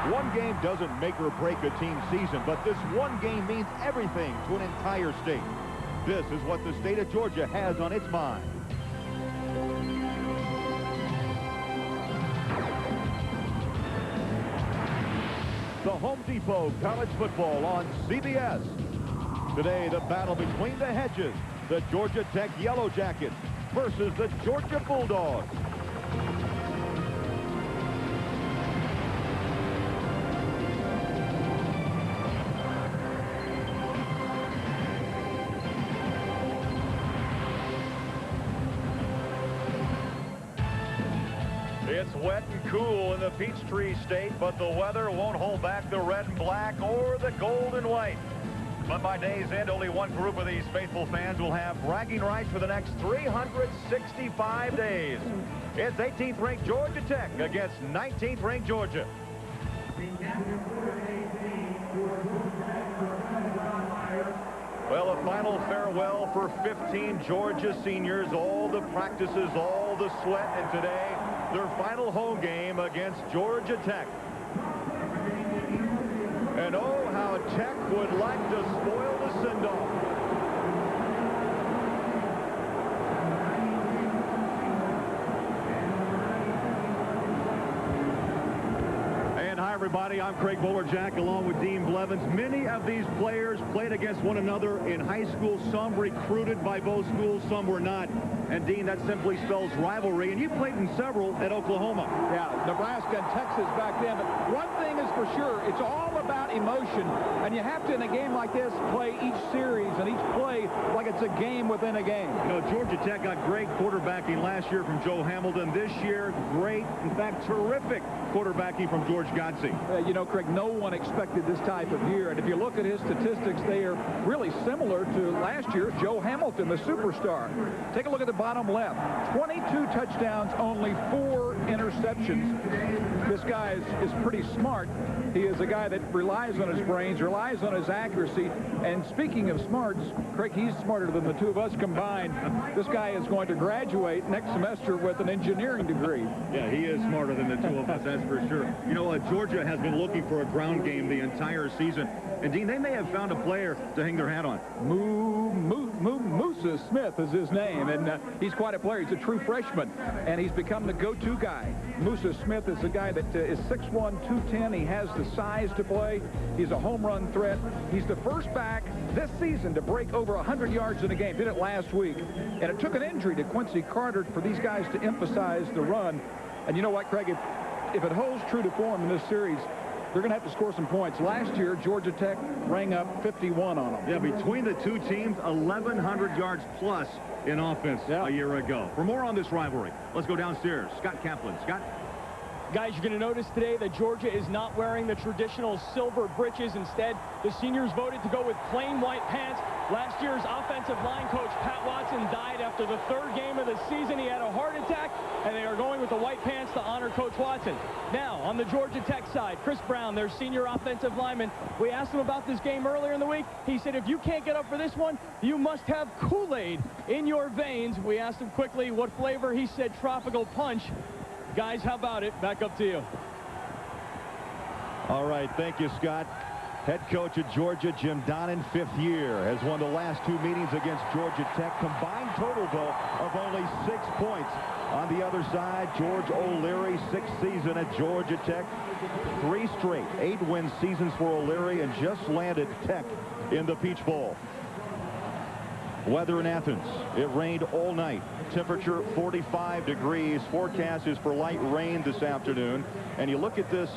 One game doesn't make or break a team season, but this one game means everything to an entire state. This is what the state of Georgia has on its mind. The Home Depot College Football on CBS. Today, the battle between the Hedges, the Georgia Tech Yellow Jackets versus the Georgia Bulldogs. It's wet and cool in the Peachtree State, but the weather won't hold back the red and black or the gold and white. But by day's end, only one group of these faithful fans will have bragging rights for the next 365 days. It's 18th ranked Georgia Tech against 19th ranked Georgia. Well, a final farewell for 15 Georgia seniors. All the practices, all the sweat, and today, their final home game against Georgia Tech. And oh, how Tech would like to spoil the send-off. Hi, everybody. I'm Craig Bolerjack along with Dean Blevins. Many of these players played against one another in high school. Some recruited by both schools, some were not. And, Dean, that simply spells rivalry. And you played in several at Oklahoma. Yeah, Nebraska and Texas back then. But one thing is for sure, it's all about emotion. And you have to, in a game like this, play each series and each play like it's a game within a game. You know, Georgia Tech got great quarterbacking last year from Joe Hamilton. This year, great, in fact, terrific quarterbacking from George Godsey. You know, Craig, no one expected this type of year. And if you look at his statistics, they are really similar to last year's Joe Hamilton, the superstar. Take a look at the bottom left. 22 touchdowns, only 4 interceptions. This guy is pretty smart. He is a guy that relies on his brains, relies on his accuracy. And speaking of smarts, Craig, he's smarter than the two of us combined. This guy is going to graduate next semester with an engineering degree. Yeah, he is smarter than the two of us, that's for sure. You know, Georgia has been looking for a ground game the entire season. And, Dean, they may have found a player to hang their hat on. Musa Smith is his name, and he's quite a player. He's a true freshman, and he's become the go-to guy. Musa Smith is a guy that is 6'1", 210. He has the size to play. He's a home run threat. He's the first back this season to break over 100 yards in a game. Did it last week. And it took an injury to Quincy Carter for these guys to emphasize the run. And you know what, Craig? If it holds true to form in this series, they're going to have to score some points. Last year, Georgia Tech rang up 51 on them. Yeah, between the two teams, 1,100 yards plus in offense a year ago. For more on this rivalry, let's go downstairs. Scott Kaplan. Scott? Guys, you're going to notice today that Georgia is not wearing the traditional silver breeches. Instead, the seniors voted to go with plain white pants. Last year's offensive line coach, Pat Watson, died after the 3rd game of the season. He had a heart attack, and they are going with the white pants to honor Coach Watson. Now, on the Georgia Tech side, Chris Brown, their senior offensive lineman, we asked him about this game earlier in the week. He said, if you can't get up for this one, you must have Kool-Aid in your veins. We asked him quickly what flavor. He said tropical punch. Guys, how about it? Back up to you. All right, thank you, Scott. Head coach at Georgia, Jim Donnan, 5th year, has won the last 2 meetings against Georgia Tech. Combined total, though, of only 6 points. On the other side, George O'Leary, 6th season at Georgia Tech. 3 straight 8-win seasons for O'Leary, and just landed Tech in the Peach Bowl. Weather in Athens. It rained all night. Temperature 45 degrees. Forecast is for light rain this afternoon. And you look at this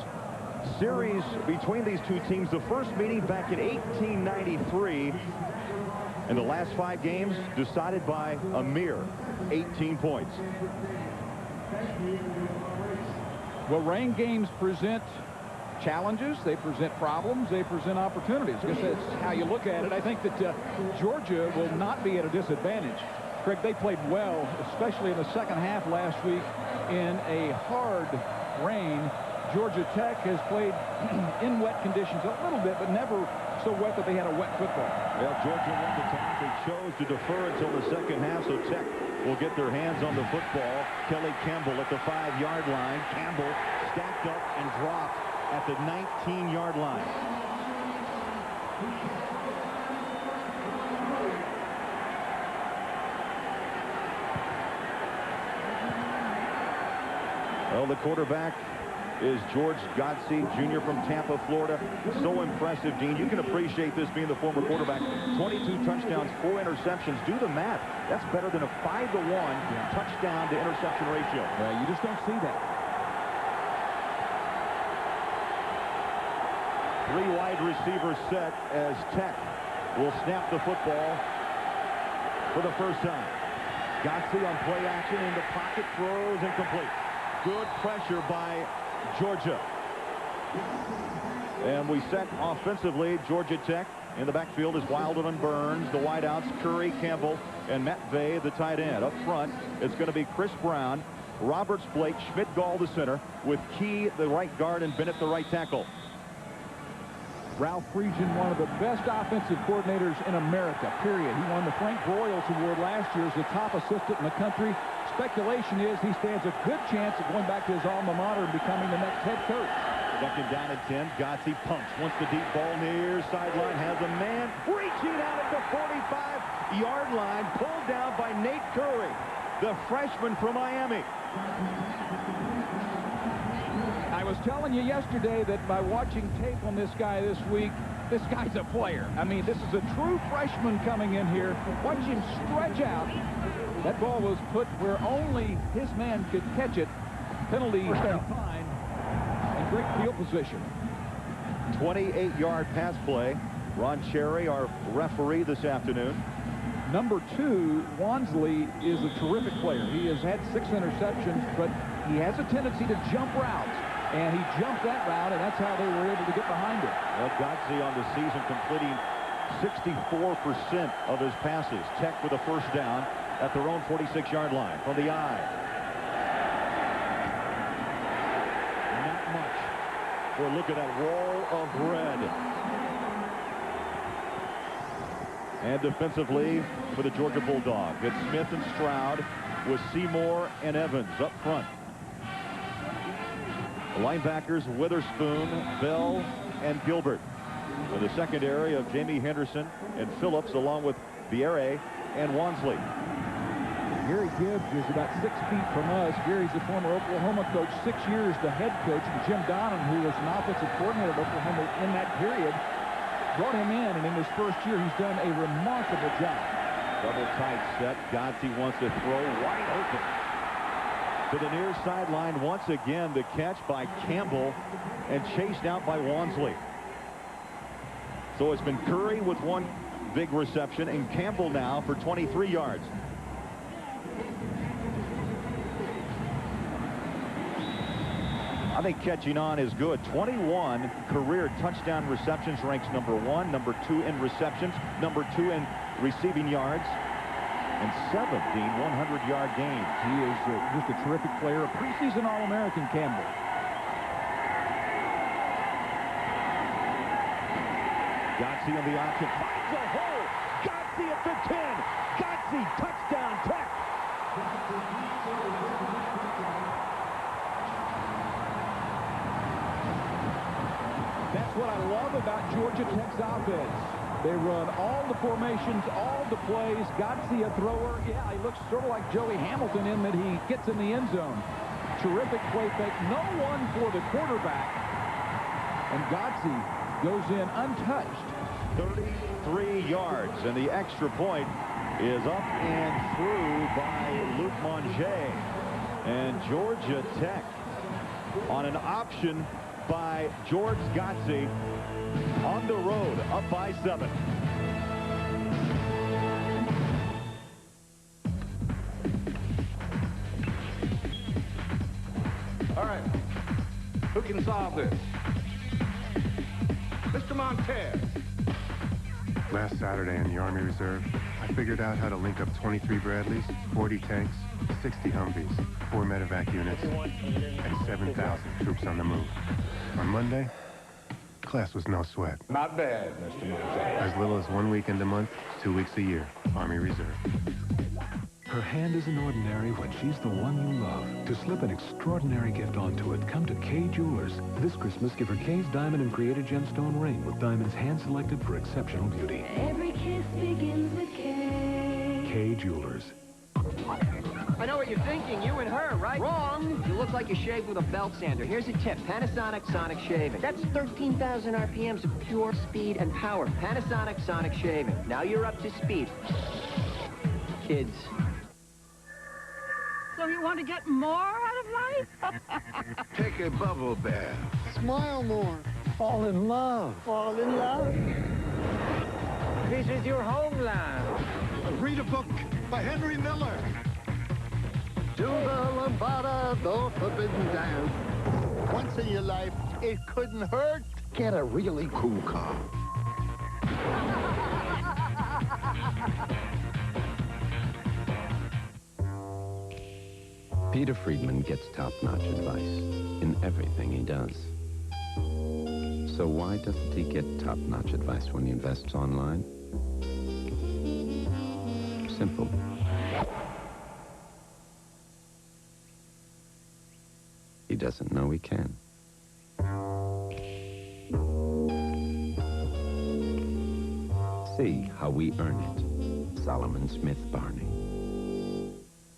series between these two teams. The first meeting back in 1893. And the last 5 games decided by a mere 18 points. Well, rain games present challenges, they present problems, they present opportunities. I guess that's how you look at it. I think that Georgia will not be at a disadvantage. Craig, they played well, especially in the second half last week in a hard rain. Georgia Tech has played in wet conditions a little bit, but never so wet that they had a wet football. Well, Georgia won the toss. They chose to defer until the second half, so Tech will get their hands on the football. Kelly Campbell at the 5-yard line. Campbell stacked up and dropped at the 19-yard line. Well, the quarterback is George Godsey, Jr. from Tampa, Florida. So impressive, Dean. You can appreciate this being the former quarterback. 22 touchdowns, 4 interceptions. Do the math. That's better than a 5-to-1 touchdown to interception ratio. Well, you just don't see that. 3 wide receivers set as Tech will snap the football for the first time. Godsey on play action in the pocket, throws incomplete. Good pressure by Georgia. And we set offensively. Georgia Tech in the backfield is Wilder and Burns. The wideouts, Curry, Campbell, and Matt Vey, the tight end. Up front, it's going to be Chris Brown, Roberts Blake, Schmidt-Gall, the center, with Key, the right guard, and Bennett, the right tackle. Ralph Friedgen, one of the best offensive coordinators in America, period. He won the Frank Broyles Award last year as the top assistant in the country. Speculation is he stands a good chance of going back to his alma mater and becoming the next head coach. Second down at 10. Godsey pumps. Wants the deep ball near sideline. Has a man reaching out at the 45-yard line. Pulled down by Nate Curry, the freshman from Miami. I was telling you yesterday that by watching tape on this guy this week, this guy's a player. I mean, this is a true freshman coming in here. Watch him stretch out. That ball was put where only his man could catch it. Penalty fine and great field position. 28-yard pass play. Ron Cherry, our referee this afternoon. Number 2, Wansley, is a terrific player. He has had 6 interceptions, but he has a tendency to jump routes. And he jumped that route, and that's how they were able to get behind him. Well, Godsey on the season completing 64% of his passes. Tech with a first down at their own 46-yard line from the eye. Not much. Boy, look at that wall of red. And defensively for the Georgia Bulldogs, it's Smith and Stroud with Seymour and Evans up front. The linebackers, Witherspoon, Bell, and Gilbert. In the secondary of Jamie Henderson and Phillips, along with Vierre and Wansley. Gary Gibbs is about 6 feet from us. Gary's a former Oklahoma coach, 6 years the head coach. And Jim Donnan, who was an offensive coordinator at Oklahoma in that period, brought him in. And in his first year, he's done a remarkable job. Double tight set. Godsey wants to throw wide open to the near sideline. Once again, the catch by Campbell and chased out by Wansley. So it's been Curry with 1 big reception and Campbell now for 23 yards. I think catching on is good. 21 career touchdown receptions, ranks number 1, number 2 in receptions, number 2 in receiving yards, and 17 100-yard games. He is just a terrific player, a preseason All-American, Campbell. Godsey on the option, finds a hole. Godsey at the 10. Godsey, touchdown, Tech. That's what I love about Georgia Tech's offense. They run all the formations, all the plays. Godsey, a thrower. Yeah, he looks sort of like Joey Hamilton in that he gets in the end zone. Terrific play fake. No one for the quarterback. And Godsey goes in untouched. 33 yards, and the extra point is up and through by Luke Monge. And Georgia Tech on an option by George Godsey on the road, up by 7. All right, who can solve this? Mr. Montez. Last Saturday in the Army Reserve, I figured out how to link up 23 Bradleys, 40 tanks, 60 Humvees, 4 medevac units, and 7,000 troops on the move. On Monday, class was no sweat. Not bad, Mr. Montez. As little as 1 weekend a month, 2 weeks a year, Army Reserve. Her hand isn't ordinary when she's the one you love. To slip an extraordinary gift onto it, come to Kay Jewelers. This Christmas, give her Kay's diamond and created gemstone ring with diamonds hand-selected for exceptional beauty. Every kiss begins with Kay. Kay Jewelers. I know what you're thinking, you and her, right? Wrong! You look like you shaved with a belt sander. Here's a tip, Panasonic Sonic Shaving. That's 13,000 RPMs of pure speed and power. Panasonic Sonic Shaving. Now you're up to speed. Kids. So you want to get more out of life? Take a bubble bath. Smile more. Fall in love. Fall in love. Visit your homeland. Read a book by Henry Miller. Do the lambada, the forbidden dance. Once in your life, it couldn't hurt. Get a really cool car. Peter Friedman gets top-notch advice in everything he does. So why doesn't he get top-notch advice when he invests online? Simple. He doesn't know he can. See how we earn it. Solomon Smith Barney.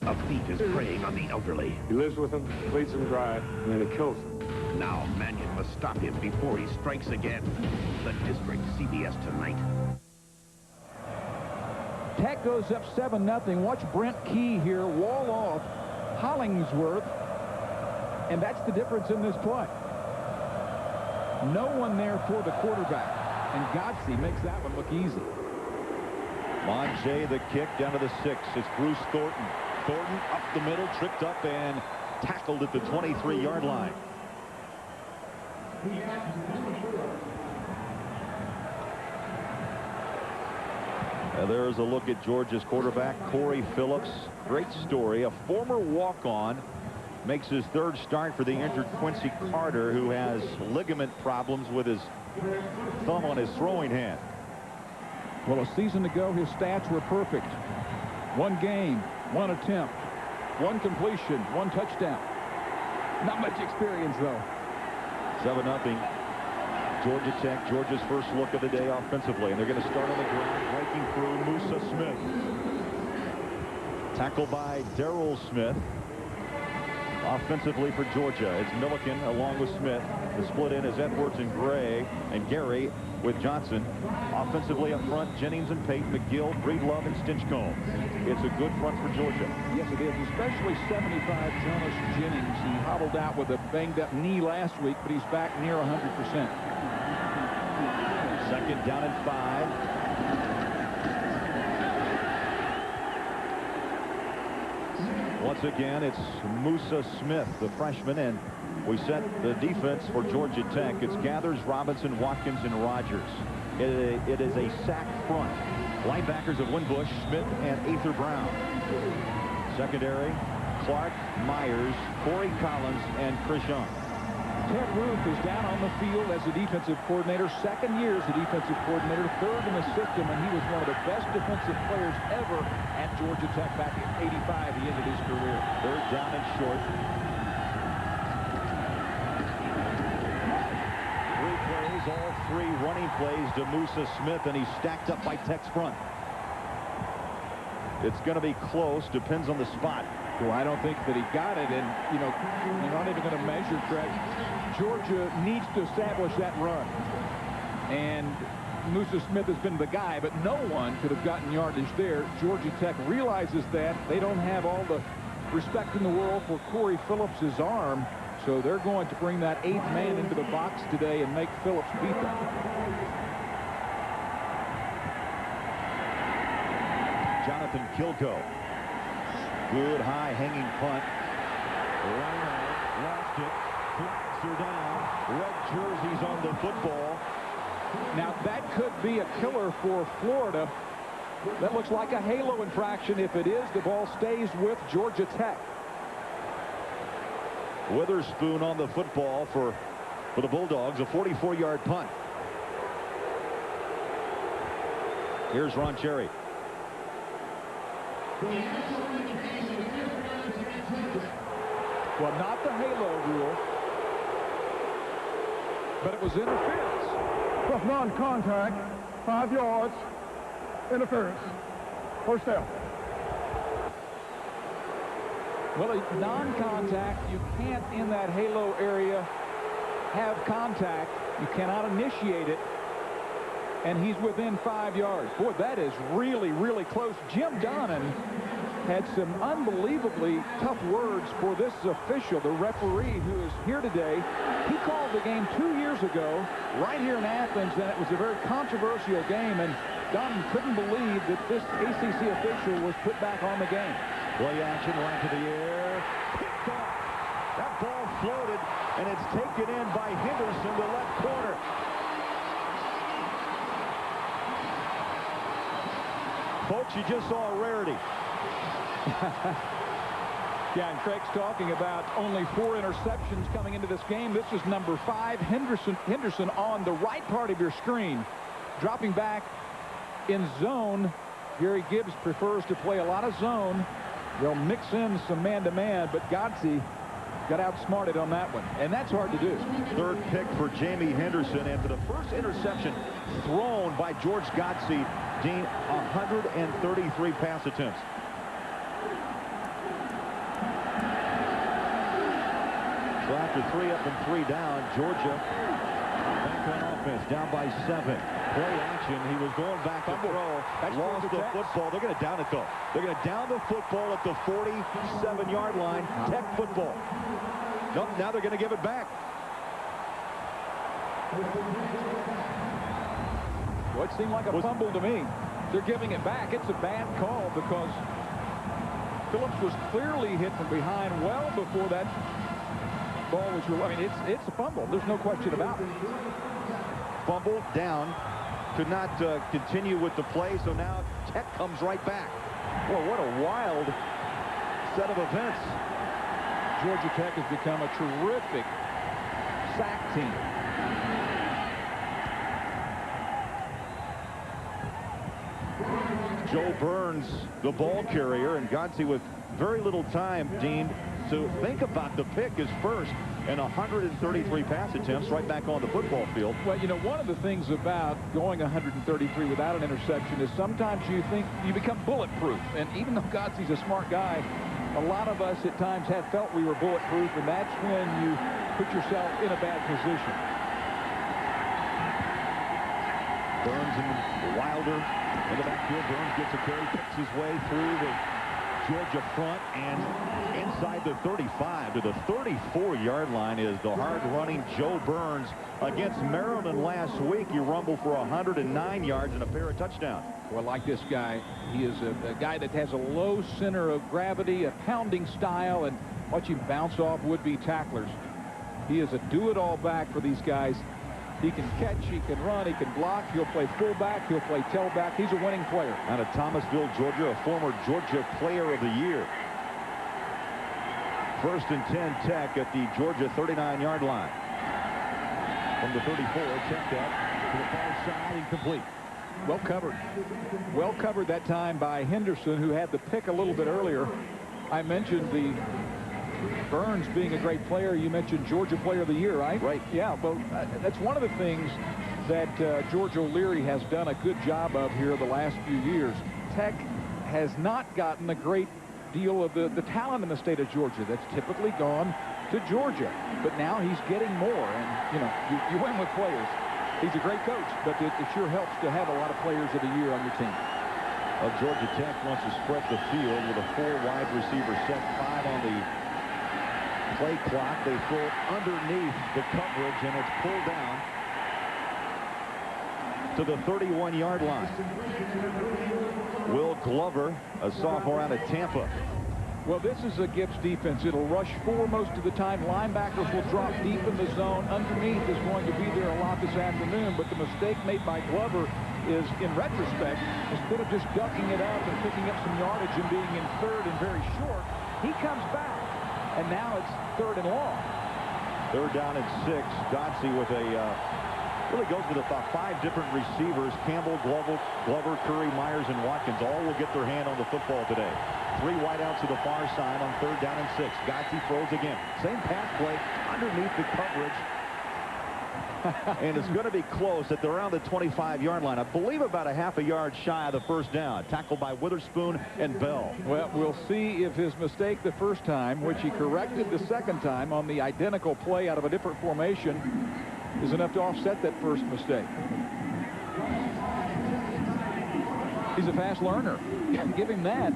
A thief is preying on the elderly. He lives with them, bleeds them dry, and then he kills them. Now Mannion must stop him before he strikes again. The District, CBS tonight. Tech goes up 7-0. Watch Brent Key here wall off Hollingsworth. And that's the difference in this play. No one there for the quarterback. And Godsey makes that one look easy. Monjay, the kick down to the 6. It's Bruce Thornton. Thornton up the middle, tripped up and tackled at the 23-yard line. There's a look at Georgia's quarterback, Corey Phillips. Great story. A former walk-on makes his third start for the injured Quincy Carter, who has ligament problems with his thumb on his throwing hand. Well, a season ago, his stats were perfect. 1 game, 1 attempt, 1 completion, 1 touchdown. Not much experience, though. 7-0. Georgia Tech, Georgia's first look of the day offensively. And they're going to start on the ground, breaking through Musa Smith. Tackled by Darrell Smith. Offensively for Georgia, it's Milliken along with Smith. The split in is Edwards and Gray and Gary with Johnson. Offensively up front, Jennings and Payton, McGill, Breedlove, and Stinchcomb. It's a good front for Georgia. Yes, it is, especially 75 Jonas Jennings. He hobbled out with a banged-up knee last week, but he's back near 100%. Second down and 5. Once again, it's Musa Smith, the freshman, and we set the defense for Georgia Tech. It's Gathers, Robinson, Watkins, and Rogers. It is a sack front. Linebackers of Winbush, Smith, and Aether Brown. Secondary, Clark, Myers, Corey Collins, and Chris Young. Ted Roof is down on the field as a defensive coordinator. 2nd year as a defensive coordinator, 3rd in the system, and he was one of the best defensive players ever at Georgia Tech back in '85. He ended his career. 3rd down and short. 3 plays, all 3 running plays to Musa Smith, and he's stacked up by Tech's front. It's going to be close, depends on the spot. Well, I don't think that he got it, and, you know, you're not even going to measure, Fred. Georgia needs to establish that run. And Musa Smith has been the guy, but no one could have gotten yardage there. Georgia Tech realizes that. They don't have all the respect in the world for Corey Phillips' arm, so they're going to bring that 8th man into the box today and make Phillips beat them. Jonathan Kilco. Good high hanging punt. Lost it. Flags are down. Red jerseys on the football. Now that could be a killer for Florida. That looks like a halo infraction. If it is, the ball stays with Georgia Tech. Witherspoon on the football for the Bulldogs. A 44-yard punt. Here's Ron Cherry. Well, not the halo rule, but it was interference. Rough non-contact, 5 yards, interference. First down. Well, a non-contact, you can't in that halo area have contact. You cannot initiate it. And he's within 5 yards. Boy, that is really, really close. Jim Donnan had some unbelievably tough words for this official, the referee who is here today. He called the game 2 years ago right here in Athens, and it was a very controversial game, and Donnan couldn't believe that this ACC official was put back on the game. Play action right to the air. Picked off. That ball floated, and it's taken in by Henderson, the left corner. Folks, you just saw a rarity. Yeah, and Craig's talking about only 4 interceptions coming into this game. This is number 5, Henderson on the right part of your screen. Dropping back in zone. Gary Gibbs prefers to play a lot of zone. They'll mix in some man-to-man, but Godsey got outsmarted on that one, and that's hard to do. Third pick for Jamie Henderson after the first interception thrown by George Godsey. Dean, 133 pass attempts. So after 3 up and 3 down, Georgia back on offense, down by 7. Play action. He was going back to throw. Lost the football. They're going to down it, though. They're going to down the football at the 47-yard line. Tech football. Nope, now they're going to give it back. Well, it seemed like a fumble to me. They're giving it back. It's a bad call because Phillips was clearly hit from behind well before that ball was released. I mean, it's a fumble. There's no question about it. Fumbled down. Could not continue with the play, so now Tech comes right back. Boy, what a wild set of events. Georgia Tech has become a terrific sack team. Joe Burns, the ball carrier, and Godsey with very little time, Dean, to think about the pick is first, and 133 pass attempts right back on the football field. Well, you know, one of the things about going 133 without an interception is sometimes you think you become bulletproof. And even though Godsey's a smart guy, a lot of us at times have felt we were bulletproof, and that's when you put yourself in a bad position. Burns and Wilder in the backfield. Burns gets a carry, picks his way through the Georgia front, and inside the 35 to the 34-yard line is the hard-running Joe Burns. Against Maryland last week, he rumbled for 109 yards and a pair of touchdowns. Well, like this guy, he is a guy that has a low center of gravity, a pounding style, and watch him bounce off would-be tacklers. He is a do-it-all back for these guys. He can catch, he can run, he can block, he'll play fullback, he'll play tailback. He's a winning player. Out of Thomasville, Georgia, a former Georgia Player of the Year. First and 10 Tech at the Georgia 39-yard line. From the 34, check that to the far side, incomplete. Well covered. Well covered that time by Henderson, who had the pick a little bit earlier. I mentioned the Burns being a great player. You mentioned Georgia Player of the Year, right? Right. Yeah, well, that's one of the things that George O'Leary has done a good job of here the last few years. Tech has not gotten a great deal of the talent in the state of Georgia. That's typically gone to Georgia. But now he's getting more, and, you know, you win with players. He's a great coach, but it sure helps to have a lot of players of the year on your team. Georgia Tech wants to spread the field with a 4 wide receiver set, 5 on the play clock. They throw it underneath the coverage, and it's pulled down to the 31-yard line. Will Glover, a sophomore out of Tampa. Well, this is a Gibbs defense. It'll rush 4 most of the time. Linebackers will drop deep in the zone. Underneath is going to be there a lot this afternoon, but the mistake made by Glover is, in retrospect, instead of just ducking it up and picking up some yardage and being in third and very short, he comes back, and now it's 3rd and long. 3rd down and 6. Godsey with a Really goes with about 5 different receivers. Campbell, Glover, Curry, Myers, and Watkins all will get their hand on the football today. 3 wideouts to the far side on 3rd down and 6. Gotze throws again. Same pass play underneath the coverage. And it's going to be close at around the 25-yard line. I believe about a half a yard shy of the first down. Tackled by Witherspoon and Bell. Well, we'll see if his mistake the first time, which he corrected the second time on the identical play out of a different formation, is enough to offset that first mistake. He's a fast learner. Give him that.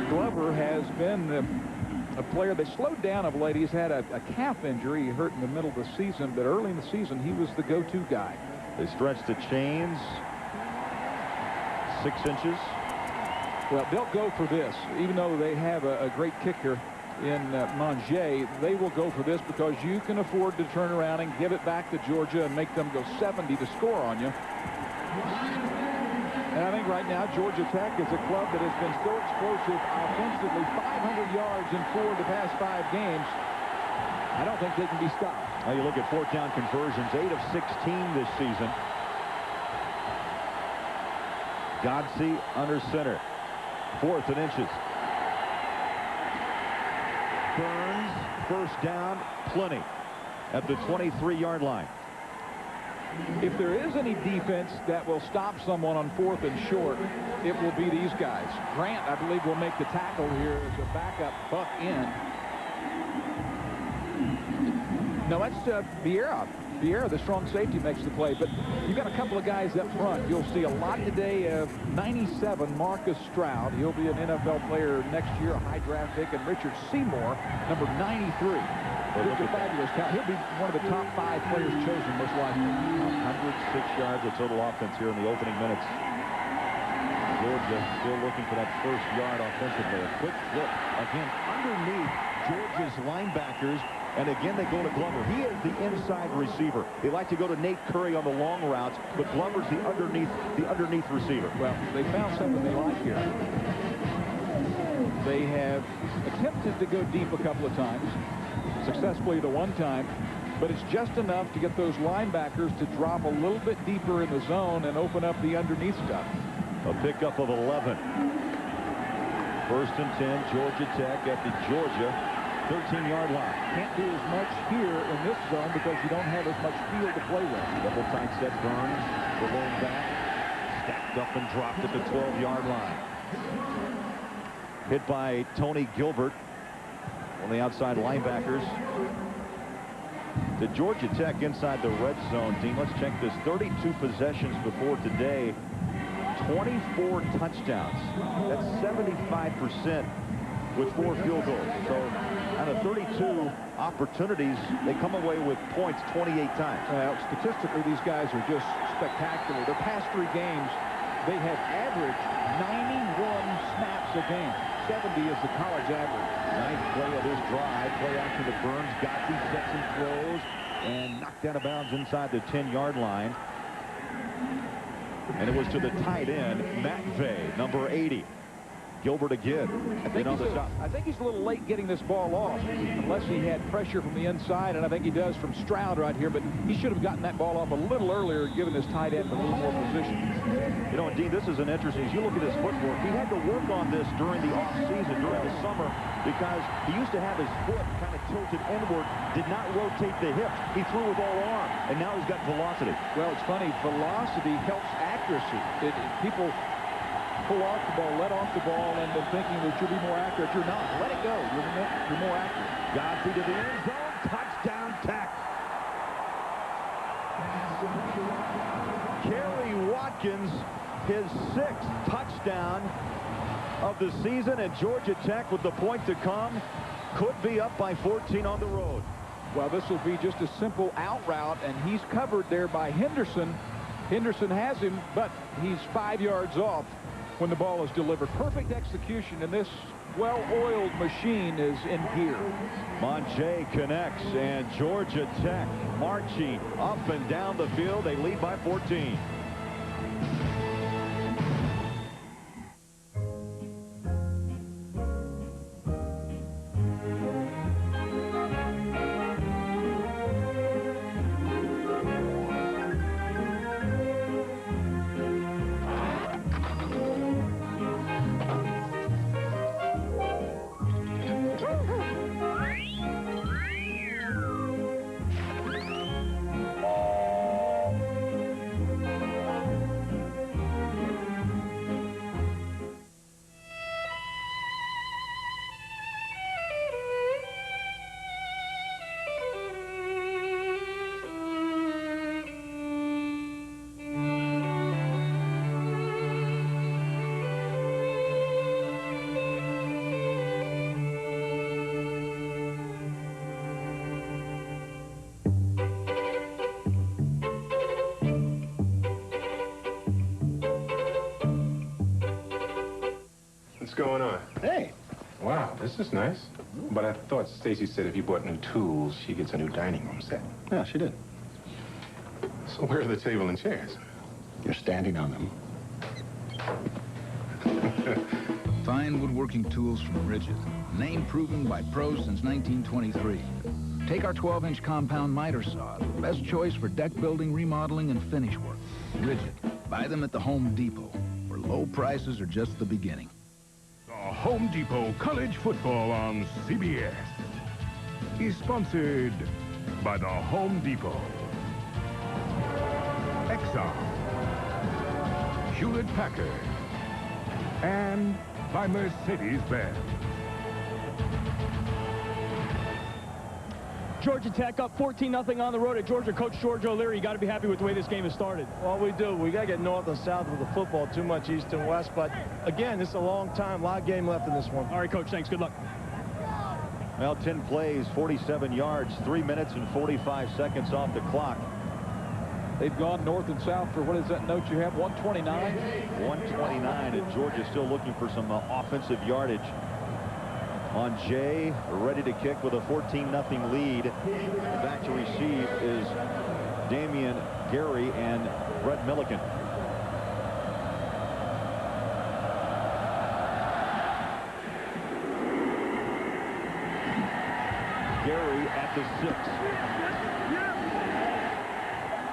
Glover has been a player that slowed down of late. He's had a calf injury. He hurt in the middle of the season, but early in the season, he was the go-to guy. They stretched the chains 6 inches. Well, they'll go for this. Even though they have a great kicker in Monge, they will go for this because you can afford to turn around and give it back to Georgia and make them go 70 to score on you. And I think right now Georgia Tech is a club that has been so explosive offensively, 500 yards in 4 of the past 5 games. I don't think they can be stopped. Now you look at 4th down conversions, 8 of 16 this season. Gotze under center. 4th and inches. Burns, 1st down, plenty at the 23-yard line. If there is any defense that will stop someone on 4th and short, it will be these guys. Grant, I believe, will make the tackle here as a backup buck in. No, that's Vieira. Vieira, the strong safety, makes the play. But you've got a couple of guys up front. You'll see a lot today of 97, Marcus Stroud. He'll be an NFL player next year, a high draft pick. And Richard Seymour, number 93. He'll be one of the top 5 players chosen, most likely. 106 yards of total offense here in the opening minutes. Georgia still looking for that first yard offensively. A quick flip again underneath Georgia's linebackers. And again, they go to Glover. He is the inside receiver. They like to go to Nate Curry on the long routes, but Glover's the underneath receiver. Well, they found something they like here. They have attempted to go deep a couple of times, successfully the one time, but it's just enough to get those linebackers to drop a little bit deeper in the zone and open up the underneath stuff. A pickup of 11. 1st and 10, Georgia Tech at the Georgia 13-yard line. Can't do as much here in this zone because you don't have as much field to play with. Double tight set. Burns, the roll back, stacked up and dropped at the 12-yard line. Hit by Tony Gilbert, one of the outside linebackers. The Georgia Tech inside the red zone, Dean. Let's check this. 32 possessions before today, 24 touchdowns. That's 75% with 4 field goals. So out of 32 opportunities, they come away with points 28 times. Well, statistically, these guys are just spectacular. The past 3 games, they have averaged 91 snaps a game. 70 is the college average. Nice play of this drive. Play action to Burns. Gotze sets and throws and knocked out of bounds inside the 10-yard line. And it was to the tight end, McVay, number 80. Gilbert again. I think he's a little late getting this ball off, unless he had pressure from the inside, and I think he does from Stroud right here, but he should have gotten that ball off a little earlier, given his tight end a little more position. You know, indeed, this is an interesting, as you look at his footwork, he had to work on this during the off-season, during the summer, because he used to have his foot kind of tilted inward, did not rotate the hip. He threw with all arm, and now he's got velocity. Well, it's funny, velocity helps accuracy. People pull off the ball, let off the ball, and then thinking that you'll be more accurate. You're not. Let it go. You're more accurate. Gotze to the end zone. Touchdown, Tech. Kerry Watkins, his 6th touchdown of the season, and Georgia Tech with the point to come could be up by 14 on the road. Well, this will be just a simple out route, and he's covered there by Henderson. Henderson has him, but he's 5 yards off when the ball is delivered. Perfect execution, and this well-oiled machine is in gear. Monje connects, and Georgia Tech marching up and down the field. They lead by 14. What's going on? Hey. Wow, this is nice. But I thought Stacy said if you bought new tools, she gets a new dining room set. Yeah, she did. So where are the table and chairs? You're standing on them. Fine woodworking tools from Rigid. Name proven by pros since 1923. Take our 12-inch compound miter saw, the best choice for deck building, remodeling, and finish work. Rigid. Buy them at the Home Depot, where low prices are just the beginning. Home Depot College Football on CBS is sponsored by the Home Depot, Exxon, Hewlett-Packard, and by Mercedes-Benz. Georgia Tech up 14-0 on the road at Georgia. Coach George O'Leary, you got to be happy with the way this game has started. Well, we do. We got to get north and south with the football, too much east and west. But, again, it's a long time. A lot of game left in this one. All right, Coach, thanks. Good luck. Well, 10 plays, 47 yards, 3 minutes and 45 seconds off the clock. They've gone north and south for, what is that note you have, 129? 129, and Georgia still looking for some offensive yardage. On Jay, ready to kick with a 14-0 lead. Back to receive is Damian Gary and Brett Milliken. Gary at the 6.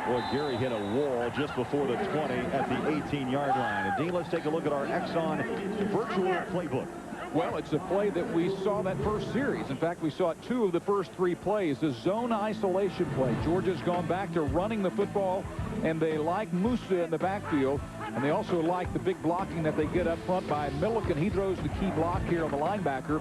Boy, Gary hit a wall just before the 20 at the 18-yard line. And Dean, let's take a look at our Exxon virtual playbook. Well, it's a play that we saw that first series. In fact, we saw 2 of the first 3 plays. The zone isolation play. Georgia's gone back to running the football, and they like Musa in the backfield, and they also like the big blocking that they get up front by Milliken. He throws the key block here on the linebacker,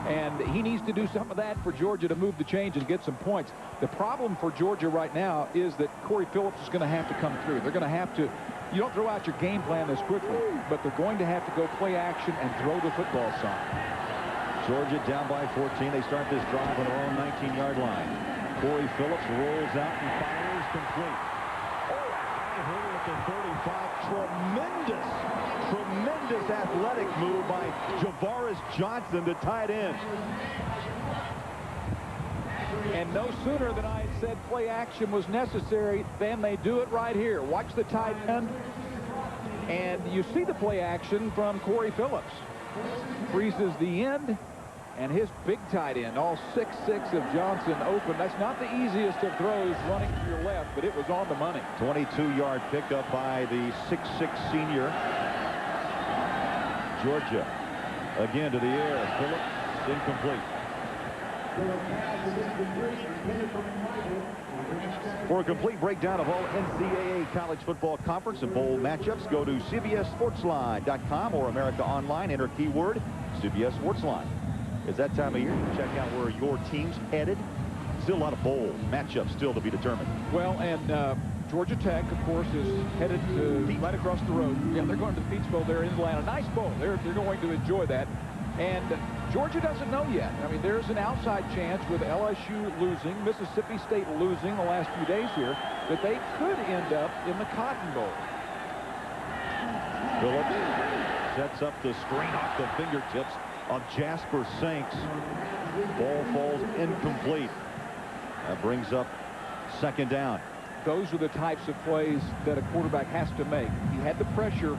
and he needs to do some of that for Georgia to move the change and get some points. The problem for Georgia right now is that Corey Phillips is going to have to come through. They're going to have to. You don't throw out your game plan this quickly, but they're going to have to go play action and throw the football some. Georgia down by 14. They start this drive on their own 19-yard line. Corey Phillips rolls out and fires complete. Oh, at the 35. Tremendous athletic move by Javaris Johnson, the tight end. And no sooner than I had said play action was necessary than they do it right here. Watch the tight end. And you see the play action from Corey Phillips. Freezes the end. And his big tight end, all 6'6" of Johnson open. That's not the easiest of throws running to your left, but it was on the money. 22-yard pickup by the 6'6" senior. Georgia again to the air. Phillips incomplete. For a complete breakdown of all NCAA college football conference and bowl matchups, go to CBSSportsline.com or America Online. Enter keyword CBS Sportsline. It's that time of year. You can check out where your team's headed. Still a lot of bowl matchups still to be determined. Well, and Georgia Tech, of course, is headed to right across the road. Yeah, they're going to the Peach Bowl there in Atlanta. Nice bowl. They're going to enjoy that. And Georgia doesn't know yet. I mean, there's an outside chance with LSU losing, Mississippi State losing the last few days here, that they could end up in the Cotton Bowl. Phillips sets up the screen off the fingertips of Jasper Sanks. Ball falls incomplete. That brings up second down. Those are the types of plays that a quarterback has to make. He had the pressure.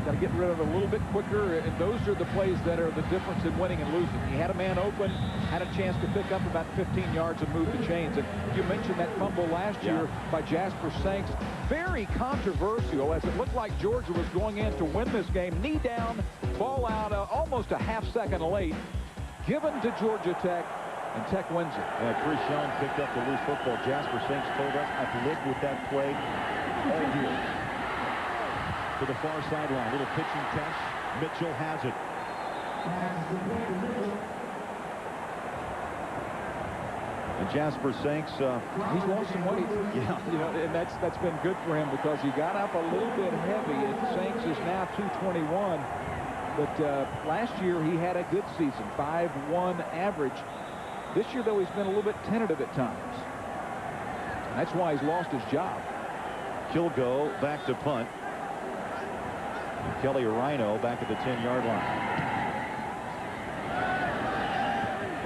Got to get rid of it a little bit quicker, and those are the plays that are the difference in winning and losing. He had a man open, had a chance to pick up about 15 yards and move the chains. And you mentioned that fumble last year by Jasper Sanks. Very controversial, as it looked like Georgia was going in to win this game. Knee down, ball out, almost a half-second late, given to Georgia Tech, and Tech wins it. Chris Young picked up the loose football. Jasper Sanks told us, I've lived with that play all year. To the far sideline, little pitching test. Mitchell has it. And Jasper Sanks, he's lost some weight. Yeah, you know, and that's been good for him because he got up a little bit heavy. And Sanks is now 221, but last year he had a good season, 5.1 average. This year, though, he's been a little bit tentative at times. And that's why he's lost his job. Kilgo back to punt. And Kelly Rhino back at the 10-yard line.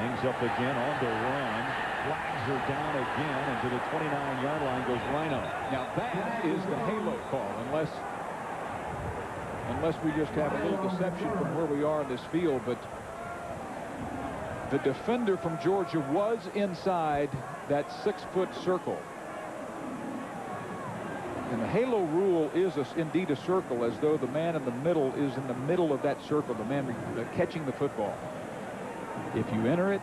Hangs up again on the run. Flags are down again, and to the 29-yard line goes Rhino. Now that is the halo call, unless we just have a little deception from where we are in this field. But the defender from Georgia was inside that 6-foot circle. And the halo rule is indeed a circle, as though the man in the middle is in the middle of that circle, the man catching the football. If you enter it,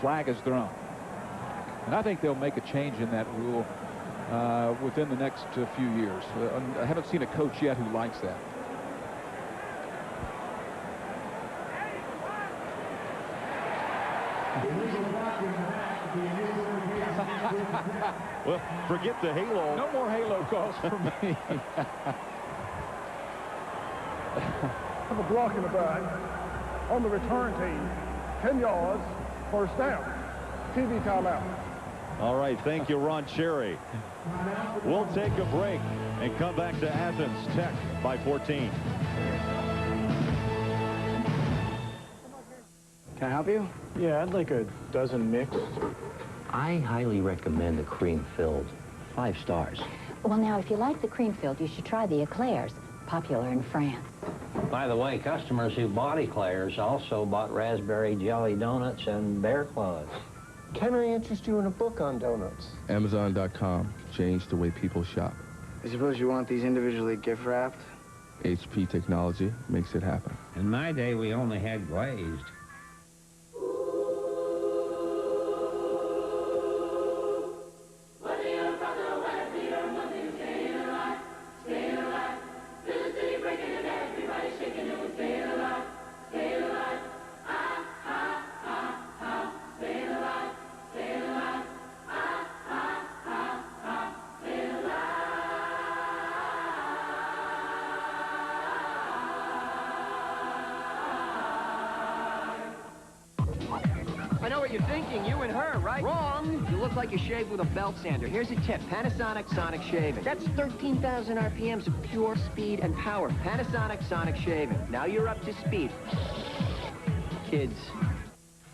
flag is thrown. And I think they'll make a change in that rule within the next few years. I haven't seen a coach yet who likes that. Well, forget the halo. No more halo calls for me. Have a block in the back on the return team. 10 yards, first down. TV timeout. All right, thank you, Ron Cherry. We'll take a break and come back to Athens Tech by 14. Can I help you? Yeah, I'd like a dozen mixed. I highly recommend the cream-filled. 5 stars. Well, now, if you like the cream-filled, you should try the eclairs, popular in France. By the way, customers who bought eclairs also bought raspberry jelly donuts and bear claws. Can I interest you in a book on donuts? Amazon.com changed the way people shop. I suppose you want these individually gift wrapped? HP technology makes it happen. In my day, we only had glazed. I know what you're thinking, you and her, right? Wrong! You look like you shaved with a belt sander. Here's a tip, Panasonic Sonic Shaving. That's 13,000 RPMs of pure speed and power. Panasonic Sonic Shaving. Now you're up to speed. Kids.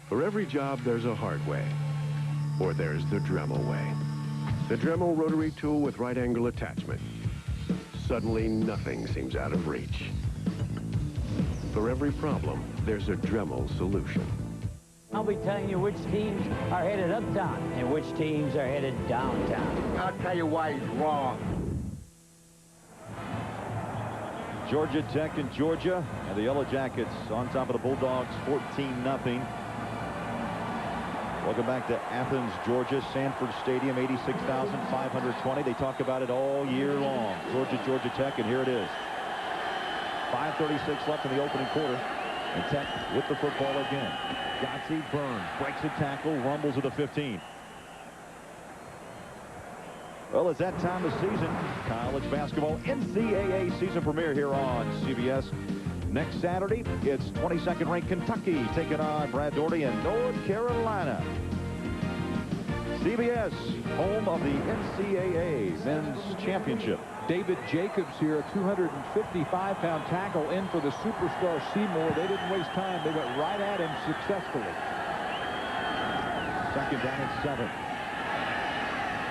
For every job, there's a hard way. Or there's the Dremel way. The Dremel rotary tool with right angle attachment. Suddenly, nothing seems out of reach. For every problem, there's a Dremel solution. I'll be telling you which teams are headed uptown and which teams are headed downtown. I'll tell you why he's wrong. Georgia Tech and Georgia, and the Yellow Jackets on top of the Bulldogs, 14-0. Welcome back to Athens, Georgia. Sanford Stadium, 86,520. They talk about it all year long. Georgia Tech, and here it is. 5:36 left in the opening quarter. And Tech with the football again. Godsey Burns breaks a tackle, rumbles at the 15. Well, it's that time of season. College basketball NCAA season premiere here on CBS. Next Saturday, it's 22nd ranked Kentucky taking on Brad Daugherty in North Carolina. CBS, home of the NCAA Men's Championship. David Jacobs here, a 255-pound tackle in for the superstar Seymour. They didn't waste time. They went right at him successfully. Second down and 7.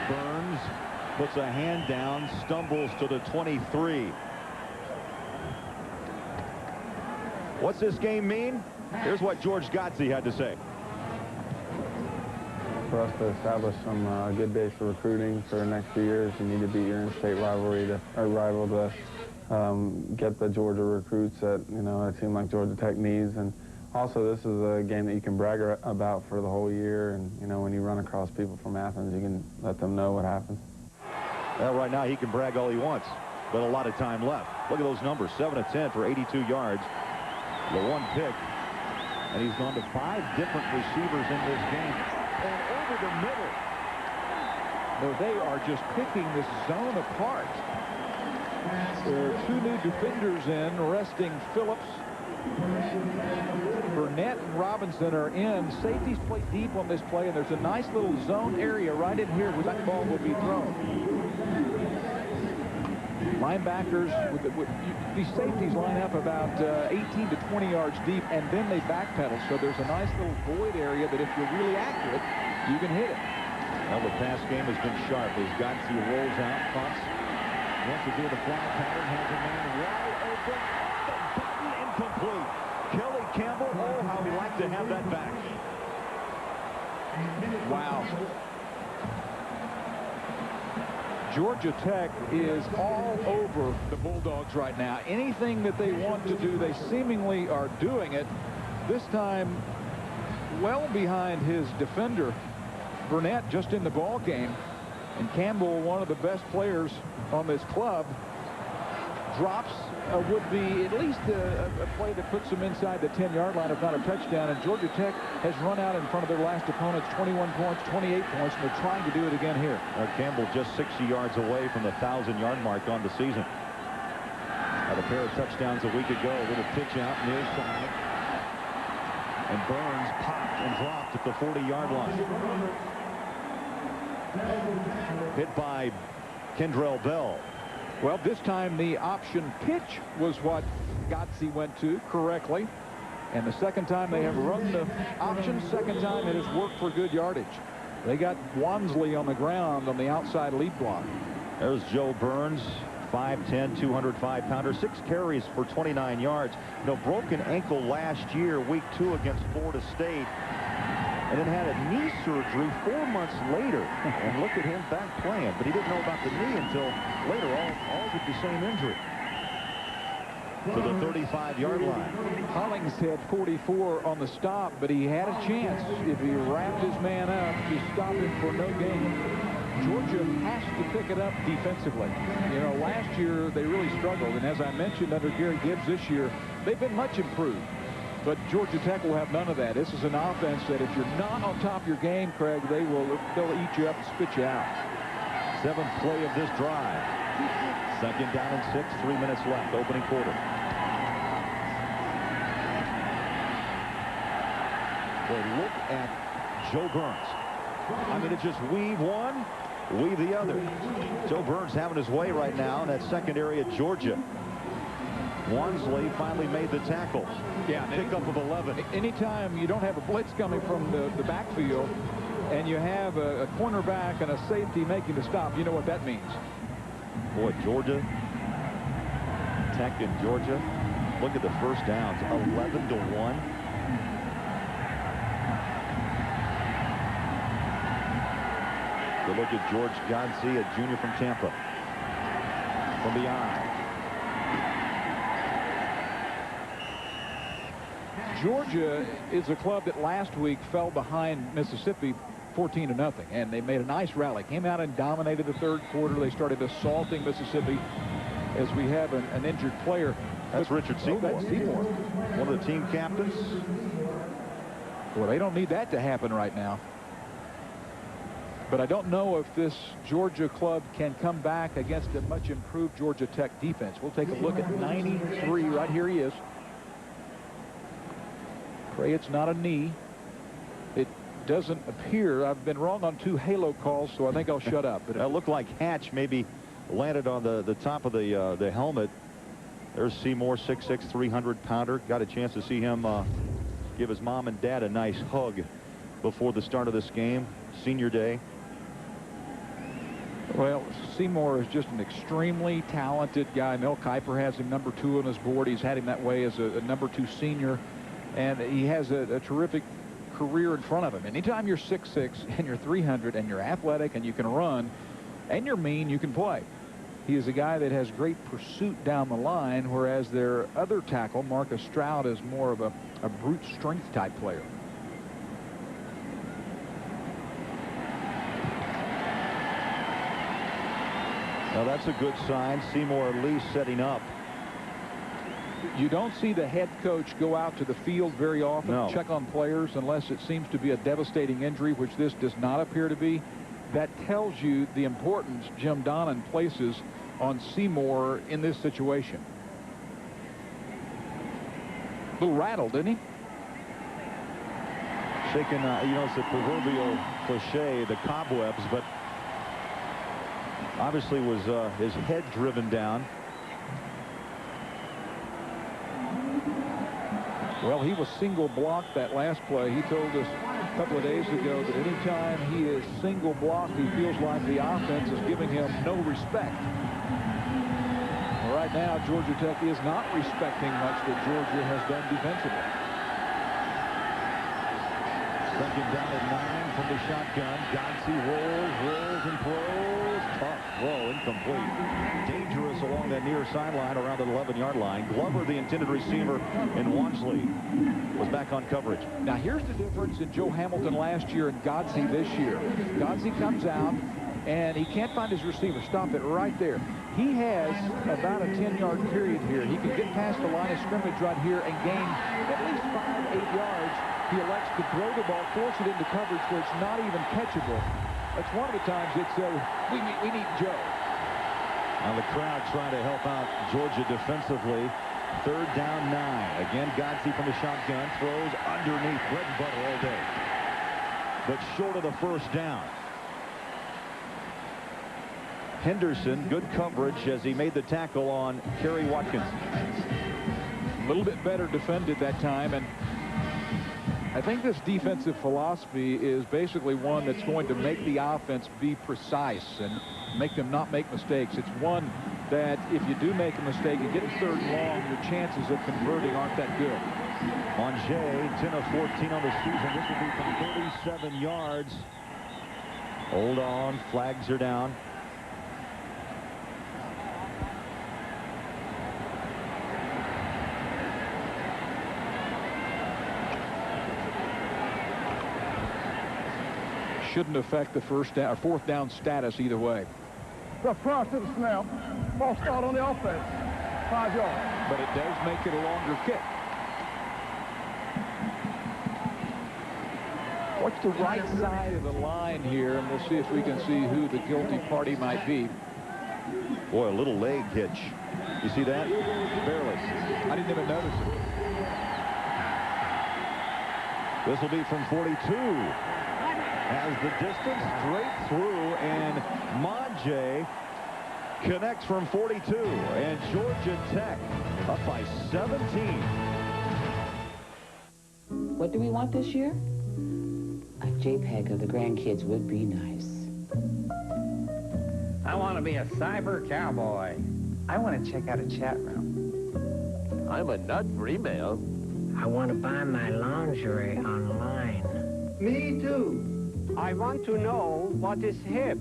Burns puts a hand down, stumbles to the 23. What's this game mean? Here's what George Godsey had to say. For us to establish some good base for recruiting for the next few years, you need to beat your in-state rival to get the Georgia recruits that a team like Georgia Tech needs. And also, this is a game that you can brag about for the whole year. And when you run across people from Athens, you can let them know what happens. Well, right now he can brag all he wants, but a lot of time left. Look at those numbers: 7 of 10 for 82 yards, the 1 pick, and he's gone to 5 different receivers in this game. And over the middle. No, they are just picking this zone apart. There are 2 new defenders in, resting Phillips. Burnett and Robinson are in. Safeties play deep on this play, and there's a nice little zone area right in here where that ball will be thrown. Linebackers, these safeties line up about 18 to 20 yards deep, and then they backpedal. So there's a nice little void area that if you're really accurate, you can hit it. Well, the pass game has been sharp as Godsey rolls out, punts. Wants to do the fly pattern, has a man wide open. The button incomplete. Kelly Campbell, oh, how he liked to have that back. Wow. Georgia Tech is all over the Bulldogs right now. Anything that they want to do, they seemingly are doing it. This time, well behind his defender, Burnett, just in the ball game. And Campbell, one of the best players on this club, drops would be at least a play that puts them inside the 10-yard line, if not a touchdown. And Georgia Tech has run out in front of their last opponents 21 points, 28 points, and they're trying to do it again here. Campbell just 60 yards away from the 1,000-yard mark on the season. Had a pair of touchdowns a week ago. A little pitch out near side. And Burns popped and dropped at the 40-yard line. Hit by Kendrell Bell. Well, this time the option pitch was what Godsey went to correctly. And the second time they have run the option, second time it has worked for good yardage. They got Wansley on the ground on the outside lead block. There's Joe Burns, 5'10", 205-pounder, 6 carries for 29 yards. You know, broken ankle last year, week 2 against Florida State. And then had a knee surgery 4 months later. And look at him back playing. But he didn't know about the knee until later, all with the same injury. To the 35-yard line. Hollingshead 44 on the stop, but he had a chance if he wrapped his man up to stop him for no gain. Georgia has to pick it up defensively. You know, last year they really struggled. And as I mentioned, under Gary Gibbs this year, they've been much improved. But Georgia Tech will have none of that. This is an offense that if you're not on top of your game, Craig, they'll eat you up and spit you out. 7th play of this drive. 2nd down and 6, 3 minutes left, opening quarter. Boy, look at Joe Burns. I mean, it's just weave one, weave the other. Joe Burns having his way right now in that secondary at Georgia. Wansley finally made the tackle. Yeah, pickup of 11. Anytime you don't have a blitz coming from the backfield and you have a cornerback and a safety making the stop, you know what that means. Boy, Georgia Tech in Georgia. Look at the first downs, 11-1. Good look at George Godsey, a junior from Tampa. From the eye. Georgia is a club that last week fell behind Mississippi 14-0, and they made a nice rally. Came out and dominated the third quarter. They started assaulting Mississippi as we have an injured player. That's Richard Seymour. Oh, that's Seymour. One of the team captains. Well, they don't need that to happen right now. But I don't know if this Georgia club can come back against a much improved Georgia Tech defense. We'll take a look at 93. Right here he is. Pray it's not a knee. It doesn't appear. I've been wrong on 2 halo calls, so I think I'll shut up. But it looked like Hatch maybe landed on the top of the helmet. There's Seymour, 6'6", 300-pounder. Got a chance to see him give his mom and dad a nice hug before the start of this game, senior day. Well, Seymour is just an extremely talented guy. Mel Kiper has him number 2 on his board. He's had him that way as a number 2 senior. And he has a terrific career in front of him. Anytime you're 6'6" and you're 300 and you're athletic and you can run and you're mean, you can play. He is a guy that has great pursuit down the line, whereas their other tackle, Marcus Stroud, is more of a brute strength type player. Now that's a good sign. Seymour at least setting up. You don't see the head coach go out to the field very often to check on players unless it seems to be a devastating injury, which this does not appear to be. That tells you the importance Jim Donnan places on Seymour in this situation. A little rattled, didn't he? Shaking, you know, it's the proverbial cliche, the cobwebs, but Obviously was his head driven down. Well, he was single blocked that last play. He told us a couple of days ago that anytime he is single blocked, he feels like the offense is giving him no respect. Well, right now, Georgia Tech is not respecting much that Georgia has done defensively. Second down at 9 from the shotgun. Godsey rolls and throws. Tough throw, incomplete. Dangerous along that near sideline around the 11-yard line. Glover, the intended receiver, and Wansley was back on coverage. Now, here's the difference in Joe Hamilton last year and Godsey this year. Godsey comes out, and he can't find his receiver. Stop it right there. He has about a 10-yard period here. He can get past the line of scrimmage right here and gain at least 5-8 yards. He elects to throw the ball, force it into coverage where it's not even catchable. That's one of the times it's we need Joe. Now the crowd trying to help out Georgia defensively. Third down 9. Again, Godsey from the shotgun throws underneath. Bread and butter all day. But short of the first down. Henderson, good coverage as he made the tackle on Kerry Watkins. A little bit better defended that time, and I think this defensive philosophy is basically one that's going to make the offense be precise and make them not make mistakes. It's one that if you do make a mistake and get in third and long, your chances of converting aren't that good. Monjay, 10 of 14 on the season. This will be from 37 yards. Hold on, flags are down. Shouldn't affect the first down or fourth down status either way. The prior to the snap, false start on the offense, 5 yards. But it does make it a longer kick. Watch the right side of the line here, and we'll see if we can see who the guilty party might be. Boy, a little leg hitch. You see that? Barely. I didn't even notice it. This will be from 42. Has the distance straight through, and Monjay connects from 42, and Georgia Tech up by 17. What do we want this year? A JPEG of the grandkids would be nice. I want to be a cyber cowboy. I want to check out a chat room. I'm a nut for email. I want to buy my lingerie online. Me too. I want to know what is hip.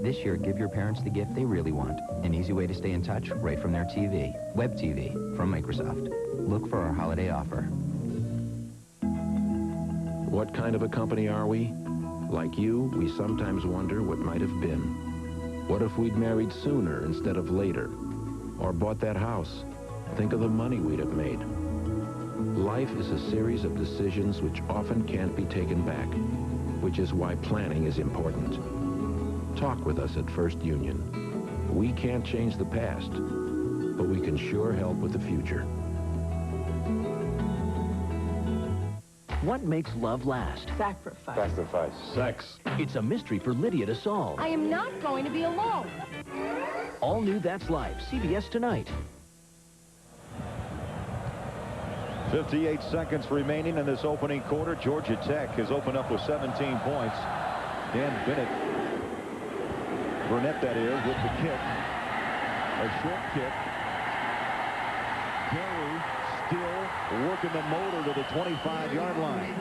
This year, give your parents the gift they really want. An easy way to stay in touch right from their TV. Web TV from Microsoft. Look for our holiday offer. What kind of a company are we? Like you, we sometimes wonder what might have been. What if we'd married sooner instead of later? Or bought that house? Think of the money we'd have made. Life is a series of decisions which often can't be taken back, which is why planning is important. Talk with us at First Union. We can't change the past, but we can sure help with the future. What makes love last? Sacrifice. Sacrifice. Sex. It's a mystery for Lydia to solve. I am not going to be alone. All new That's Life, CBS tonight. 58 seconds remaining in this opening quarter. Georgia Tech has opened up with 17 points. Dan Bennett, Burnett that is, with the kick. A short kick. Gary still working the motor to the 25-yard line.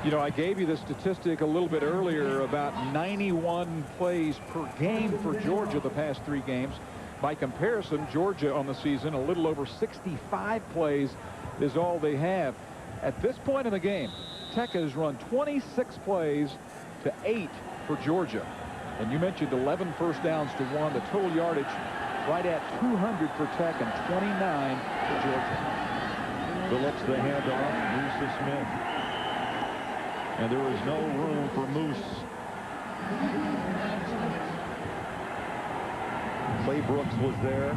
You know, I gave you the statistic a little bit earlier about 91 plays per game for Georgia the past 3 games. By comparison, Georgia on the season, a little over 65 plays is all they have. At this point in the game, Tech has run 26 plays to 8 for Georgia. And you mentioned 11 first downs to 1. The total yardage right at 200 for Tech and 29 for Georgia. Phillips the handoff, Moose to Smith. And there is no room for Moose. Clay Brooks was there.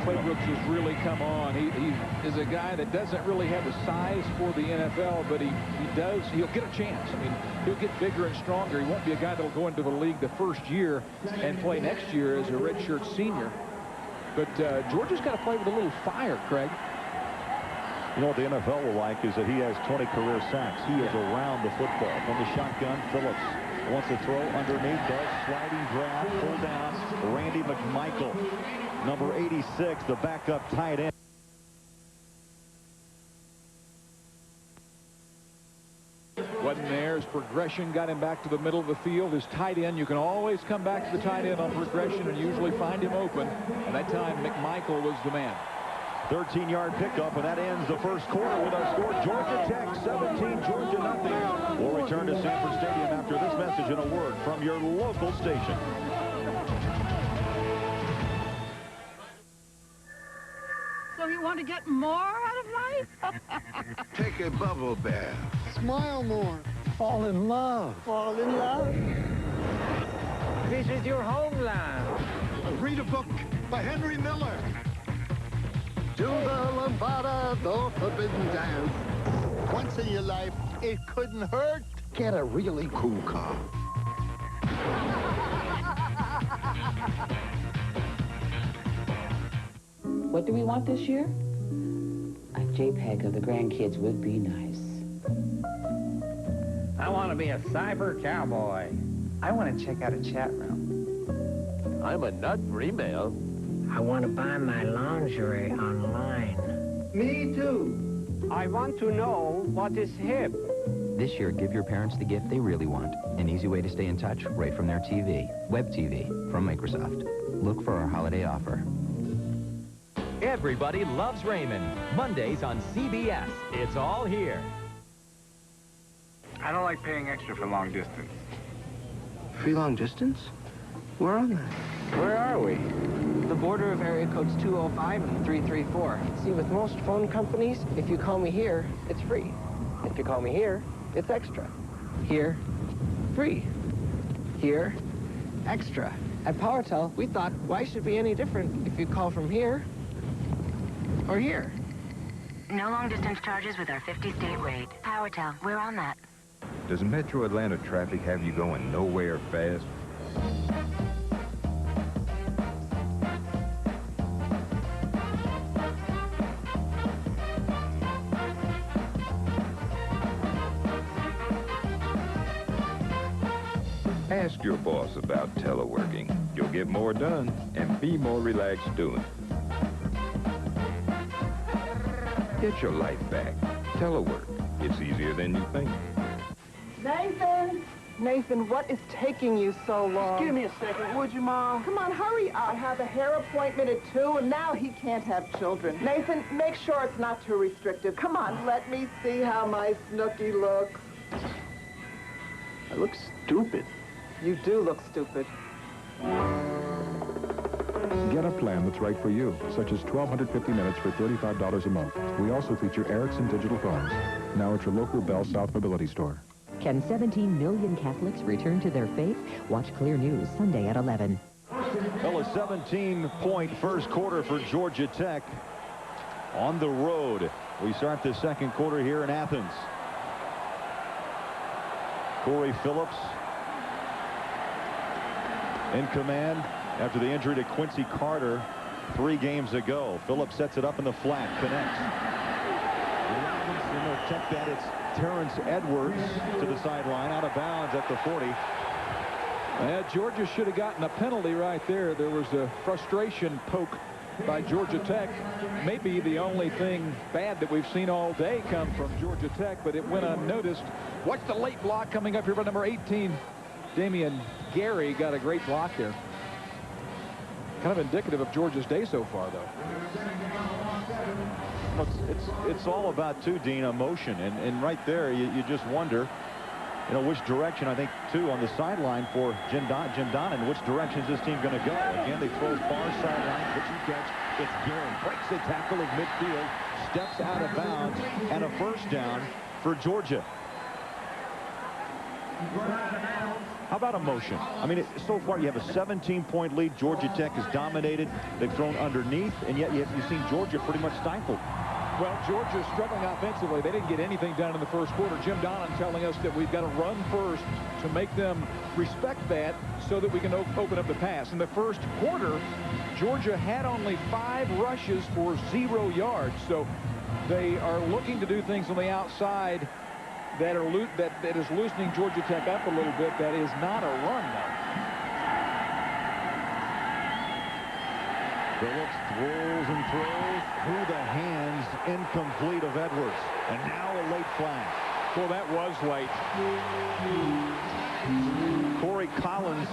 Clay Brooks has really come on. He is a guy that doesn't really have the size for the NFL, but he'll get a chance. I mean, he'll get bigger and stronger. He won't be a guy that'll go into the league the first year and play next year as a redshirt senior. But Georgia's got to play with a little fire, Craig. You know what the NFL will like is that he has 20 career sacks. He is around the football. From the shotgun, Phillips wants to throw underneath, does sliding grab, pull down. Randy McMichael, number 86, the backup tight end. Wasn't there. His progression got him back to the middle of the field. His tight end, you can always come back to the tight end on progression and usually find him open. And that time, McMichael was the man. 13-yard pickup, and that ends the first quarter with our score. Georgia Tech 17, Georgia nothing. We'll return to Sanford Stadium after this message and a word from your local station. So you want to get more out of life? Take a bubble bath. Smile more. Fall in love. Fall in love. Visit your homeland. Read a book by Henry Miller. Do the lambada, the forbidden dance. Once in your life, it couldn't hurt. Get a really cool car. What do we want this year? A JPEG of the grandkids would be nice. I want to be a cyber cowboy. I want to check out a chat room. I'm a nut for email. I want to buy my lingerie online. Me too. I want to know what is hip. This year, give your parents the gift they really want. An easy way to stay in touch right from their TV. Web TV from Microsoft. Look for our holiday offer. Everybody loves Raymond. Mondays on CBS. It's all here. I don't like paying extra for long distance. Free long distance? We're on that. Where are we? The border of area codes 205 and 334. See, with most phone companies, if you call me here, it's free. If you call me here, it's extra. Here, free. Here, extra. At PowerTel, we thought, why should it be any different if you call from here or here? No long-distance charges with our 50-state rate. PowerTel, we're on that. Does Metro Atlanta traffic have you going nowhere fast? Ask your boss about teleworking. You'll get more done and be more relaxed doing it. Get your life back. Telework. It's easier than you think. Nathan! Nathan, what is taking you so long? Just give me a second, would you, Mom? Come on, hurry up. I have a hair appointment at 2, and now he can't have children. Nathan, make sure it's not too restrictive. Come on, let me see how my Snooky looks. I look stupid. You do look stupid. Get a plan that's right for you, such as 1,250 minutes for $35 a month. We also feature Ericsson digital phones, now at your local Bell South Mobility store. Can 17 million Catholics return to their faith? Watch Clear News Sunday at 11. Well, a 17-point first quarter for Georgia Tech on the road. We start the second quarter here in Athens. Corey Phillips in command after the injury to Quincy Carter 3 games ago. Phillips sets it up in the flat, connects. And they'll check that. It's Terrence Edwards to the sideline, out of bounds at the 40. Georgia should have gotten a penalty right there. There was a frustration poke by Georgia Tech. Maybe the only thing bad that we've seen all day come from Georgia Tech, but it went unnoticed. Watch the late block coming up here by number 18. Damian Gary got a great block there. Kind of indicative of Georgia's day so far, though. It's all about, too, Dean, emotion. And right there, you just wonder, you know, which direction, I think, too, on the sideline for Jim Donnan, which direction is this team going to go? Again, they throw far sideline, pitching catch. It's Gary. Breaks the tackle of midfield, steps out of bounds, and a first down for Georgia. How about emotion? I mean, so far you have a 17-point lead. Georgia Tech has dominated. They've thrown underneath, and yet you've seen Georgia pretty much stifled. Well, Georgia's struggling offensively. They didn't get anything done in the first quarter. Jim Donnan telling us that we've got to run first to make them respect that so that we can open up the pass. In the first quarter, Georgia had only 5 rushes for 0 yards. So they are looking to do things on the outside that is loosening Georgia Tech up a little bit. That is not a run, though. Phillips throws and throws through the hands, incomplete of Edwards. And now a late flag. Well, that was late. Corey Collins.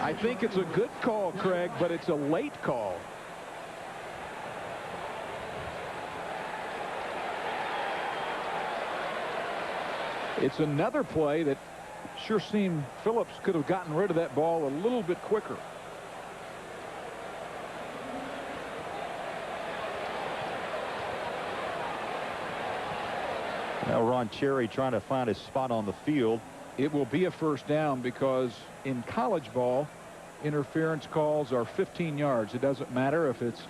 I think it's a good call, Craig, but it's a late call. It's another play that sure seemed Phillips could have gotten rid of that ball a little bit quicker. Now Ron Cherry trying to find his spot on the field. It will be a first down because in college ball, interference calls are 15 yards. It doesn't matter if it's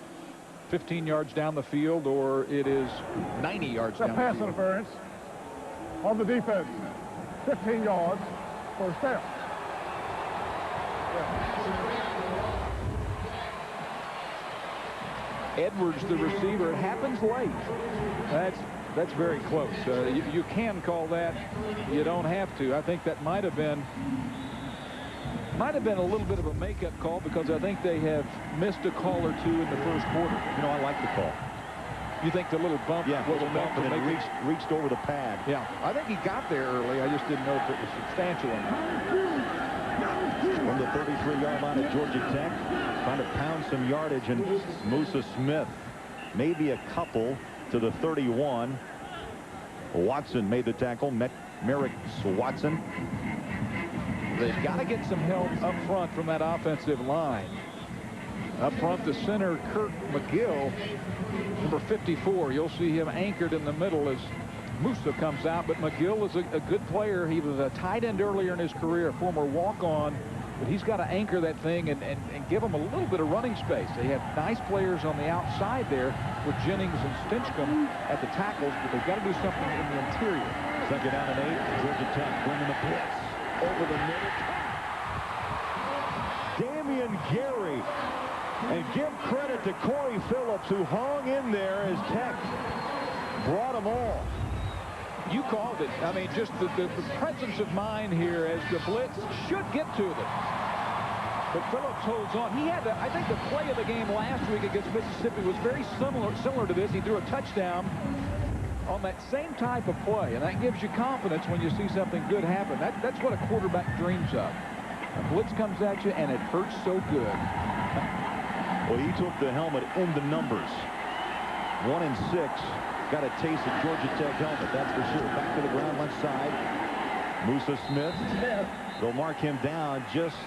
15 yards down the field or it is 90 yards down the field. Pass interference on the defense. 15 yards, first down. Edwards, the receiver. It happens late. That's very close. You can call that. You don't have to. I think that might have been a little bit of a makeup call because I think they have missed a call or two in the first quarter. You know, I like the call. You think the little bump? Yeah, little bump and then reached over the pad. Yeah, I think he got there early. I just didn't know if it was substantial or not. From the 33-yard line of Georgia Tech, trying to pound some yardage, and Musa Smith, maybe a couple to the 31. Watson made the tackle. Merrick Watson. They've got to get some help up front from that offensive line. Up front, the center, Kurt McGill, number 54. You'll see him anchored in the middle as Musa comes out. But McGill is a good player. He was a tight end earlier in his career, a former walk-on. But he's got to anchor that thing and give him a little bit of running space. They have nice players on the outside there with Jennings and Stinchcomb at the tackles, but they've got to do something in the interior. Second down and 8. Georgia Tech bringing the blitz over the middle. Damian Gary. And give credit to Corey Phillips, who hung in there as Tech brought them all. You called it. I mean, just the presence of mind here as the blitz should get to them. But Phillips holds on. He had, I think, the play of the game last week against Mississippi was very similar to this. He threw a touchdown on that same type of play, and that gives you confidence when you see something good happen. That's what a quarterback dreams of. A blitz comes at you, and it hurts so good. Well, he took the helmet in the numbers. 1 and 6. Got a taste of Georgia Tech helmet, that's for sure. Back to the ground, left side. Musa Smith. They'll mark him down just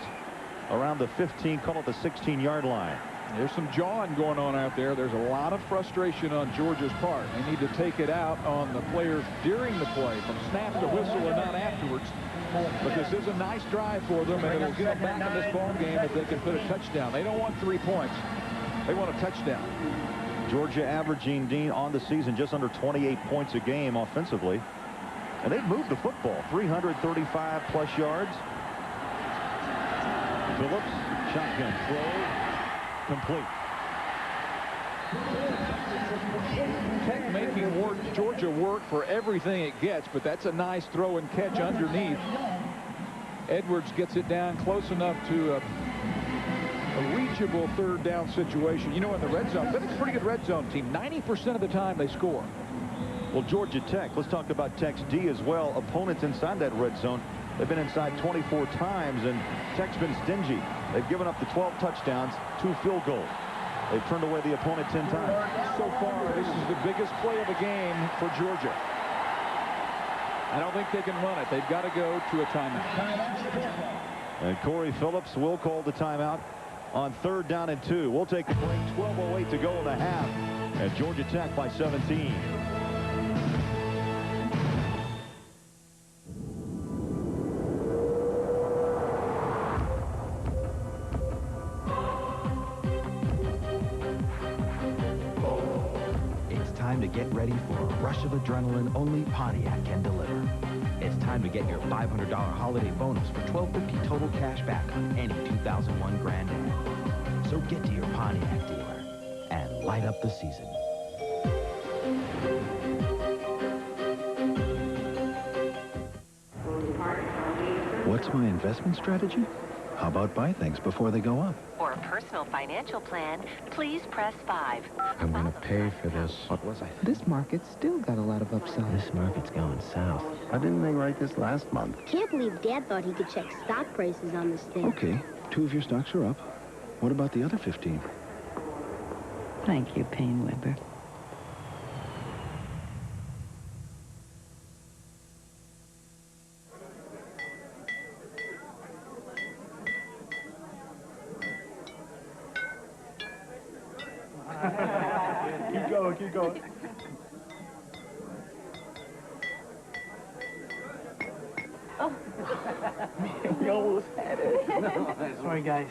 around the 15, call it the 16-yard line. There's some jawing going on out there. There's a lot of frustration on Georgia's part. They need to take it out on the players during the play, from snap to whistle and not afterwards. But this is a nice drive for them, and it'll get them back in this ball game if they can put a touchdown. They don't want 3 points. They want a touchdown. Georgia averaging, Dean, on the season just under 28 points a game offensively. And they've moved the football. 335-plus yards. Phillips, shotgun throw, complete. Tech making Georgia work for everything it gets, but that's a nice throw and catch underneath. Edwards gets it down close enough to a reachable third down situation. You know, in the red zone, but it's a pretty good red zone team. 90% of the time they score. Well, Georgia Tech, let's talk about Tech's D as well. Opponents inside that red zone, they've been inside 24 times, and Tech's been stingy. They've given up the 12 touchdowns, 2 field goals. They've turned away the opponent 10 times. So far, this is the biggest play of the game for Georgia. I don't think they can run it. They've got to go to a timeout. And Corey Phillips will call the timeout on 3rd down and 2. We'll take a break. 12:08 to go in the half. And Georgia Tech by 17. time to get ready for a rush of adrenaline only Pontiac can deliver. It's time to get your $500 holiday bonus for $1,250 total cash back on any 2001 Grand Am. So get to your Pontiac dealer and light up the season. What's my investment strategy? How about buy things before they go up? For a personal financial plan, please press 5. I'm gonna pay for this. What was I? This market's still got a lot of upside. This market's going south. Why didn't they write this last month? Can't believe Dad thought he could check stock prices on this thing. Okay, 2 of your stocks are up. What about the other 15? Thank you, Painewebber. Keep going. Oh. We almost had it. Sorry, guys.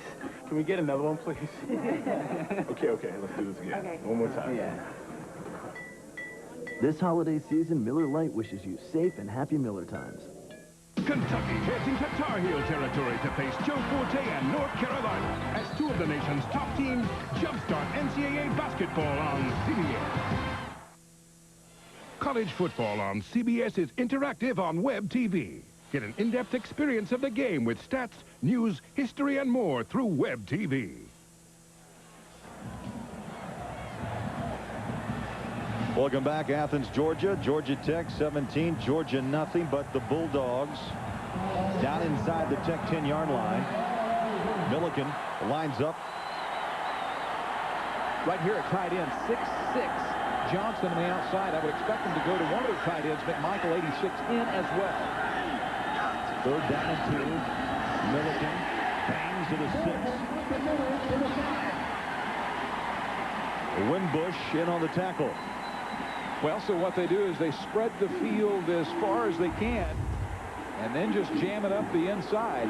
Can we get another one, please? Okay, let's do this again. Okay. One more time. Yeah. This holiday season, Miller Lite wishes you safe and happy Miller times. Kentucky heads into Tar Heel territory to face Joe Forte and North Carolina as two of the nation's top teams jumpstart NCAA basketball on CBS. College football on CBS is interactive on Web TV. Get an in-depth experience of the game with stats, news, history, and more through Web TV. Welcome back, Athens, Georgia. Georgia Tech 17, Georgia nothing, but the Bulldogs down inside the Tech 10-yard line. Milliken lines up. Right here at tight end, 6'6". Johnson on the outside. I would expect him to go to one of the tight ends. McMichael, 86, in as well. 3rd down and 2. Milliken bangs to the 6. Wimbush in on the tackle. Well, so what they do is they spread the field as far as they can and then just jam it up the inside.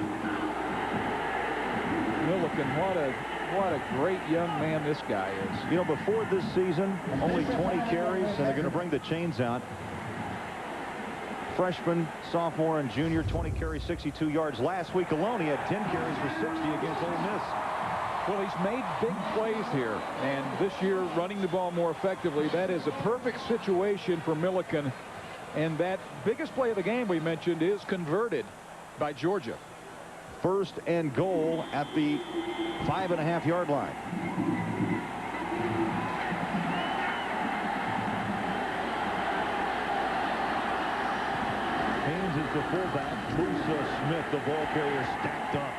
Milliken, what a great young man this guy is. You know, before this season, only 20 carries, and they're going to bring the chains out. Freshman, sophomore, and junior, 20 carries, 62 yards. Last week alone, he had 10 carries for 60 against Ole Miss. Well, he's made big plays here, and this year running the ball more effectively. That is a perfect situation for Milliken, and that biggest play of the game we mentioned is converted by Georgia. 1st and goal at the 5.5-yard line. Haynes is the fullback. Musa Smith, the ball carrier, stacked up.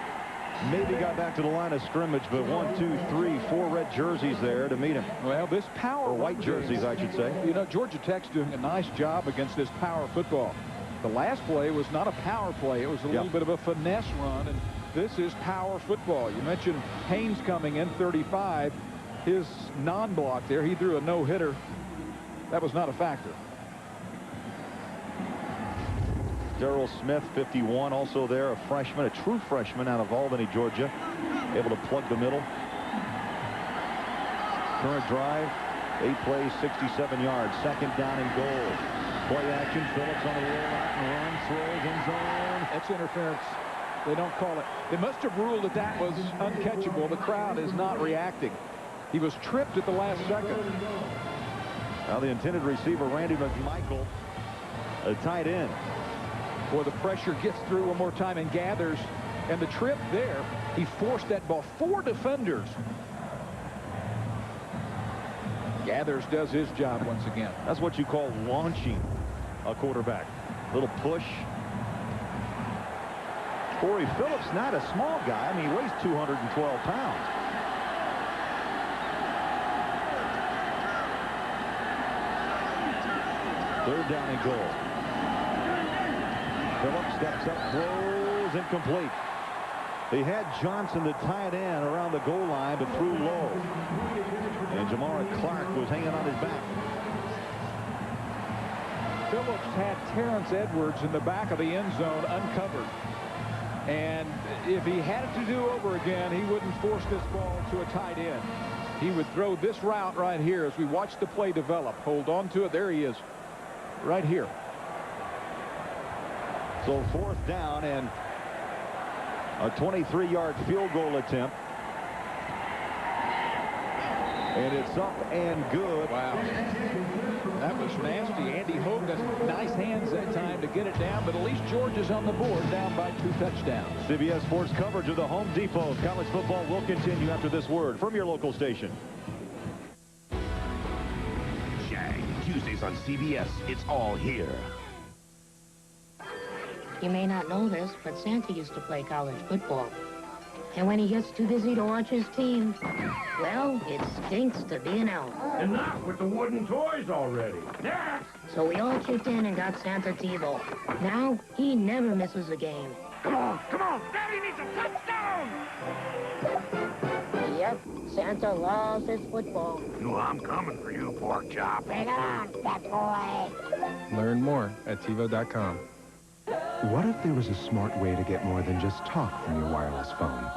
Maybe got back to the line of scrimmage, but 1, 2, 3, 4 red jerseys there to meet him. Well, this power... Or white jerseys, I should say. You know, Georgia Tech's doing a nice job against this power football. The last play was not a power play. It was a little bit of a finesse run, and this is power football. You mentioned Haynes coming in, 35. His non-block there, he threw a no-hitter. That was not a factor. Darrell Smith, 51, also there, a freshman, a true freshman out of Albany, Georgia, able to plug the middle. Current drive, 8 plays, 67 yards, 2nd down and goal. Play action, Phillips on the rollout and run, throws, end zone. That's interference. They don't call it. They must have ruled that that was uncatchable. The crowd is not reacting. He was tripped at the last second. Now the intended receiver, Randy McMichael, a tight end. Boy, the pressure gets through one more time and gathers. And the trip there, he forced that ball. 4 defenders. Gathers does his job once again. That's what you call launching a quarterback. Little push. Corey Phillips, not a small guy. I mean, he weighs 212 pounds. Third down and goal. Phillips steps up, throws, incomplete. They had Johnson, the tight end, around the goal line, but threw low. And Jamara Clark was hanging on his back. Phillips had Terrence Edwards in the back of the end zone uncovered. And if he had it to do over again, he wouldn't force this ball to a tight end. he would throw this route right here as we watch the play develop. Hold on to it. There he is, right here. So 4th down and a 23-yard field goal attempt. And it's up and good. Wow. That was nasty. Andy Hogue has nice hands that time to get it down, but at least Georgia's on the board, down by 2 touchdowns. CBS Sports coverage of the Home Depot college football will continue after this word from your local station. Jag, Tuesdays on CBS. It's all here. You may not know this, but Santa used to play college football. And when he gets too busy to watch his team, well, it stinks to be an elf. Enough with the wooden toys already. Next! So we all chipped in and got Santa TiVo. Now, he never misses a game. Come on, come on! Daddy needs a touchdown! Yep, Santa loves his football. You know I'm coming for you, pork chop. Bring it on, fat boy. Learn more at TiVo.com. What if there was a smart way to get more than just talk from your wireless phone?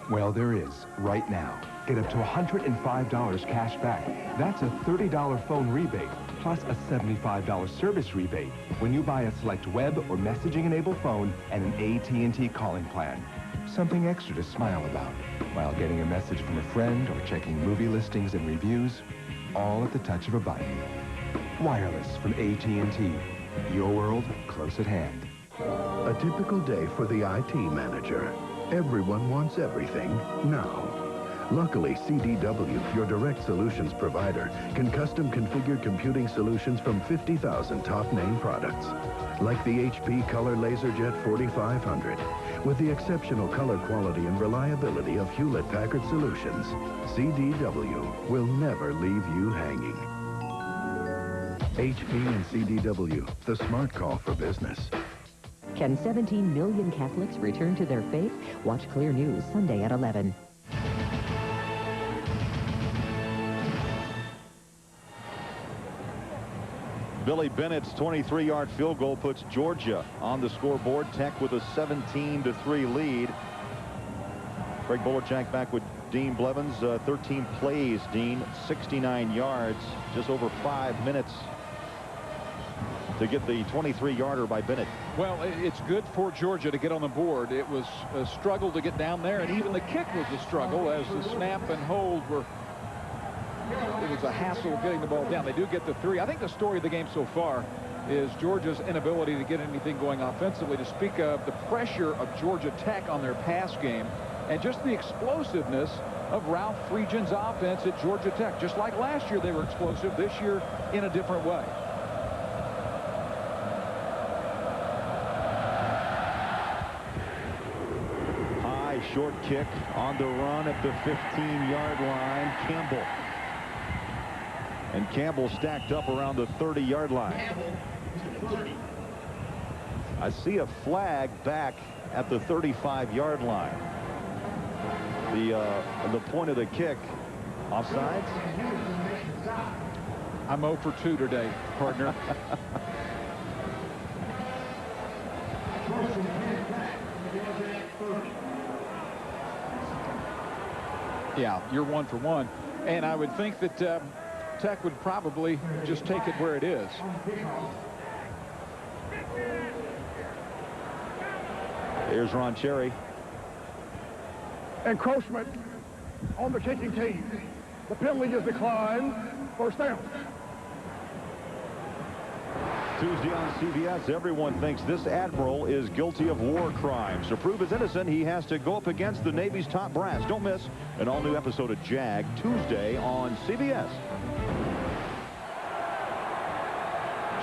Well, there is, right now. Get up to $105 cash back. That's a $30 phone rebate, plus a $75 service rebate when you buy a select web or messaging-enabled phone and an AT&T calling plan. Something extra to smile about while getting a message from a friend or checking movie listings and reviews, all at the touch of a button. Wireless from AT&T. Your world close at hand. A typical day for the IT manager. Everyone wants everything now. Luckily, CDW, your direct solutions provider, can custom configure computing solutions from 50,000 top-name products. Like the HP Color LaserJet 4500. With the exceptional color quality and reliability of Hewlett-Packard Solutions, CDW will never leave you hanging. HP and CDW, the smart call for business. Can 17 million Catholics return to their faith? Watch Clear News Sunday at 11. Billy Bennett's 23-yard field goal puts Georgia on the scoreboard. Tech with a 17-3 lead. Craig Bolerchak back with Dean Blevins. 13 plays, Dean, 69 yards, just over 5 minutes to get the 23-yarder by Bennett. Well, it's good for Georgia to get on the board. It was a struggle to get down there, and even the kick was a struggle as the snap and hold were... It was a hassle getting the ball down. They do get the 3. I think the story of the game so far is Georgia's inability to get anything going offensively, to speak of the pressure of Georgia Tech on their pass game and just the explosiveness of Ralph Friedgen's offense at Georgia Tech. Just like last year they were explosive, this year in a different way. High short kick on the run at the 15-yard line. Campbell. And Campbell stacked up around the 30-yard line. I see a flag back at the 35-yard line. The point of the kick, offsides? I'm 0 for 2 today, partner. Yeah, you're 1 for 1. And I would think that Tech would probably just take it where it is. Here's Ron Cherry. Encroachment on the kicking team. The penalty is declined. First down. Tuesday on CBS, everyone thinks this admiral is guilty of war crimes. To prove he's innocent, he has to go up against the Navy's top brass. Don't miss an all-new episode of Jag Tuesday on CBS.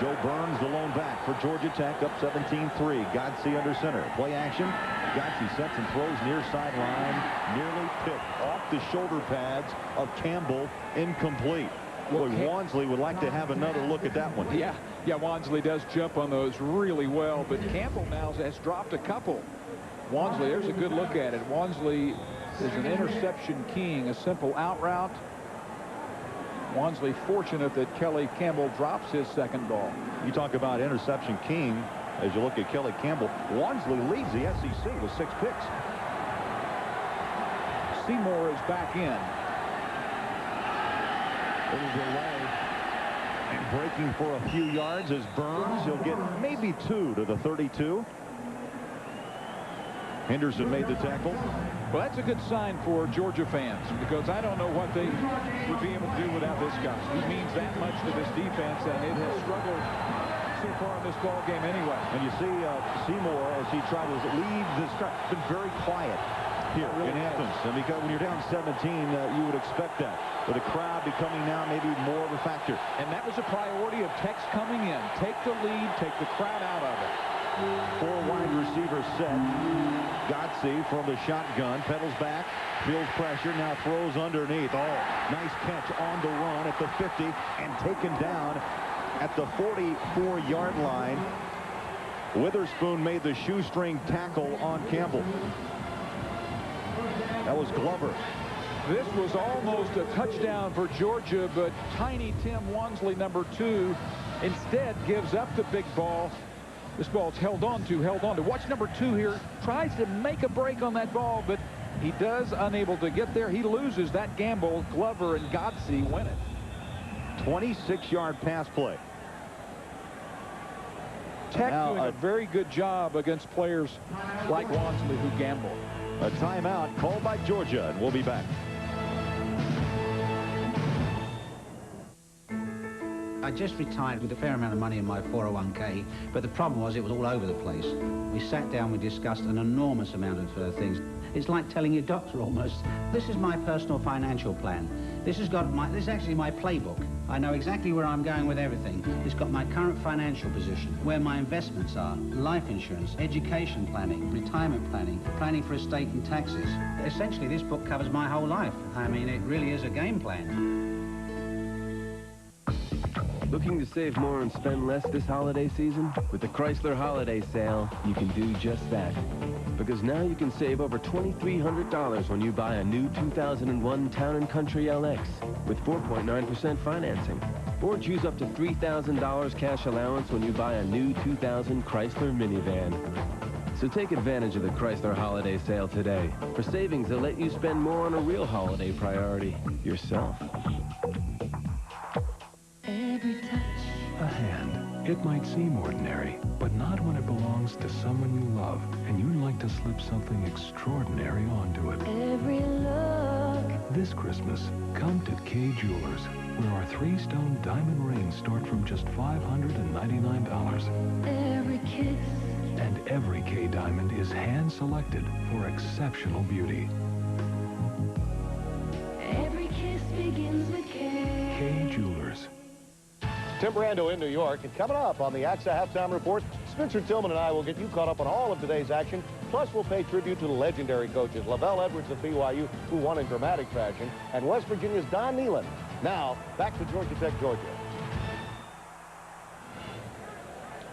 Joe Burns, the lone back for Georgia Tech, up 17-3. Godsey under center. Play action. Godsey sets and throws near sideline. Nearly picked off the shoulder pads of Campbell. Incomplete. Boy, Wansley would like to have another look at that one. Yeah, Wansley does jump on those really well, but Campbell now has dropped a couple. Wansley, there's a good look at it. Wansley is an interception king, a simple out route. Wansley fortunate that Kelly Campbell drops his second ball. You talk about interception king as you look at Kelly Campbell. Wansley leads the SEC with 6 picks. Seymour is back in. Little delay. And breaking for a few yards is Burns. He'll get maybe 2 to the 32. Henderson made the tackle. Well, that's a good sign for Georgia fans, because I don't know what they would be able to do without this guy. He means that much to this defense, and it has struggled so far in this ball game anyway. And you see Seymour, as he tried to lead this crowd, been very quiet here in Athens. And because when you're down 17, you would expect that. But the crowd becoming now maybe more of a factor. And that was a priority of Tech's coming in. Take the lead, take the crowd out of it. 4 wide receivers set. Godsey from the shotgun, pedals back, feels pressure, now throws underneath. Oh, nice catch on the run at the 50 and taken down at the 44-yard line. Witherspoon made the shoestring tackle on Campbell. That was Glover. This was almost a touchdown for Georgia, but tiny Tim Wansley, number 2, instead gives up the big ball. This ball's held on to. Watch number 2 here. Tries to make a break on that ball, but he does, unable to get there. He loses that gamble. Glover and Godsey win it. 26-yard pass play. Tech doing a very good job against players like Wansley who gamble. A timeout called by Georgia, and we'll be back. I just retired with a fair amount of money in my 401k, but the problem was it was all over the place. We sat down, we discussed an enormous amount of things. It's like telling your doctor almost. This is my personal financial plan. This is actually my playbook. I know exactly where I'm going with everything. It's got my current financial position, where my investments are, life insurance, education planning, retirement planning, planning for estate and taxes. Essentially, this book covers my whole life. I mean, it really is a game plan. Looking to save more and spend less this holiday season? With the Chrysler Holiday Sale, you can do just that. Because now you can save over $2,300 when you buy a new 2001 Town & Country LX with 4.9% financing. Or choose up to $3,000 cash allowance when you buy a new 2000 Chrysler minivan. So take advantage of the Chrysler Holiday Sale today for savings that let you spend more on a real holiday priority, yourself. A hand. It might seem ordinary, but not when it belongs to someone you love, and you'd like to slip something extraordinary onto it. Every look. This Christmas, come to Kay Jewelers, where our 3-stone diamond rings start from just $599. Every kiss. And every Kay diamond is hand-selected for exceptional beauty. Every kiss begins with Kay. Kay Jewelers. Tim Brando in New York, and coming up on the AXA Halftime Report, Spencer Tillman and I will get you caught up on all of today's action. Plus, we'll pay tribute to the legendary coaches, Lavelle Edwards of BYU, who won in dramatic fashion, and West Virginia's Don Nehlen. Now, back to Georgia Tech, Georgia.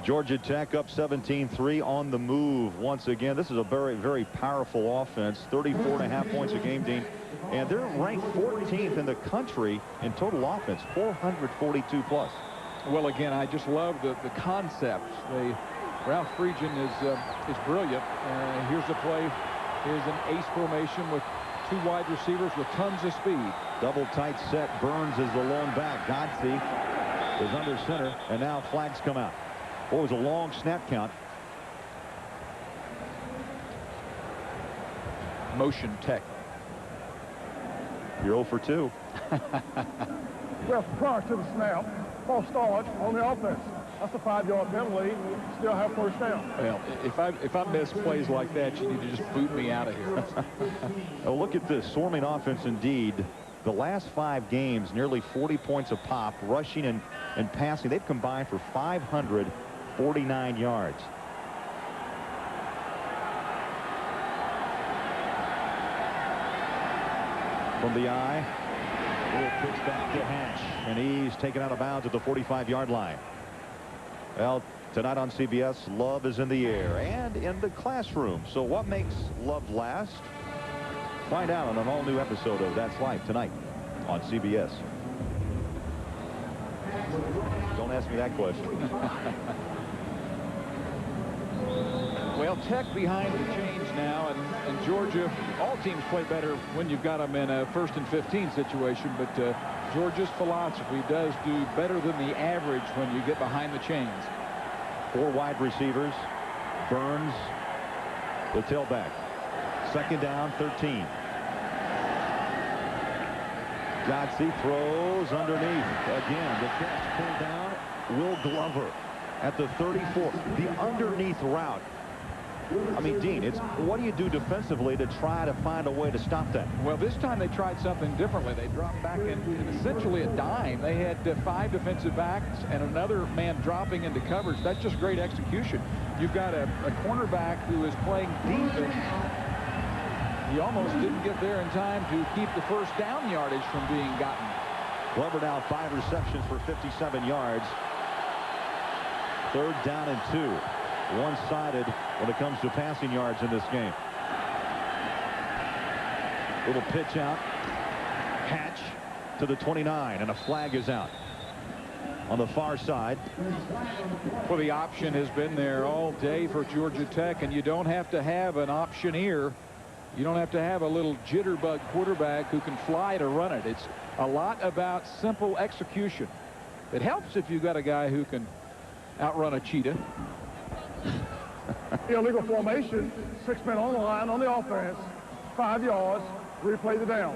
Georgia Tech up 17-3 on the move once again. This is a very, very powerful offense. 34.5 points a game, Dean. And they're ranked 14th in the country in total offense, 442 plus. Well, again, I just love the concepts. Ralph Friedgen is brilliant. Here's the play. Here's an ace formation with 2 wide receivers with tons of speed. Double tight set. Burns is the lone back. Godsey is under center, and now flags come out. What was a long snap count. Motion Tech. You're 0 for 2. Well, prior to the snap, false start on the offense. That's a 5-yard penalty. Still have first down. Well, if I miss plays like that, you need to just boot me out of here. Oh, look at this swarming offense indeed. The last 5 games, nearly 40 points a pop, rushing and passing. They've combined for 549 yards. From the eye, little pitch back to Hatch, and he's taken out of bounds at the 45-yard line. Well, tonight on CBS, love is in the air and in the classroom. So what makes love last? Find out on an all-new episode of That's Life tonight on CBS. Don't ask me that question. Well, Tech behind the chains now, and Georgia, all teams play better when you've got them in a 1st and 15 situation, but Georgia's philosophy does do better than the average when you get behind the chains. 4 wide receivers. Burns, the tailback. 2nd down, 13. Godsey throws underneath. Again, the catch pulled down. Will Glover at the 34. The underneath route. I mean, Dean, it's what do you do defensively to try to find a way to stop that? Well, this time they tried something differently. They dropped back in essentially a dime. They had 5 defensive backs and another man dropping into coverage. That's just great execution. You've got a cornerback who is playing defense. He almost didn't get there in time to keep the first down yardage from being gotten. Glover now 5 receptions for 57 yards. 3rd down and 2. One-sided when it comes to passing yards in this game. Little pitch out. Hatch to the 29, and a flag is out on the far side. Well, the option has been there all day for Georgia Tech, and you don't have to have an optioneer. You don't have to have a little jitterbug quarterback who can fly to run it. It's a lot about simple execution. It helps if you've got a guy who can outrun a cheetah. Illegal formation, 6 men on the line on the offense, 5 yards, replay the down.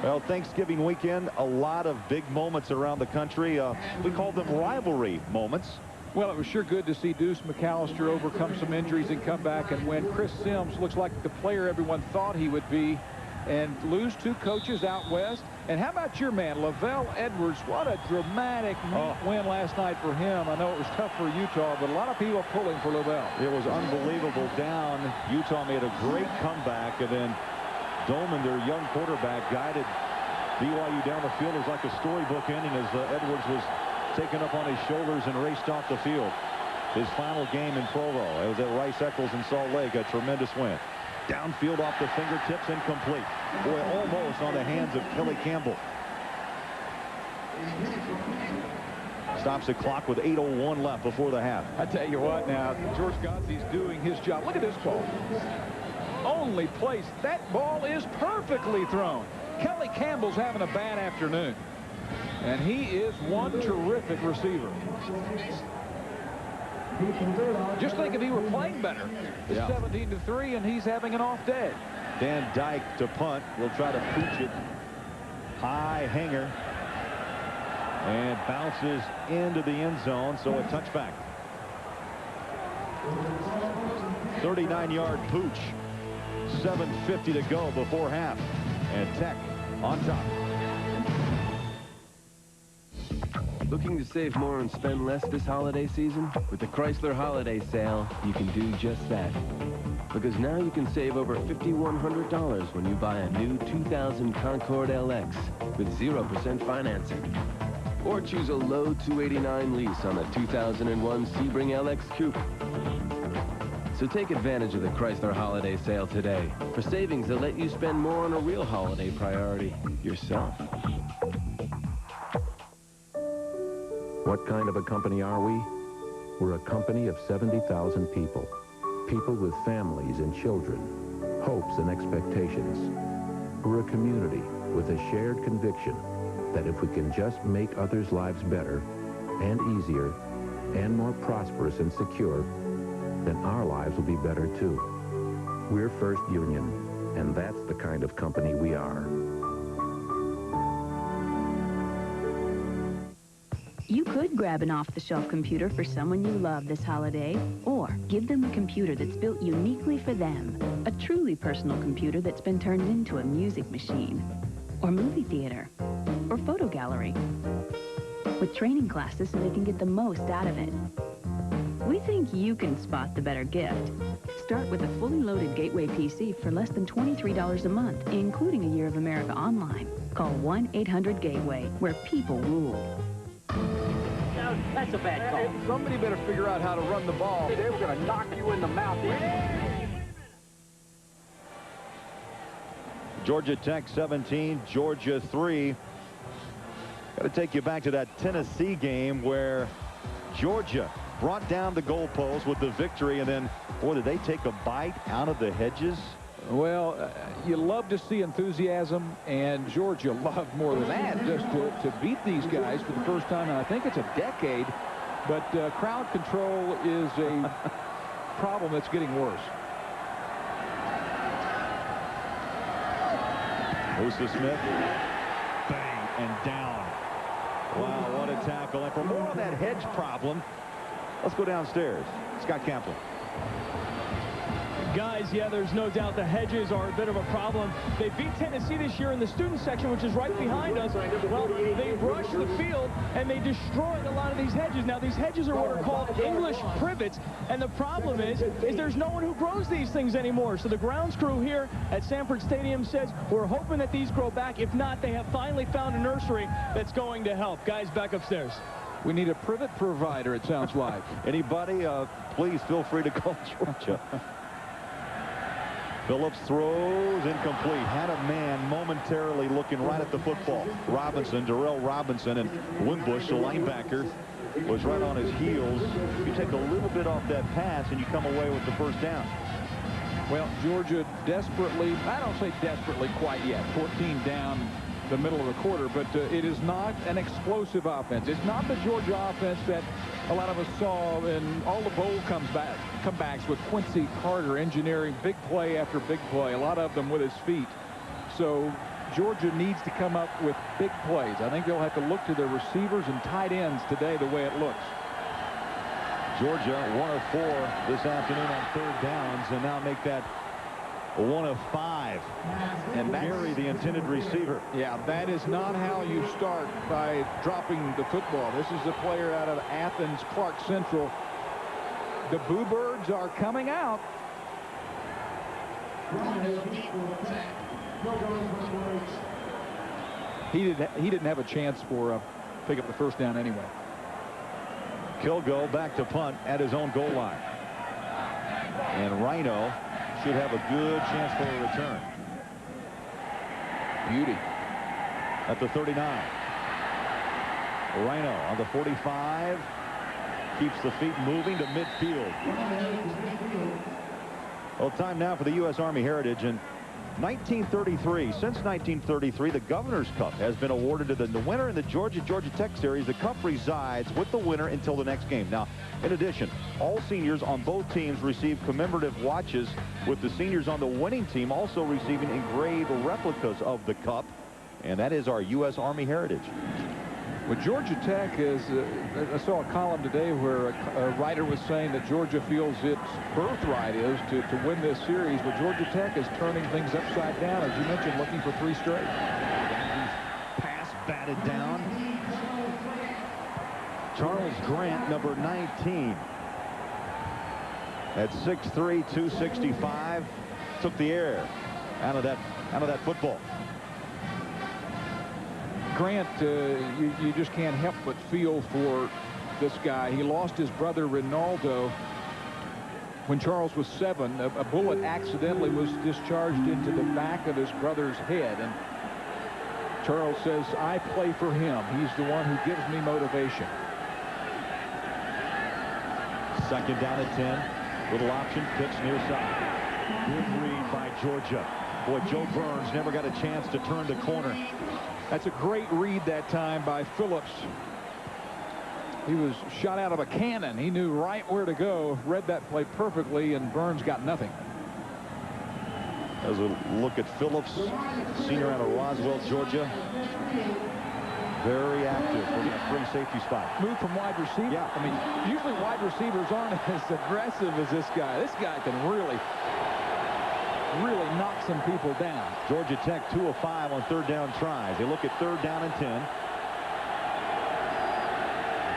Well, Thanksgiving weekend, a lot of big moments around the country. We call them rivalry moments. Well, it was sure good to see Deuce McAllister overcome some injuries and come back and win. Chris Sims looks like the player everyone thought he would be, and lose 2 coaches out west. And how about your man, Lavelle Edwards? What a dramatic win last night for him. I know it was tough for Utah, but a lot of people pulling for Lavelle. It was unbelievable down. Utah made a great comeback, and then Dolman, their young quarterback, guided BYU down the field. It was like a storybook ending as Edwards was taken up on his shoulders and raced off the field. His final game in Provo. It was at Rice Eccles in Salt Lake. A tremendous win. Downfield off the fingertips, incomplete. Boy, almost on the hands of Kelly Campbell. Stops the clock with 8:01 left before the half. I tell you what now, George Godsey's doing his job. Look at this ball. Only place. That ball is perfectly thrown. Kelly Campbell's having a bad afternoon. And he is one terrific receiver. Just think if he were playing better. It's 17-3, and he's having an off day. Dan Dyke to punt. Will try to pooch it. High hanger. And bounces into the end zone, so a touchback. 39-yard pooch. 7:50 to go before half. And Tech on top. Looking to save more and spend less this holiday season? With the Chrysler Holiday Sale, you can do just that. Because now you can save over $5,100 when you buy a new 2000 Concord LX with 0% financing. Or choose a low $289 lease on a 2001 Sebring LX Coupe. So take advantage of the Chrysler Holiday Sale today for savings that let you spend more on a real holiday priority, yourself. What kind of a company are we? We're a company of 70,000 people. People with families and children, hopes and expectations. We're a community with a shared conviction that if we can just make others' lives better and easier and more prosperous and secure, then our lives will be better too. We're First Union, and that's the kind of company we are. You could grab an off-the-shelf computer for someone you love this holiday, or give them a computer that's built uniquely for them. A truly personal computer that's been turned into a music machine, or movie theater, or photo gallery, with training classes so they can get the most out of it. We think you can spot the better gift. Start with a fully loaded Gateway PC for less than $23 a month, including a year of America Online. Call 1-800-GATEWAY, where people rule. That's a bad call. Somebody better figure out how to run the ball. They were going to knock you in the mouth. Georgia Tech 17, Georgia 3. Got to take you back to that Tennessee game where Georgia brought down the goalpost with the victory, and then, boy, did they take a bite out of the hedges. Well, you love to see enthusiasm, and Georgia loved more than that just to beat these guys for the first time in I think it's a decade. But crowd control is a problem that's getting worse. Musa Smith, bang, and down. Wow, what a tackle. And for more on that hedge problem, let's go downstairs. Scott Kaplan. Guys, yeah, there's no doubt the hedges are a bit of a problem. They beat Tennessee this year in the student section, which is right behind us. Well, they rushed the field, and they destroyed a lot of these hedges. Now, these hedges are what are called English privets, and the problem is there's no one who grows these things anymore. So the grounds crew here at Sanford Stadium says, we're hoping that these grow back. If not, they have finally found a nursery that's going to help. Guys, back upstairs. We need a privet provider, it sounds like. Anybody, please feel free to call Georgia. Phillips throws incomplete. Had a man momentarily looking right at the football. Robinson, Darrell Robinson, and Wimbush, the linebacker, was right on his heels. You take a little bit off that pass and you come away with the first down. Well, Georgia desperately, I don't say desperately quite yet, 14 down the middle of the quarter, but it is not an explosive offense. It's not the Georgia offense that a lot of us saw in all the bowl comebacks with Quincy Carter engineering big play after big play, a lot of them with his feet. So Georgia needs to come up with big plays. I think they'll have to look to their receivers and tight ends today the way it looks. Georgia 1 of 4 this afternoon on third downs, and now make that 1 of 5 and bury the intended receiver. Yeah, that is not how you start by dropping the football. This is a player out of Athens, Clark Central. The Boo Birds are coming out. He didn't have a chance for pick up the first down anyway. Kilgo back to punt at his own goal line. And Rhino should have a good chance for a return. Beauty. At the 39. Rhino on the 45. Keeps the feet moving to midfield. Well, time now for the U.S. Army Heritage. And 1933, since 1933, the Governor's Cup has been awarded to the winner in the Georgia Tech series. The cup resides with the winner until the next game. Now, in addition, all seniors on both teams receive commemorative watches, with the seniors on the winning team also receiving engraved replicas of the cup. And that is our U.S. Army Heritage. Well, Georgia Tech is, I saw a column today where a writer was saying that Georgia feels its birthright is to win this series, but Georgia Tech is turning things upside down, as you mentioned, looking for 3 straight. Pass batted down. Charles Grant, number 19. At 6'3", 265, took the air out of that football. Grant, you just can't help but feel for this guy. He lost his brother Ronaldo when Charles was 7. A bullet accidentally was discharged into the back of his brother's head, and Charles says, I play for him. He's the one who gives me motivation. Second down at 10. Little option, pitch near side. Good read by Georgia. Boy, Joe Burns never got a chance to turn the corner. That's a great read that time by Phillips. He was shot out of a cannon. He knew right where to go, read that play perfectly, and Burns got nothing. As a look at Phillips, senior out of Roswell, Georgia. Very active from that free safety spot. Move from wide receiver. Yeah. I mean, usually wide receivers aren't as aggressive as this guy. This guy can really knock some people down. Georgia Tech 2 of 5 on third down tries. They look at third down and 10.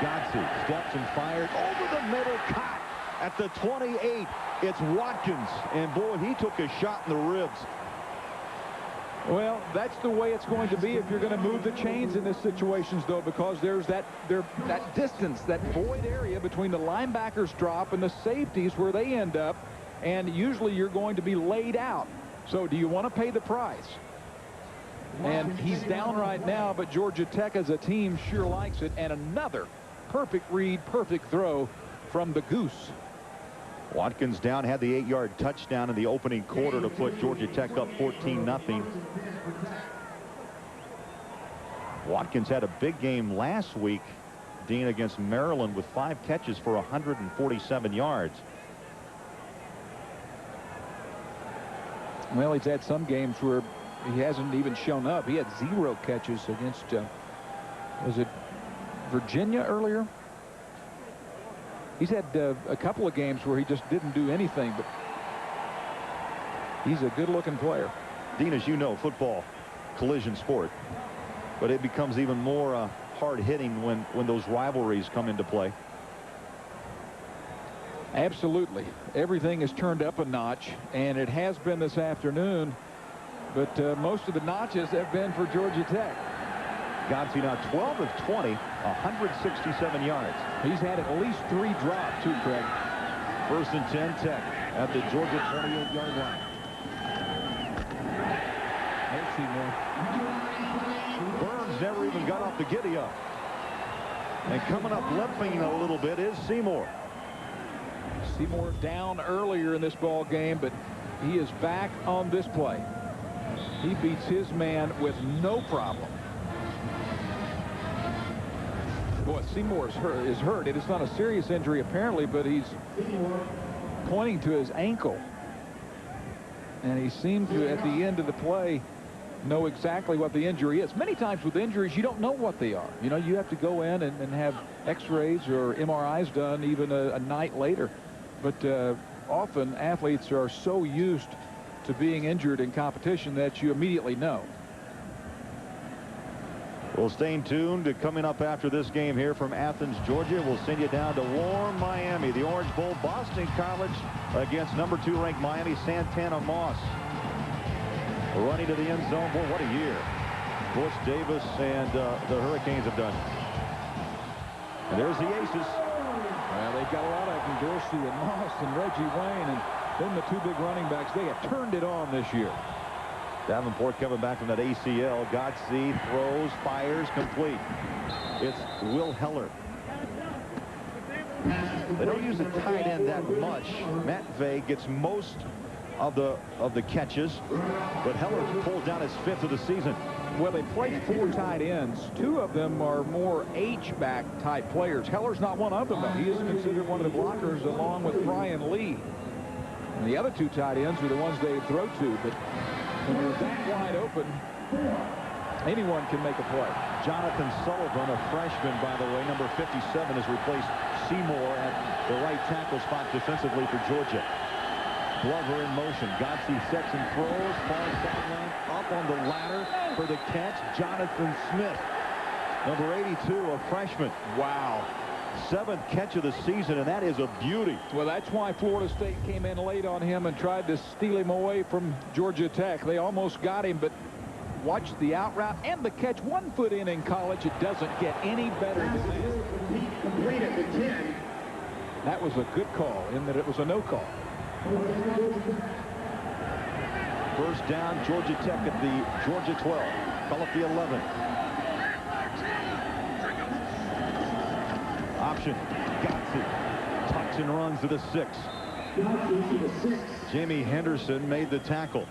Godsey steps and fires over the middle, caught at the 28. It's Watkins, and boy, he took a shot in the ribs. Well, that's the way it's going to be if you're going to move the chains in this situations, though, because there's that distance, that void area between the linebackers drop and the safeties where they end up, and usually you're going to be laid out. So do you want to pay the price? And he's down right now, but Georgia Tech as a team sure likes it. And another perfect read, perfect throw from the Goose. Watkins down, had the 8-yard touchdown in the opening quarter to put Georgia Tech up 14-0. Watkins had a big game last week, Dean, against Maryland with 5 catches for 147 yards. Well, he's had some games where he hasn't even shown up. He had 0 catches against, was it Virginia earlier? He's had a couple of games where he just didn't do anything, but he's a good-looking player. Dean, as you know, football, collision sport, but it becomes even more hard-hitting when those rivalries come into play. Absolutely. Everything is turned up a notch, and it has been this afternoon, but most of the notches have been for Georgia Tech. Godsey now 12 of 20, 167 yards. He's had at least 3 drops, too, Craig. 1st and 10 Tech at the Georgia 28-yard line. Burns never even got off the giddy-up. And coming up limping a little bit is Seymour. Seymour down earlier in this ball game, but he is back on this play. He beats his man with no problem. Boy, Seymour is hurt. It is not a serious injury apparently, but he's pointing to his ankle. And he seemed to, at the end of the play, know exactly what the injury is. Many times with injuries, you don't know what they are. You know, you have to go in and have x-rays or MRIs done even a night later. But often athletes are so used to being injured in competition that you immediately know. Well, stay tuned. Coming up after this game here from Athens, Georgia, we'll send you down to warm Miami. The Orange Bowl, Boston College against number 2 ranked Miami, Santana Moss. Running to the end zone. Boy, what a year Butch Davis and the Hurricanes have done. And there's the aces. Well, they've got a lot of them, Dorsey and Moss and Reggie Wayne, and then the 2 big running backs. They have turned it on this year. Davenport coming back from that ACL. Godsey throws, fires, complete. It's Will Heller. They don't use a tight end that much. Matt Vey gets most of the catches, but Heller pulls down his 5th of the season. Well, they play 4 tight ends. 2 of them are more H-back type players. Heller's not one of them, though. He is considered one of the blockers along with Brian Lee. And the other 2 tight ends are the ones they throw to, but when you're that wide open, anyone can make a play. Jonathan Sullivan, a freshman, by the way, number 57, has replaced Seymour at the right tackle spot defensively for Georgia. Glover in motion. Godsey sets and throws. Far sideline. Up on the ladder for the catch. Jonathan Smith, number 82, a freshman. Wow. 7th catch of the season, and that is a beauty. Well, that's why Florida State came in late on him and tried to steal him away from Georgia Tech. They almost got him, but watch the out route and the catch. 1 foot in college. It doesn't get any better than this. Complete at the 10. That was a good call in that it was a no call. First down, Georgia Tech at the Georgia 12. Call it the 11. Option. Godsey tucks and runs to the 6. Jamie Henderson made the tackle.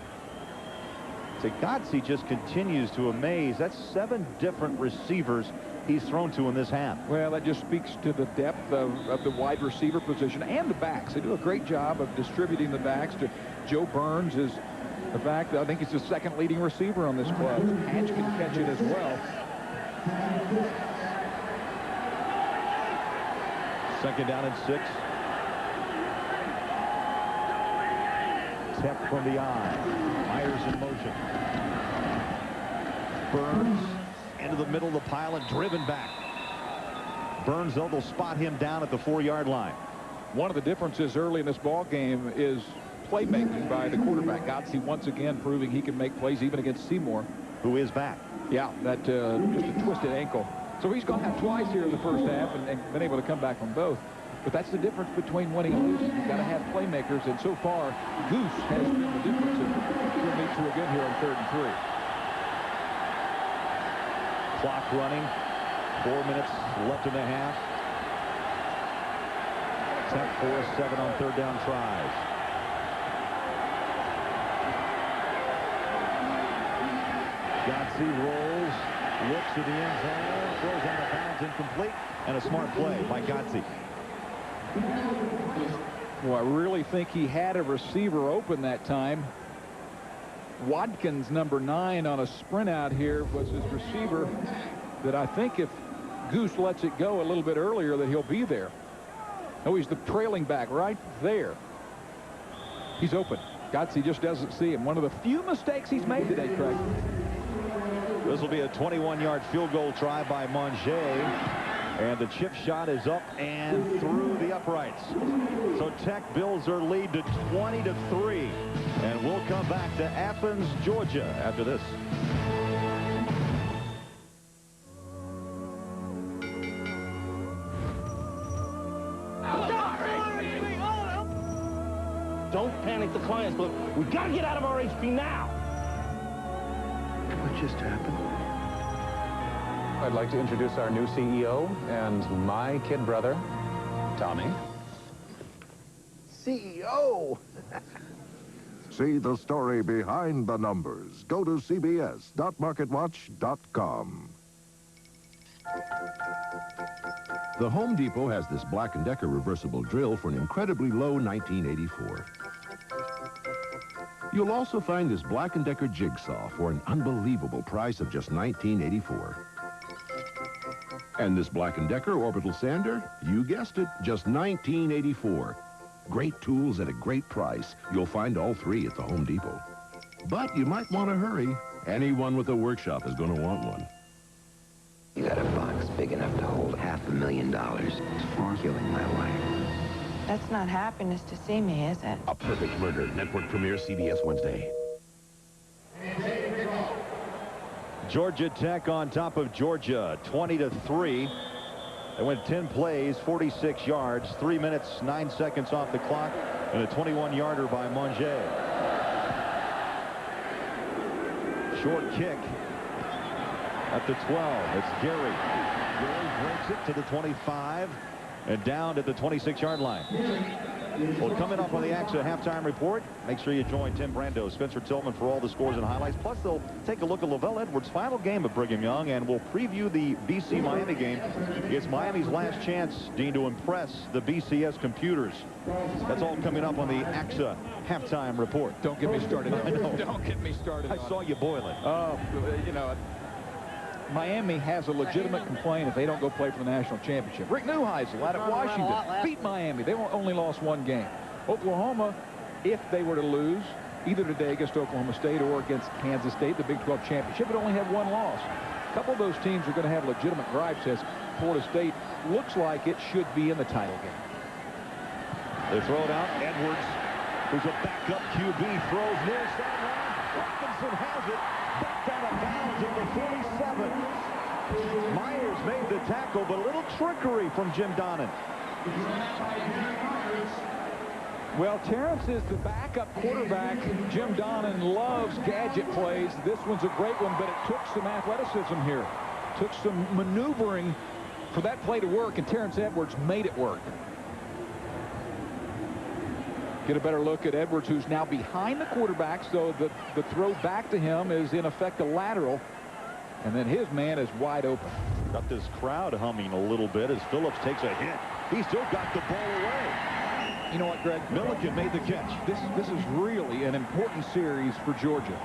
So Godsey just continues to amaze. That's 7 different receivers he's thrown to in this half. Well, that just speaks to the depth of the wide receiver position and the backs. They do a great job of distributing the backs. To Joe Burns is the back. I think he's the 2nd leading receiver on this club. Hatch can catch it as well. 2nd down and 6. Tech from the eye. Myers in motion. Burns into the middle of the pile and driven back. Burns, though, they'll spot him down at the 4-yard line. One of the differences early in this ball game is playmaking by the quarterback. Godsey once again proving he can make plays even against Seymour, who is back. Yeah, that just a twisted ankle. So he's gone out twice here in the first half and been able to come back from both. But that's the difference between winning and losing. You've got to have playmakers, and so far, Goose has been the difference. And he'll meet you again here on 3rd and 3. Clock running. 4 minutes left in the half. Tech forced 7 on third down tries. Godsey rolls, looks to the end zone, throws out of bounds, incomplete, and a smart play by Godsey. Well, I really think he had a receiver open that time. Watkins, number 9, on a sprint out here was his receiver that I think if Goose lets it go a little bit earlier that he'll be there. Oh, he's the trailing back right there. He's open. Godsey just doesn't see him. One of the few mistakes he's made today, Craig. This will be a 21-yard field goal try by Monge. And the chip shot is up and through the uprights. So Tech builds their lead to 20-3. And we'll come back to Athens, Georgia after this. Don't panic the clients, but we've got to get out of RHP now. What just happened? I'd like to introduce our new CEO and my kid brother, Tommy. CEO! See the story behind the numbers. Go to cbs.marketwatch.com. The Home Depot has this Black & Decker reversible drill for an incredibly low $19.84. You'll also find this Black & Decker jigsaw for an unbelievable price of just $19.84. And this Black & Decker orbital sander, you guessed it, just $19.84. Great tools at a great price. You'll find all three at the Home Depot. But you might want to hurry. Anyone with a workshop is going to want one. You got a box big enough to hold $500,000 for killing my wife. That's not happiness to see me, is it? A Perfect Murder, network premiere, CBS Wednesday. Georgia Tech on top of Georgia, 20-3. They went 10 plays, 46 yards, 3 minutes, 9 seconds off the clock, and a 21-yarder by Monge. Short kick at the 12. It's Gary. Gary breaks it to the 25 and down to the 26-yard line. Well, coming up on the AXA halftime report, make sure you join Tim Brando, Spencer Tillman for all the scores and highlights. Plus, they'll take a look at Lavelle Edwards' final game at Brigham Young, and we'll preview the BC-Miami game. It's Miami's last chance, Dean, to impress the BCS computers. That's all coming up on the AXA halftime report. Don't get me started. Don't get me started. I saw you boiling. Oh, you know, Miami has a legitimate complaint if they don't go play for the national championship. Rick Neuheisel out at Washington beat Miami. They only lost 1 game. Oklahoma, if they were to lose, either today against Oklahoma State or against Kansas State, the Big 12 championship, would only have 1 loss. A couple of those teams are going to have legitimate gripes, as Florida State looks like it should be in the title game. They throw it out. Edwards, who's a backup QB, throws near sideline. Robinson has it. Back out of bounds at the 47. Myers made the tackle, but a little trickery from Jim Donnan. Well, Terrence is the backup quarterback. Jim Donnan loves gadget plays. This one's a great one, but it took some athleticism here. Took some maneuvering for that play to work, and Terrence Edwards made it work. Get a better look at Edwards, who's now behind the quarterback, so the throw back to him is in effect a lateral, and then his man is wide open. Got this crowd humming a little bit as Phillips takes a hit. He still got the ball away. You know what, Greg? Milliken made the catch. This is really an important series for Georgia.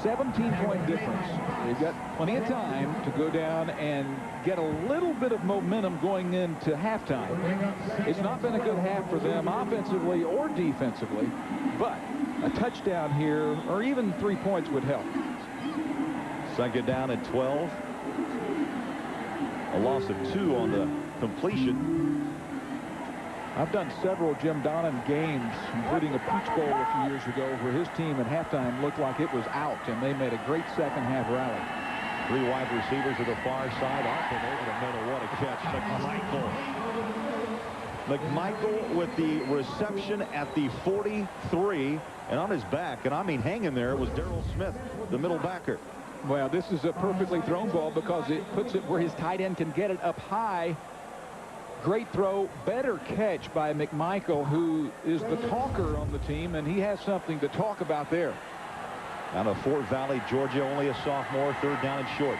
17-point difference. They've got plenty of time to go down and get a little bit of momentum going into halftime. It's not been a good half for them offensively or defensively, but a touchdown here or even 3 points would help. Second down and 12. A loss of 2 on the completion. I've done several Jim Donnan games, including a Peach Bowl a few years ago, where his team at halftime looked like it was out, and they made a great second half rally. 3 wide receivers to the far side, off and over the middle. What a catch. McMichael with the reception at the 43, and on his back, and I mean hanging there, was Darrell Smith, the middle backer. Well, this is a perfectly thrown ball because it puts it where his tight end can get it up high. Great throw, better catch by McMichael, who is the talker on the team, and he has something to talk about there. Out of Fort Valley, Georgia, only a sophomore, 3rd down and short.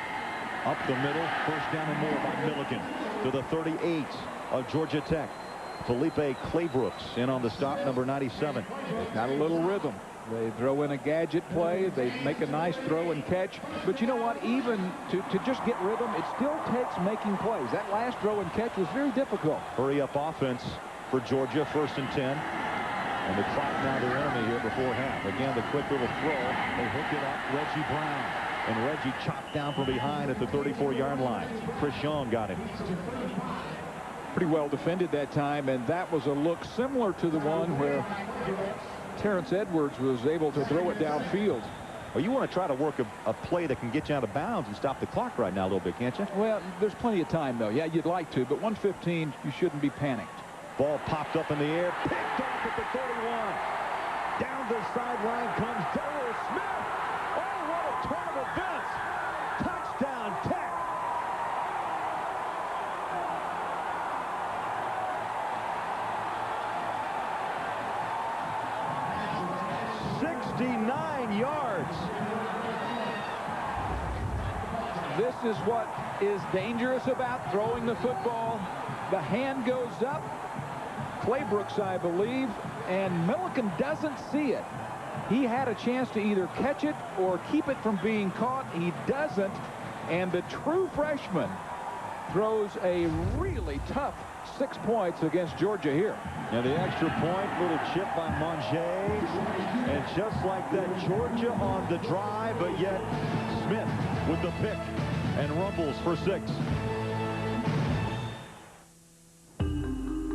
Up the middle, 1st down and more by Milliken to the 38 of Georgia Tech. Felipe Claybrooks in on the stop, number 97. They've got a little rhythm. They throw in a gadget play. They make a nice throw and catch. But you know what? Even to just get rhythm, it still takes making plays. That last throw and catch was very difficult. Hurry up offense for Georgia, 1st and 10. And the clock now their enemy here before half. Again, the quick little throw. They hook it up. Reggie Brown. And Reggie chopped down from behind at the 34-yard line. Chris Young got him. Pretty well defended that time, and that was a look similar to the one where Terrence Edwards was able to throw it downfield. Well, you want to try to work a play that can get you out of bounds and stop the clock right now a little bit, can't you? Well, there's plenty of time, though. Yeah, you'd like to, but 1:15, you shouldn't be panicked. Ball popped up in the air, picked off at the 31. Down the sideline comes Darrell Smith. Oh, what a turn of events. Touchdown, Tech. Yards. This is what is dangerous about throwing the football. The hand goes up. Claybrooks, I believe, and Milliken doesn't see it. He had a chance to either catch it or keep it from being caught. He doesn't, and the true freshman throws a really tough 6 points against Georgia here. And the extra point, little chip by Monjay. And just like that, Georgia on the drive, but yet Smith with the pick and rumbles for 6.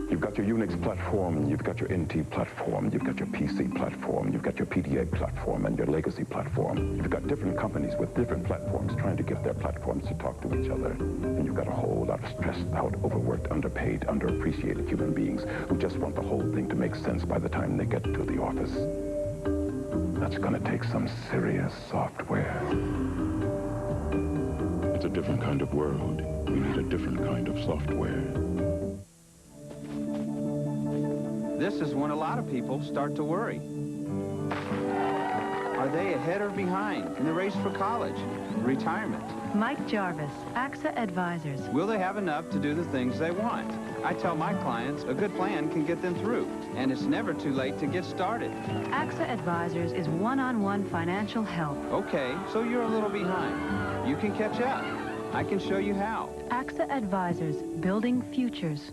You've got your Unix platform, you've got your NT platform, you've got your PC platform, you've got your PDA platform, and your legacy platform. You've got different companies with different platforms trying to get their platforms to talk to each other. And you've got a whole lot of stressed out, overworked, underpaid, underappreciated human beings who just want the whole thing to make sense by the time they get to the office. That's gonna take some serious software. It's a different kind of world. We need a different kind of software. This is when a lot of people start to worry. Are they ahead or behind in the race for college, retirement? Mike Jarvis, AXA Advisors. Will they have enough to do the things they want? I tell my clients a good plan can get them through, and it's never too late to get started. AXA Advisors is one-on-one financial help. Okay, so you're a little behind. You can catch up. I can show you how. AXA Advisors, building futures.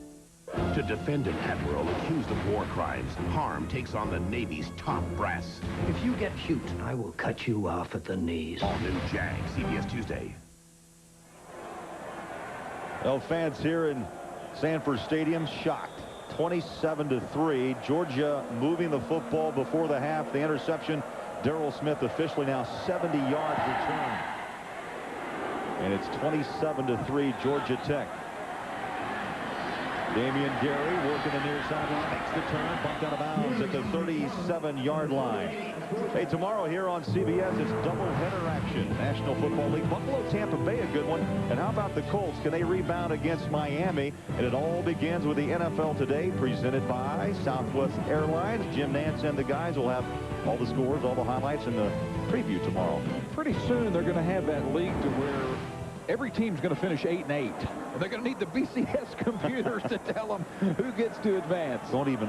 To defend an admiral accused of war crimes, Harm takes on the Navy's top brass. If you get cute, I will cut you off at the knees. All new Jag, CBS Tuesday. Well, fans here in Sanford Stadium shocked. 27-3. Georgia moving the football before the half. The interception. Darrell Smith officially now 70 yards return. And it's 27-3 Georgia Tech. Damian Gary working the near sideline, makes the turn, bumped out of bounds at the 37-yard line. Hey, tomorrow here on CBS, it's doubleheader action. National Football League, Buffalo, Tampa Bay, a good one. And how about the Colts? Can they rebound against Miami? And it all begins with the NFL Today, presented by Southwest Airlines. Jim Nantz and the guys will have all the scores, all the highlights, and the preview tomorrow. Pretty soon they're going to have that league to where every team's going to finish 8-8. They're going to need the BCS computers to tell them who gets to advance. Don't even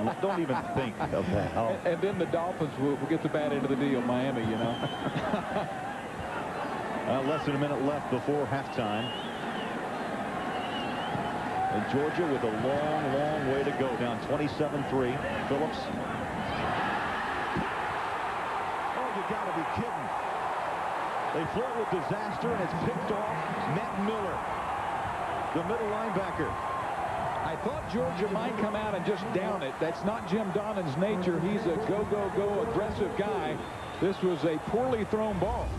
think of that. Oh. And then the Dolphins will get the bad end of the deal, Miami, you know. Less than a minute left before halftime. And Georgia with a long, long way to go. Down 27-3. Phillips. Oh, you got to be kidding. They flirt with disaster, and it's picked off Matt Miller, the middle linebacker. I thought Georgia might come out and just down it. That's not Jim Donnan's nature. He's a go, aggressive guy. This was a poorly thrown ball.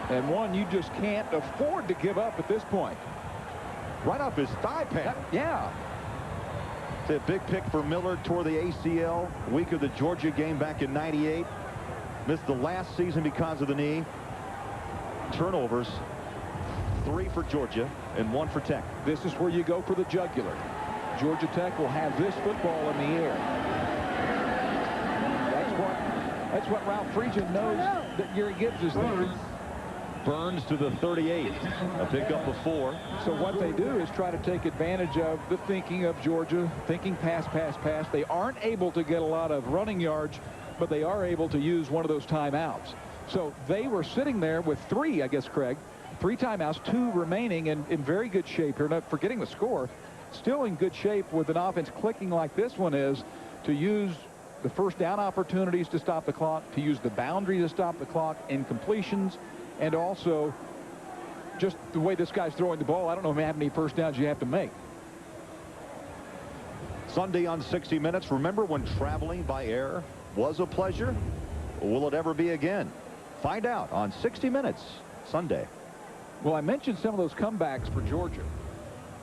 And one you just can't afford to give up at this point. Right off his thigh pad. Yeah. It's a big pick for Miller. Tore the ACL week of the Georgia game back in '98. Missed the last season because of the knee. Turnovers. 3 for Georgia and 1 for Tech. This is where you go for the jugular. Georgia Tech will have this football in the air. That's what Ralph Friedgen knows that Gary Gibbs is there. Burns to the 38, a pickup of 4. So what they do is try to take advantage of the thinking of Georgia, thinking pass, pass, pass. They aren't able to get a lot of running yards, but they are able to use one of those timeouts. So they were sitting there with 3, I guess, Craig, 3 timeouts, 2 remaining, and in very good shape here. Not forgetting the score, still in good shape with an offense clicking like this one is, to use the first down opportunities to stop the clock, to use the boundary to stop the clock, and completions. And also, just the way this guy's throwing the ball, I don't know how many first downs you have to make. Sunday on 60 Minutes. Remember when traveling by air was a pleasure? Will it ever be again? Find out on 60 Minutes Sunday. Well, I mentioned some of those comebacks for Georgia.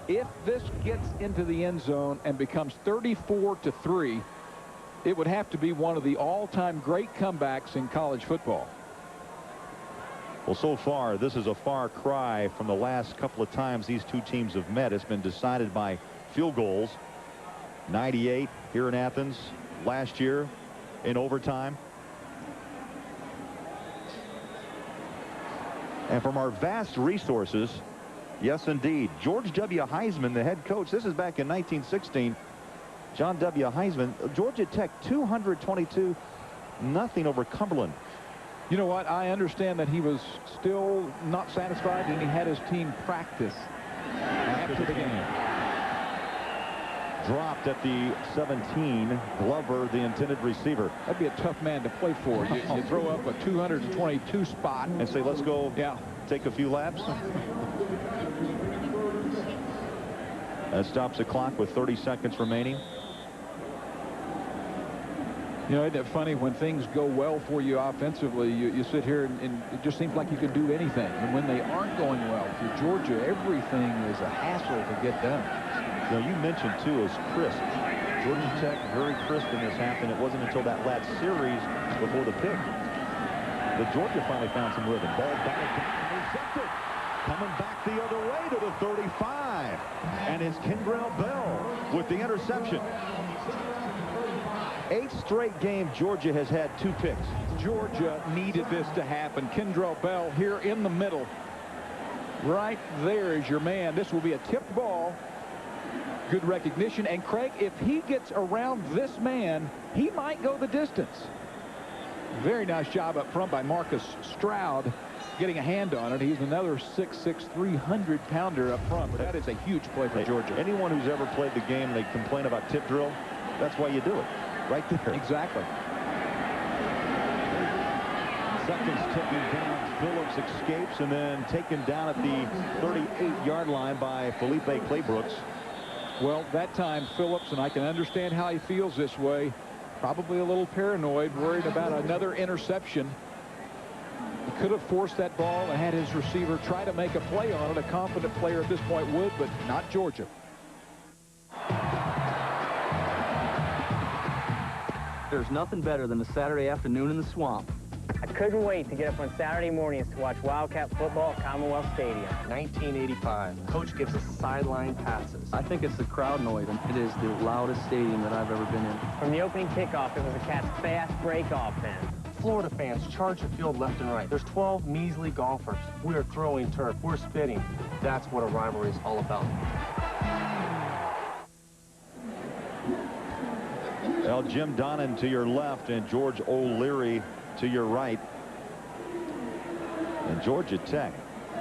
If this gets into the end zone and becomes 34-3, it would have to be one of the all-time great comebacks in college football. Well, so far, this is a far cry from the last couple of times these two teams have met. It's been decided by field goals. 98 here in Athens last year in overtime. And from our vast resources, yes, indeed, George W. Heisman, the head coach. This is back in 1916. John W. Heisman, Georgia Tech 222-0 over Cumberland. You know what? I understand that he was still not satisfied, and he had his team practice after the game. Dropped at the 17. Glover, the intended receiver. That'd be a tough man to play for. You throw up a 222 spot and say, let's go take a few laps. That stops the clock with 30 seconds remaining. You know, isn't it funny when things go well for you offensively, you sit here and it just seems like you can do anything. And when they aren't going well for Georgia, everything is a hassle to get done. You know, you mentioned, too, is crisp. Georgia Tech very crisp when this happened. It wasn't until that last series before the pick that Georgia finally found some rhythm. Ball batted back and intercepted. Coming back the other way to the 35. And it's Kendrell Bell with the interception. 8th straight game Georgia has had 2 picks. Georgia needed this to happen. Kendrell Bell here in the middle. Right there is your man. This will be a tipped ball. Good recognition. And Craig, if he gets around this man, he might go the distance. Very nice job up front by Marcus Stroud getting a hand on it. He's another 6'6", 300-pounder up front. But that is a huge play for Georgia. Anyone who's ever played the game, they complain about tip drill. That's why you do it. Right there. Exactly. Seconds ticking down. Phillips escapes and then taken down at the 38-yard line by Felipe Claybrooks. Well, that time Phillips, and I can understand how he feels this way, probably a little paranoid, worried about another interception. He could have forced that ball and had his receiver try to make a play on it. A confident player at this point would, but not Georgia. There's nothing better than a Saturday afternoon in the swamp. I couldn't wait to get up on Saturday mornings to watch Wildcat football at Commonwealth Stadium. 1985. Coach gives us sideline passes. I think it's the crowd noise. It is the loudest stadium that I've ever been in. From the opening kickoff, it was a Cat's fast break offense. Florida fans charge the field left and right. There's 12 measly golfers. We're throwing turf. We're spitting. That's what a rivalry is all about. Well, Jim Donnan to your left and George O'Leary to your right. And Georgia Tech,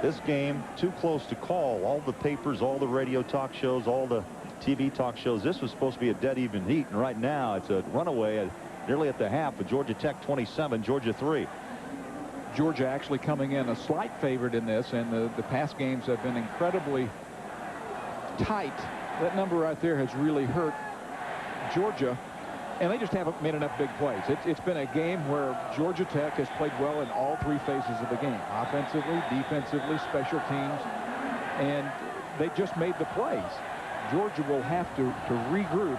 this game too close to call. All the papers, all the radio talk shows, all the TV talk shows. This was supposed to be a dead even heat, and right now it's a runaway nearly at the half with Georgia Tech 27, Georgia 3. Georgia actually coming in a slight favorite in this, and the past games have been incredibly tight. That number right there has really hurt Georgia. And they just haven't made enough big plays. It's been a game where Georgia Tech has played well in all 3 phases of the game. Offensively, defensively, special teams. And they just made the plays. Georgia will have to regroup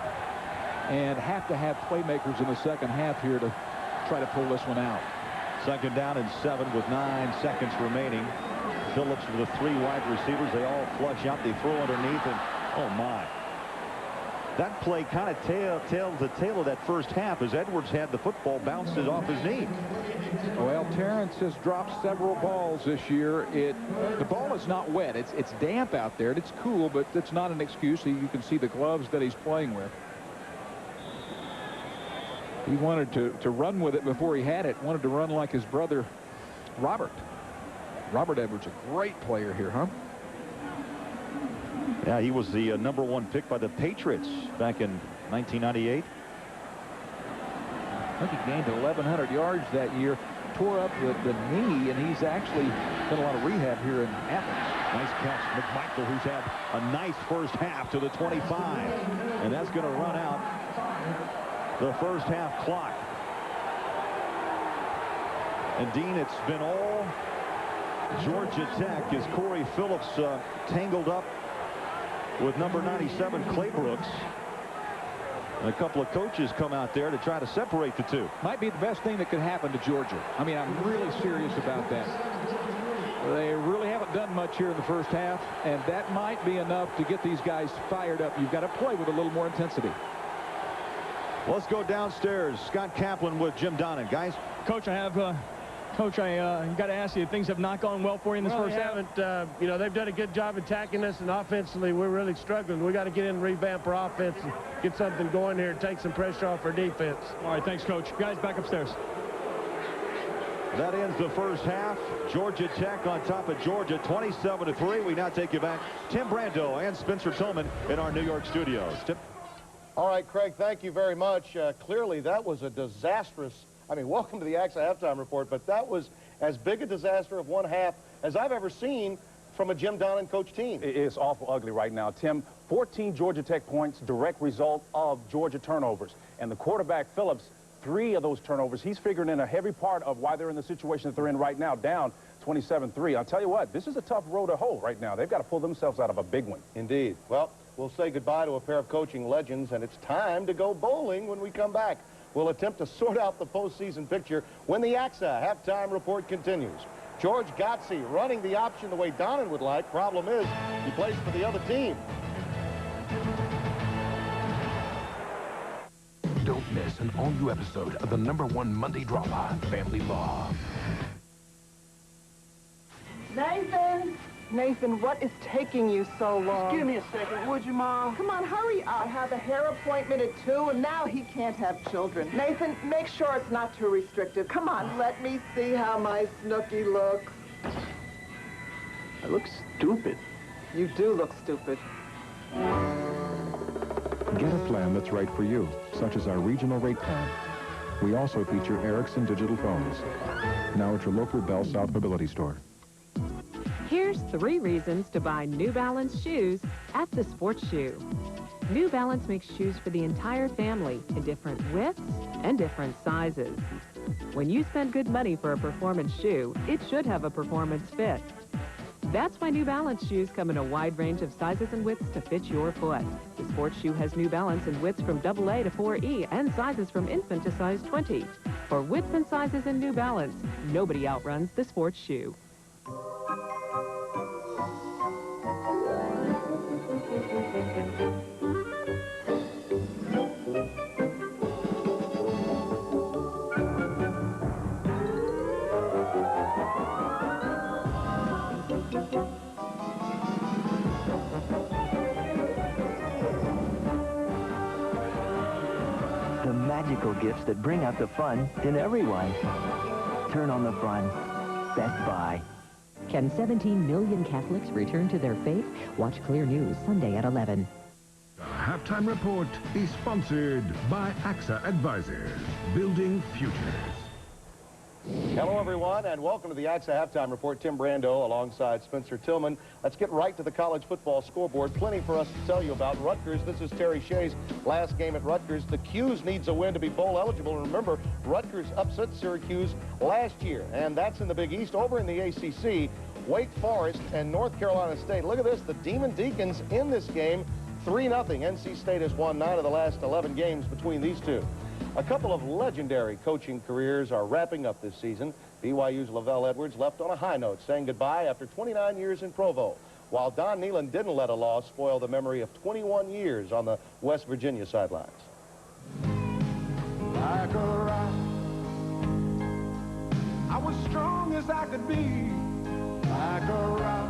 and have to have playmakers in the second half here to try to pull this one out. Second down and 7 with 9 seconds remaining. Phillips with the 3 wide receivers. They all flush out. They throw underneath, and oh my. That play kind of tails the tail of that first half as Edwards had the football bounces off his knee. Well, Terrence has dropped several balls this year. The ball is not wet. It's damp out there. It's cool, but it's not an excuse. You can see the gloves that he's playing with. He wanted to run with it before he had it. Wanted to run like his brother, Robert. Robert Edwards, a great player here, huh? Yeah, he was the #1 pick by the Patriots back in 1998. I think he gained 1,100 yards that year, tore up the knee, and he's actually done a lot of rehab here in Athens. Nice catch, McMichael, who's had a nice first half to the 25. And that's going to run out the first half clock. And Dean, it's been all Georgia Tech as Corey Phillips tangled up with number 97 Clay Brooks. And a couple of coaches come out there to try to separate the two. Might be the best thing that could happen to Georgia. I mean, I'm really serious about that. They really haven't done much here in the first half, and that might be enough to get these guys fired up. You've got to play with a little more intensity. Let's go downstairs. Scott Kaplan with Jim Donnan. Guys. Coach, Coach, I got to ask you, things have not gone well for you in this first half? You know, they've done a good job attacking us, and offensively, we're really struggling. We got to get in and revamp our offense and get something going here and take some pressure off our defense. All right, thanks, Coach. Guys, back upstairs. That ends the first half. Georgia Tech on top of Georgia, 27-3. We now take you back. Tim Brando and Spencer Tillman in our New York studios. Tim. All right, Craig, thank you very much. Clearly, that was a disastrous. I mean, welcome to the AXA Halftime Report, but that was as big a disaster of one half as I've ever seen from a Jim Donnan coach team. It is awful ugly right now, Tim. 14 Georgia Tech points, direct result of Georgia turnovers. And the quarterback, Phillips, 3 of those turnovers. He's figuring in a heavy part of why they're in the situation that they're in right now, down 27-3. I'll tell you what, this is a tough road to hoe right now. They've got to pull themselves out of a big one. Indeed. Well, we'll say goodbye to a pair of coaching legends, and it's time to go bowling when we come back. We'll attempt to sort out the postseason picture when the AXA Halftime Report continues. George Godsey running the option the way Donnan would like. Problem is, he plays for the other team. Don't miss an all-new episode of the #1 Monday drama, Family Law. Nathan! Nathan, what is taking you so long? Just give me a second, would you, Mom? Come on, hurry up. I have a hair appointment at 2, and now he can't have children. Nathan, make sure it's not too restrictive. Come on, let me see how my Snooky looks. I look stupid. You do look stupid. Get a plan that's right for you, such as our regional rate plan. We also feature Ericsson digital phones. Now at your local Bell South Mobility store. Here's 3 reasons to buy New Balance shoes at the Sports Shoe. New Balance makes shoes for the entire family in different widths and different sizes. When you spend good money for a performance shoe, it should have a performance fit. That's why New Balance shoes come in a wide range of sizes and widths to fit your foot. The Sports Shoe has New Balance in widths from AA to 4E and sizes from infant to size 20. For widths and sizes in New Balance, nobody outruns the Sports Shoe. The magical gifts that bring out the fun in everyone. Turn on the fun. Best Buy. Can 17 million Catholics return to their faith? Watch Clear News Sunday at 11. The Halftime Report is sponsored by AXA Advisors, building futures. Hello, everyone, and welcome to the AXA Halftime Report. Tim Brando alongside Spencer Tillman. Let's get right to the college football scoreboard. Plenty for us to tell you about. Rutgers, this is Terry Shea's last game at Rutgers. The 'Cuse needs a win to be bowl eligible. And remember, Rutgers upset Syracuse last year, and that's in the Big East. Over in the ACC, Wake Forest and North Carolina State. Look at this, the Demon Deacons in this game, 3-0. NC State has won 9 of the last 11 games between these two. A couple of legendary coaching careers are wrapping up this season. BYU's Lavelle Edwards left on a high note, saying goodbye after 29 years in Provo, while Don Nehlen didn't let a loss spoil the memory of 21 years on the West Virginia sidelines. Like a rock, I was strong as I could be. Like a rock,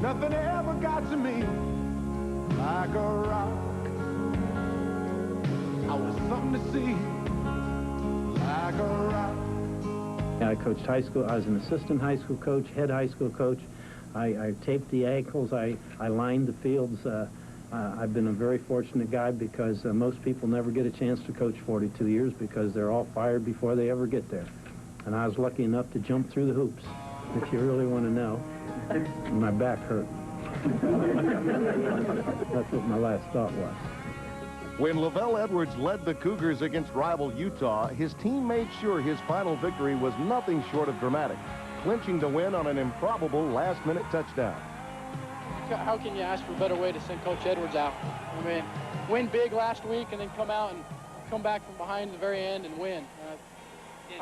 nothing ever got to me. Like a rock, I was something to see. Like a rock. I coached high school. I was an assistant high school coach, head high school coach. I taped the ankles. I lined the fields. I've been a very fortunate guy because most people never get a chance to coach 42 years because they're all fired before they ever get there. And I was lucky enough to jump through the hoops, if you really want to know. My back hurt. That's what my last thought was. When Lavelle Edwards led the Cougars against rival Utah, his team made sure his final victory was nothing short of dramatic, clinching the win on an improbable last-minute touchdown. How can you ask for a better way to send Coach Edwards out? I mean, win big last week and then come out and come back from behind the very end and win.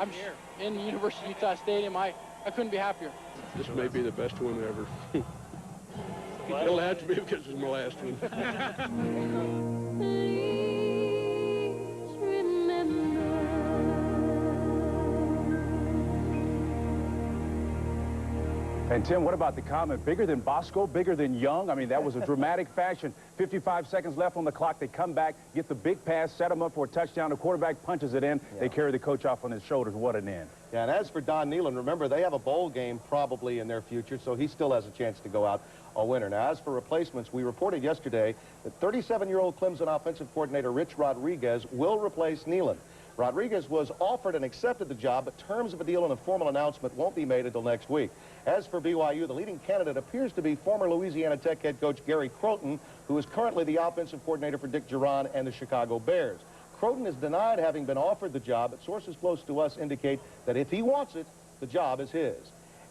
I'm here in the University of Utah Stadium. I couldn't be happier. This may be the best win ever. It'll have to be because it's my last one. And Tim, what about the comment? Bigger than Bosco, bigger than Young? I mean, that was a dramatic fashion. 55 seconds left on the clock. They come back, get the big pass, set them up for a touchdown. The quarterback punches it in. Yeah. They carry the coach off on his shoulders. What an end. Yeah, and as for Don Nehlen, remember, they have a bowl game probably in their future, so he still has a chance to go out a winner. Now, as for replacements, we reported yesterday that 37-year-old Clemson offensive coordinator Rich Rodriguez will replace Nehlen. Rodriguez was offered and accepted the job, but terms of a deal and a formal announcement won't be made until next week. As for BYU, the leading candidate appears to be former Louisiana Tech head coach Gary Crowton, who is currently the offensive coordinator for Dick Duran and the Chicago Bears. Crowton has denied having been offered the job, but sources close to us indicate that if he wants it, the job is his.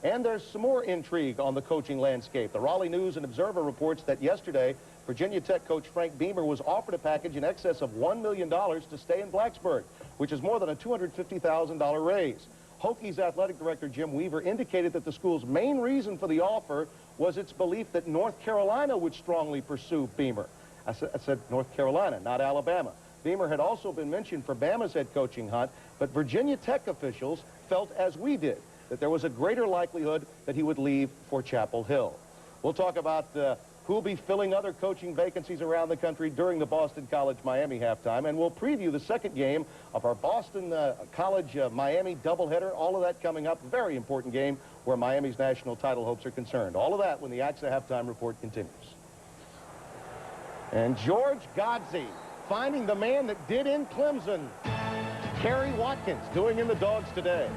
And there's some more intrigue on the coaching landscape. The Raleigh News and Observer reports that yesterday, Virginia Tech coach Frank Beamer was offered a package in excess of $1 million to stay in Blacksburg, which is more than a $250,000 raise. Hokies athletic director Jim Weaver indicated that the school's main reason for the offer was its belief that North Carolina would strongly pursue Beamer. I said North Carolina, not Alabama. Beamer had also been mentioned for Bama's head coaching hunt, but Virginia Tech officials felt, as we did, that there was a greater likelihood that he would leave for Chapel Hill. We'll talk about who'll be filling other coaching vacancies around the country during the Boston College-Miami halftime, and we'll preview the second game of our Boston College-Miami doubleheader. All of that coming up. Very important game where Miami's national title hopes are concerned. All of that when the AXA halftime report continues. And George Godsey finding the man that did in Clemson. Kerry Watkins doing in the Dogs today.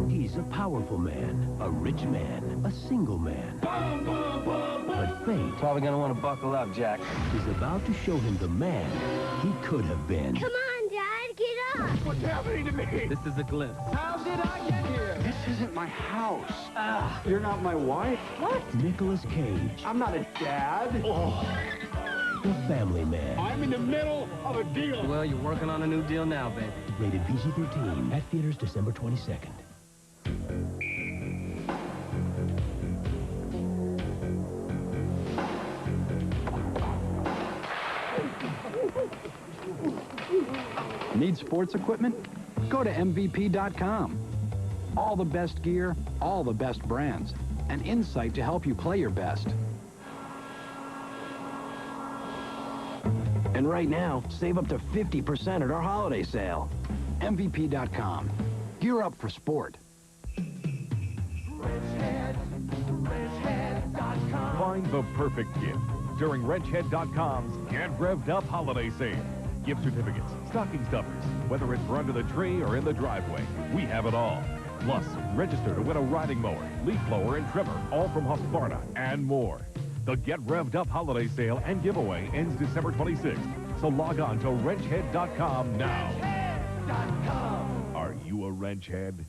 He's a powerful man, a rich man, a single man. But fate... Probably gonna want to buckle up, Jack. ...is about to show him the man he could have been. Come on, Dad, get up! What's happening to me? This is a glimpse. How did I get here? This isn't my house. You're not my wife? What? Nicolas Cage. I'm not a dad. Oh. The Family Man. I'm in the middle of a deal. Well, you're working on a new deal now, baby. Rated PG-13. At theaters December 22nd. Need sports equipment? Go to MVP.com. All the best gear, all the best brands, and insight to help you play your best. And right now, save up to 50% at our holiday sale. MVP.com. Gear up for sport. Find the perfect gift during WrenchHead.com's Get Revved Up holiday sale. Gift certificates, stocking stuffers, whether it's for under the tree or in the driveway, we have it all. Plus, register to win a riding mower, leaf blower, and trimmer, all from Husqvarna, and more. The Get Revved Up holiday sale and giveaway ends December 26th, so log on to WrenchHead.com now. WrenchHead.com. Are you a wrench head?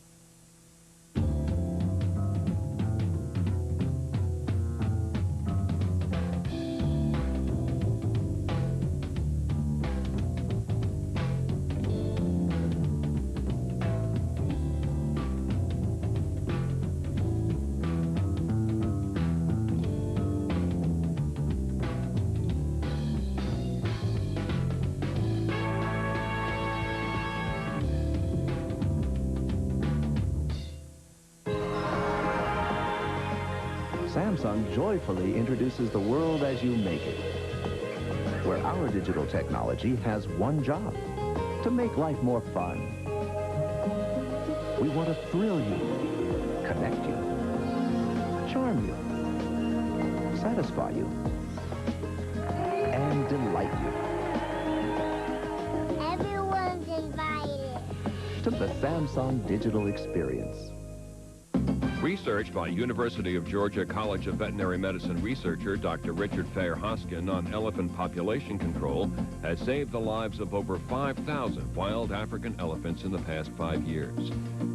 Samsung joyfully introduces the world as you make it, where our digital technology has one job: to make life more fun. We want to thrill you, connect you, charm you, satisfy you, and delight you. Everyone's invited To the Samsung Digital Experience. Research by University of Georgia College of Veterinary Medicine researcher Dr. Richard Fair Hoskin on elephant population control has saved the lives of over 5,000 wild African elephants in the past 5 years.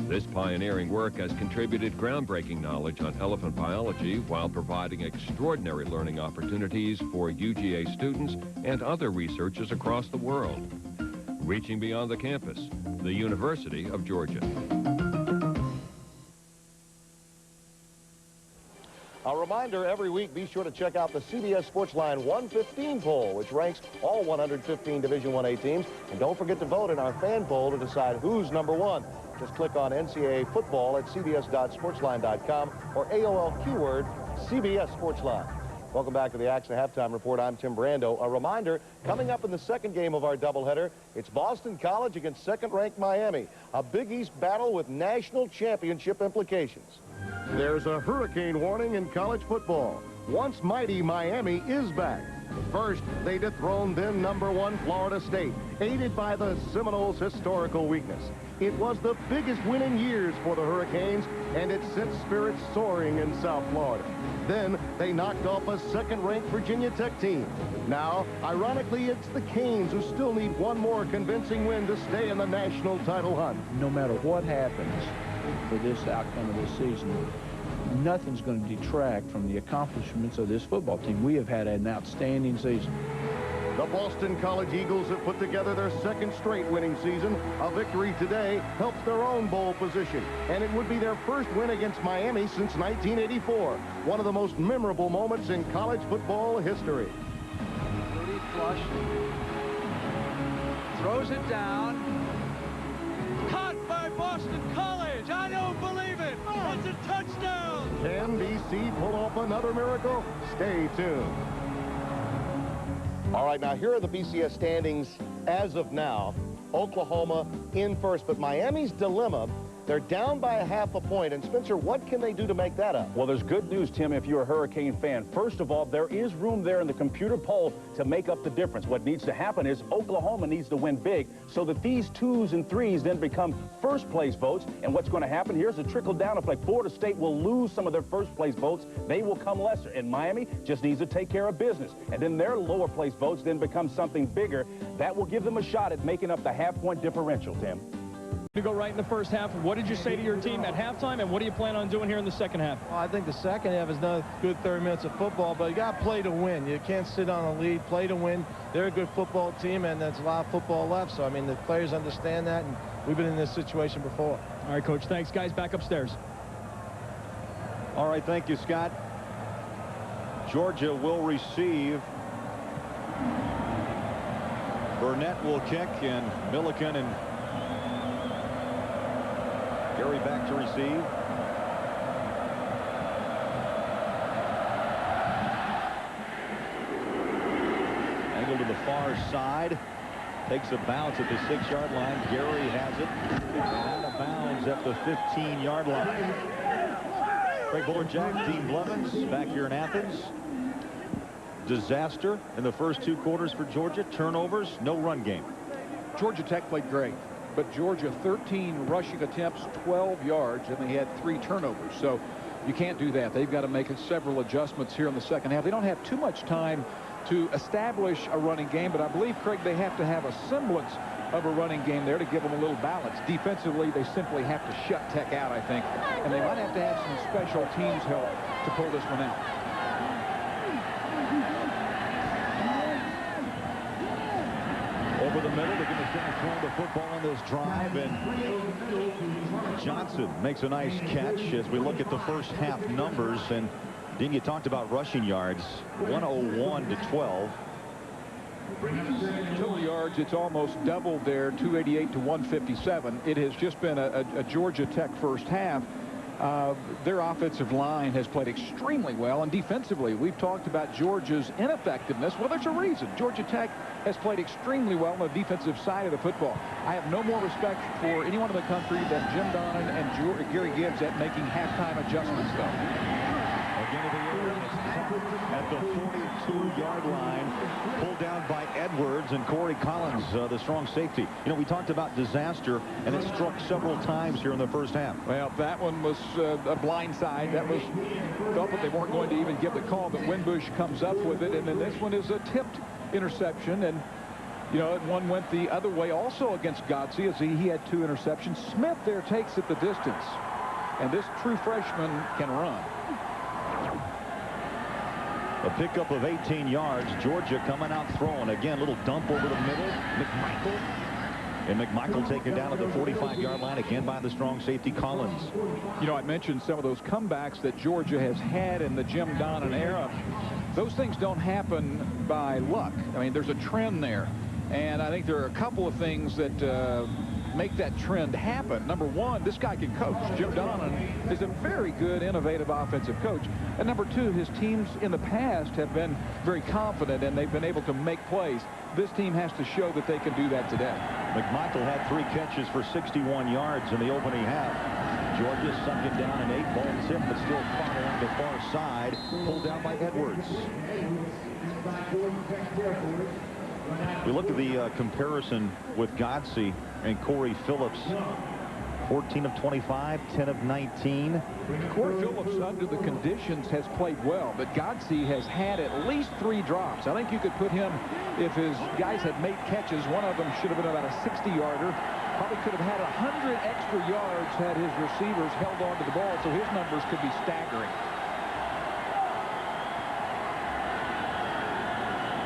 This pioneering work has contributed groundbreaking knowledge on elephant biology while providing extraordinary learning opportunities for UGA students and other researchers across the world. Reaching beyond the campus, the University of Georgia. A reminder, every week, be sure to check out the CBS Sportsline 115 poll, which ranks all 115 Division 1A teams. And don't forget to vote in our fan poll to decide who's number one. Just click on NCAA football at cbs.sportsline.com or AOL keyword CBS Sportsline. Welcome back to the AXA Halftime Report. I'm Tim Brando. A reminder, coming up in the second game of our doubleheader, it's Boston College against second-ranked Miami. A Big East battle with national championship implications. There's a hurricane warning in college football. Once mighty Miami is back. First, they dethroned then #1 Florida State, aided by the Seminoles' historical weakness. It was the biggest win in years for the Hurricanes, and it sent spirits soaring in South Florida. Then they knocked off a second-ranked Virginia Tech team. Now, ironically, it's the Canes who still need one more convincing win to stay in the national title hunt. No matter what happens for this outcome of this season, nothing's going to detract from the accomplishments of this football team. We have had an outstanding season. The Boston College Eagles have put together their second straight winning season. A victory today helps their own bowl position, and it would be their first win against Miami since 1984. One of the most memorable moments in college football history. Rudy flush. Throws it down. Caught by Boston College. I don't believe it. It's a touchdown. Can BC pull off another miracle? Stay tuned. All right, now here are the BCS standings as of now. Oklahoma in first, but Miami's dilemma, they're down by a half a point. And Spencer, what can they do to make that up? Well, there's good news, Tim, if you're a Hurricane fan. First of all, there is room there in the computer poll to make up the difference. What needs to happen is Oklahoma needs to win big so that these 2s and 3s then become first-place votes. And what's going to happen, here's a trickle-down effect. Florida State will lose some of their first-place votes. They will come lesser. And Miami just needs to take care of business. And then their lower-place votes then become something bigger. That will give them a shot at making up the half-point differential, Tim. To go right in the first half, what did you say to your team at halftime, and what do you plan on doing here in the second half? Well, I think the second half is not a good 30 minutes of football, but you got to play to win. You can't sit on a lead, play to win. They're a good football team, and there's a lot of football left. So, I mean, the players understand that, and we've been in this situation before. All right, Coach, thanks, guys. Back upstairs. All right, thank you, Scott. Georgia will receive. Burnett will kick, and Milliken and Gary back to receive. Angle to the far side. Takes a bounce at the 6-yard line. Gary has it. And out of bounds at the 15-yard line. Craig Borjak, Dean Blevins back here in Athens. Disaster in the first 2 quarters for Georgia. Turnovers, no run game. Georgia Tech played great. But Georgia, 13 rushing attempts, 12 yards, and they had 3 turnovers. So you can't do that. They've got to make several adjustments here in the second half. They don't have too much time to establish a running game, but I believe, Craig, they have to have a semblance of a running game there to give them a little balance. Defensively, they simply have to shut Tech out, I think, and they might have to have some special teams help to pull this one out. Over the middle, they're going to control the football on this drive, and Johnson makes a nice catch as we look at the first half numbers. And Dean, you talked about rushing yards, 101 to 12. Total yards, it's almost doubled there, 288 to 157. It has just been a Georgia Tech first half Their offensive line has played extremely well, and defensively, we've talked about Georgia's ineffectiveness. Well, there's a reason. Georgia Tech has played extremely well on the defensive side of the football. I have no more respect for anyone in the country than Jim Donnan and Gary Gibbs at making halftime adjustments, though. Again, the at the 42-yard line, pulled down by Edwards and Corey Collins, the strong safety. You know, we talked about disaster, and it struck several times here in the first half. Well, that one was a blind side. That was thought that they weren't going to even give the call, but Winbush comes up with it, and then this one is a tipped interception, and you know, one went the other way also against Godsey as he had 2 interceptions. Smith there takes it the distance, and this true freshman can run. A pickup of 18 yards. Georgia coming out throwing. Again, little dump over the middle. McMichael. And McMichael taken down at the 45-yard line again by the strong safety Collins. You know, I mentioned some of those comebacks that Georgia has had in the Jim Donnan era. Those things don't happen by luck. I mean, there's a trend there. And I think there are a couple of things that make that trend happen. Number one, this guy can coach. Jim Donnan is a very good, innovative offensive coach. And number two, his teams in the past have been very confident, and they've been able to make plays. This team has to show that they can do that today. McMichael had 3 catches for 61 yards in the opening half. Georgia sunk it down an 8-ball tip, but still far along the far side. Pulled down by Edwards. We look at the comparison with Godsey and Corey Phillips. 14 of 25, 10 of 19. Corey Phillips, under the conditions, has played well, but Godsey has had at least 3 drops. I think you could put him, if his guys had made catches, one of them should have been about a 60-yarder. Probably could have had 100 extra yards had his receivers held on to the ball, so his numbers could be staggering.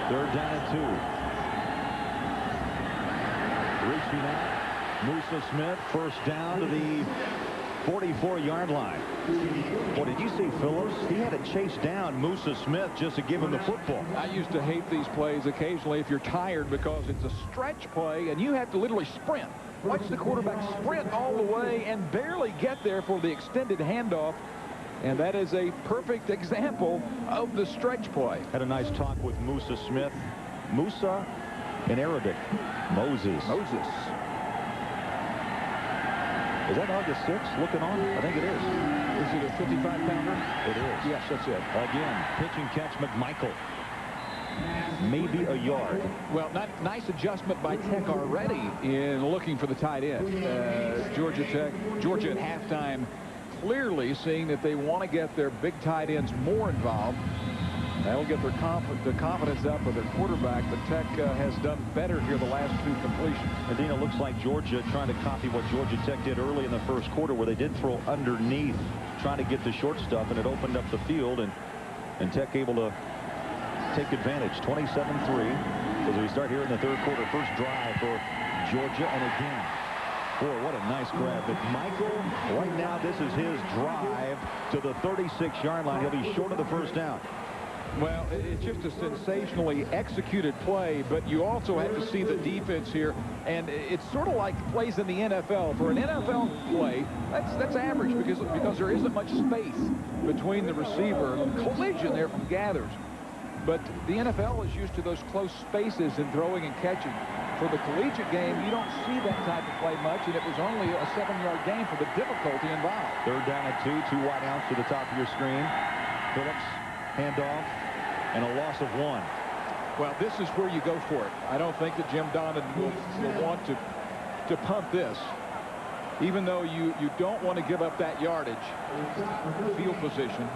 3rd down and 2. Reaching out. Musa Smith, first down to the 44-yard line. Boy, did you see Phillips? He had to chase down Musa Smith just to give him the football. I used to hate these plays occasionally if you're tired because it's a stretch play and you have to literally sprint. Watch the quarterback sprint all the way and barely get there for the extended handoff. And that is a perfect example of the stretch play. Had a nice talk with Musa Smith. Musa in Arabic. Moses. Is that August 6th looking on? I think it is. Is it a 55-pounder? It is. Yes, that's it. Again, pitch and catch McMichael. Maybe a yard. Well, nice adjustment by Tech already in looking for the tight end. Georgia at halftime clearly seeing that they want to get their big tight ends more involved. That'll get their confidence up with their quarterback, but Tech has done better here the last 2 completions. And Dina, looks like Georgia trying to copy what Georgia Tech did early in the first quarter, where they did throw underneath, trying to get the short stuff, and it opened up the field, and Tech able to take advantage. 27-3 as we start here in the 3rd quarter. First drive for Georgia, and again, boy, what a nice grab. McMichael, right now, this is his drive to the 36-yard line. He'll be short of the first down. Well, it's just a sensationally executed play, but you also have to see the defense here, and it's sort of like plays in the NFL. For an NFL play, that's average because there isn't much space between the receiver and collision there from Gathers. But the NFL is used to those close spaces in throwing and catching. For the collegiate game, you don't see that type of play much, and it was only a 7-yard gain for the difficulty involved. 3rd down and 2 wide outs to the top of your screen. Phillips, handoff, and a loss of 1. Well, this is where you go for it. I don't think that Jim Donnan will want to punt this, even though you don't want to give up that yardage. Field position.